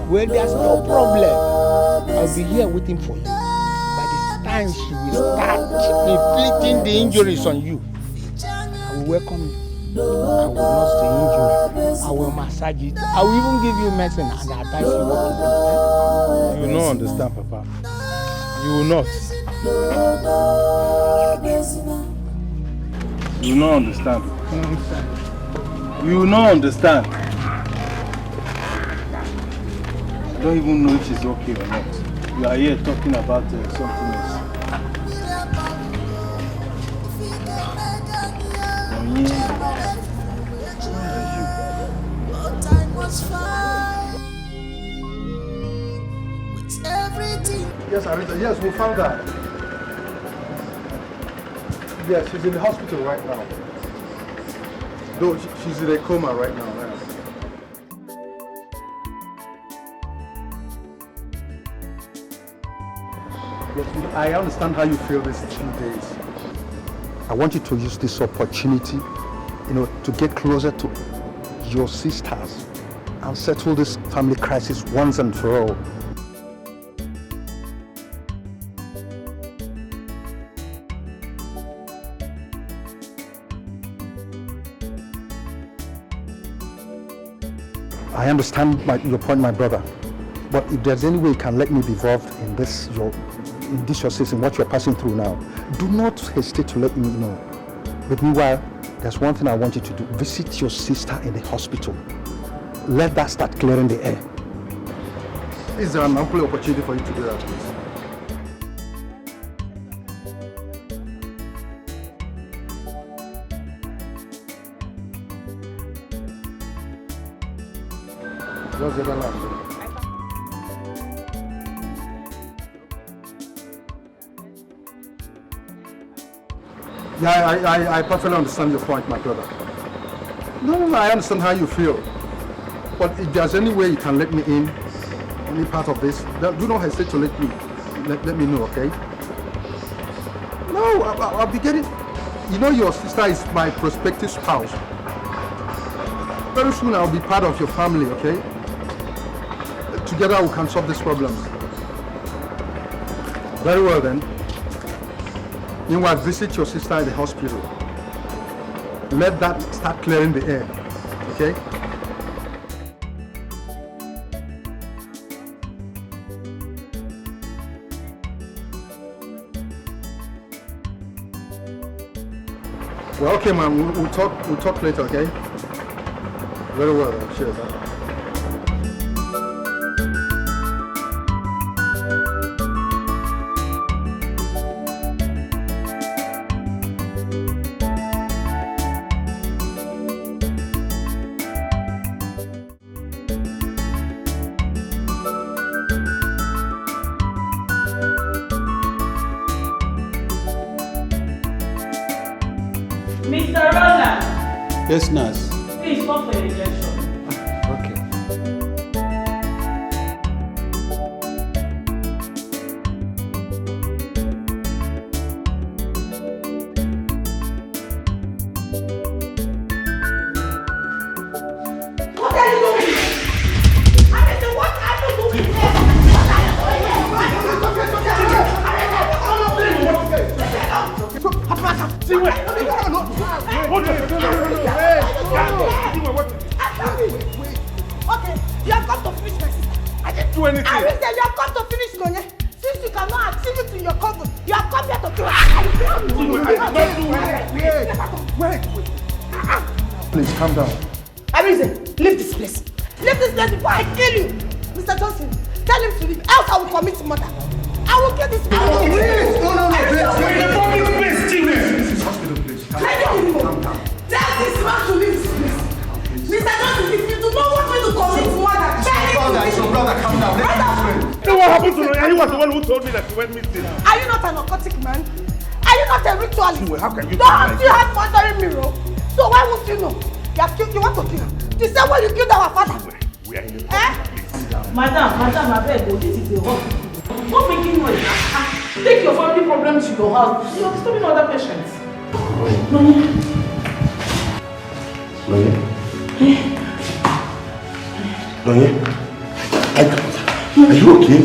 Well, there's no problem. I'll be here waiting for you. By the time she will start inflicting the injuries on you, I will welcome you. I will nurse the injury. I will massage it. I will even give you medicine and advise you what to do. You will not understand, Papa. You will not. You will not understand. You will not understand. I don't even know if she's okay or not. You are here talking about something else. Yes, Arita, yes, we found her. Yes, she's in the hospital right now. Though she's in a coma right now. Yes, I understand how you feel these 2 days. I want you to use this opportunity, to get closer to your sisters and settle this family crisis once and for all. I understand your point, my brother. But if there's any way you can let me be involved in this your system, what you're passing through now, do not hesitate to let me know. But meanwhile, there's one thing I want you to do. Visit your sister in the hospital. Let that start clearing the air. Is there an ample opportunity for you to do that, please? What's the other line? Yeah, I perfectly understand your point, my brother. No, I understand how you feel. But if there's any way you can let me in, any part of this, do not hesitate to let me know, okay? No, I'll be getting... You know your sister is my prospective spouse. Very soon I'll be part of your family, okay? Together we can solve these problems. Very well then. Meanwhile, visit your sister at the hospital. Let that start clearing the air, okay? Well, okay, man. We'll talk later, okay? Very well. Cheers. Huh? Mr. Roland, Yes, nurse. please come for the injection. What are you doing? I mean, what are you doing here? Okay, you have come to finish my sister. I didn't do anything. I said you have come to finish Nonye. Since you cannot achieve it in your comfort, you have come here to kill her. Wait. Please, calm down. Arinze, leave this place. Leave this place before I kill you. Mr. Johnson, tell him to leave, else I will commit murder. I will kill this man. No, please. This is hospital, please. Calm down. Tell this man to leave this place. Mr. Johnson, if you do not want me to commit murder, tell him to leave. Your brother, calm down. Brother. What happened to Nonya? He was the one who told me that he went missing. Are you not an occultic man? Are you not a ritualist? How can you Don't you have murdering mirror? So why won't you know? You want to kill her. The same way you killed our father. We are in the Madam, I beg you, this is the hospital. Don't make it noise. Take your family problems to your house. You're disturbing other patients. Nonye? Are you okay? Are you okay?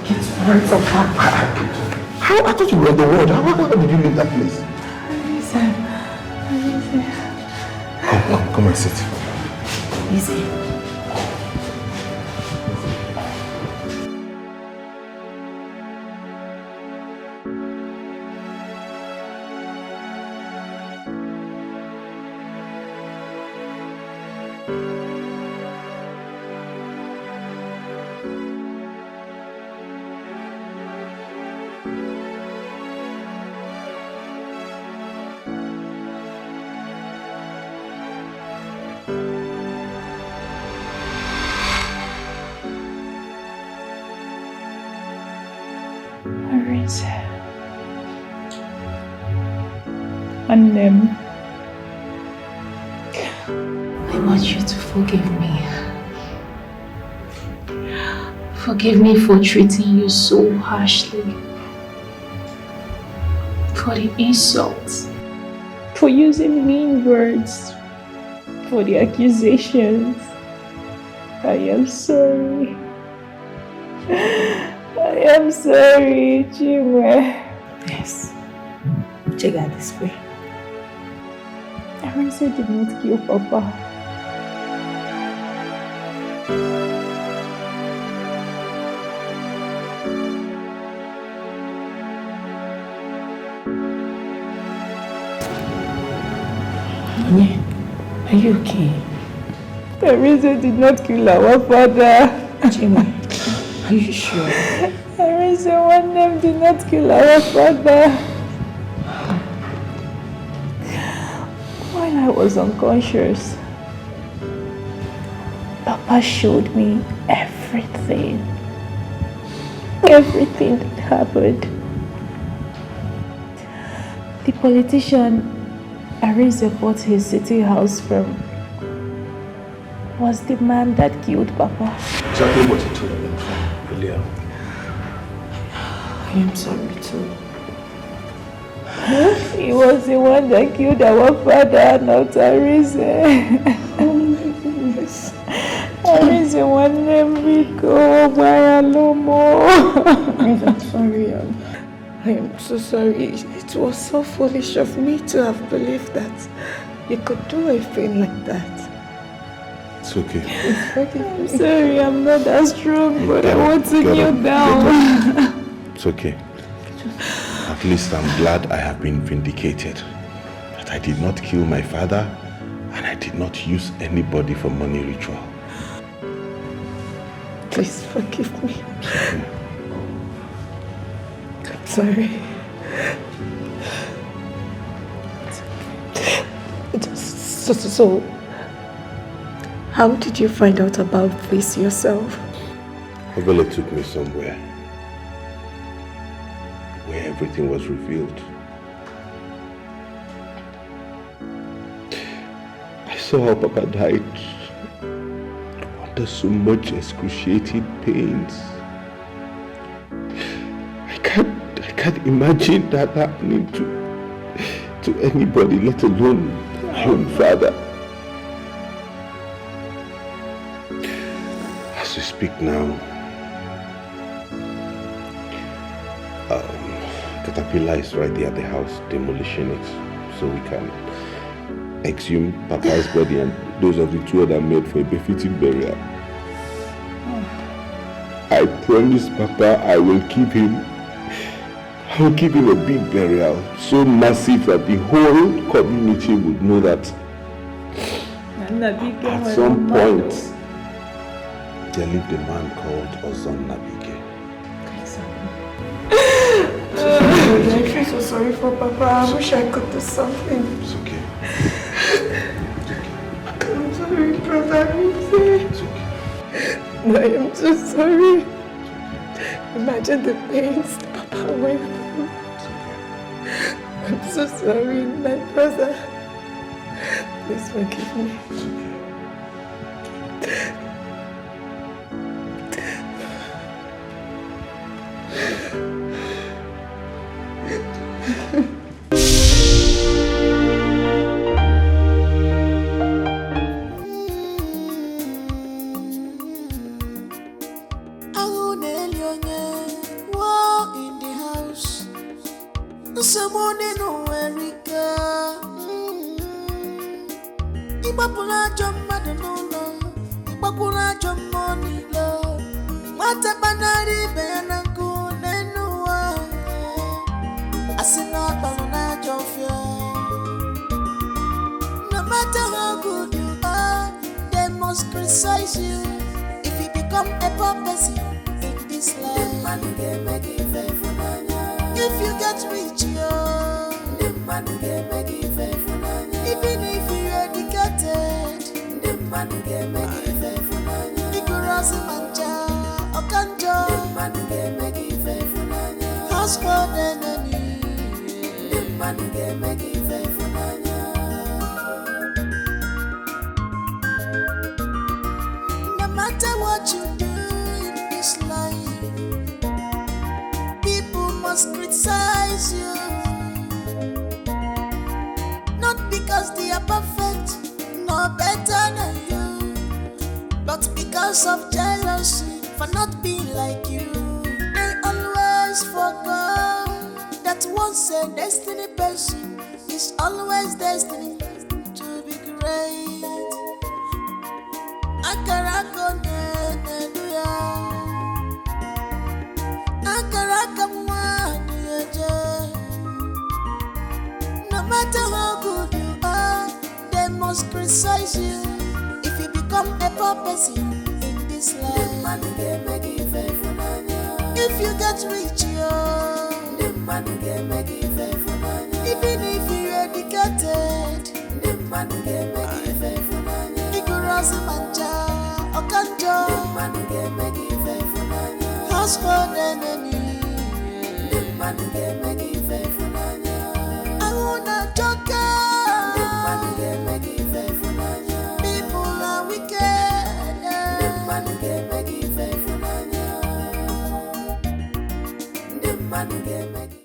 Get right from her. How? I thought you were in the ward. How did you leave that place? Come and sit. Easy. And I want you to forgive me. Forgive me for treating you so harshly. For the insults. for using mean words, for the accusations. I am sorry. I am sorry, Chinwe. Yes. Check out this way. Arinze did not kill Papa. Are you okay? Arinze did not kill our father. Chinwe, are you sure? Arinze, one name did not kill our father. While I was unconscious, Papa showed me everything. Everything that happened. The politician Arinze bought his city house from was the man that killed Papa. Exactly what he told me earlier. I am sorry too. He was the one that killed our father, not Arinze. Oh my goodness. Arinze Arinze one every go by no more. I'm sorry. I am so sorry. It was so foolish of me to have believed that you could do a thing like that. It's okay. I'm sorry, I'm not that strong, but I want to kneel down. It's okay. At least I'm glad I have been vindicated. That I did not kill my father and I did not use anybody for money ritual. Please forgive me. I'm sorry. So, how did you find out about this yourself? Obele took me somewhere where everything was revealed. I saw how Papa died under so much excruciating pains. I can't imagine that happening to anybody, let alone my own father. As we speak now, Caterpillar is right there at the house, demolishing it, so we can exhume Papa's body and those of the two other made for a befitting burial. I promise Papa I will give him a big burial, so massive that the whole community would know that at some point there lived a man called Ozon Nabike. I feel so sorry for Papa. I wish I could do something. It's okay. I'm sorry, brother. It's okay. I am so sorry. Imagine the pains Papa went through. I'm so sorry, my brother. Please forgive me. House for the enemy.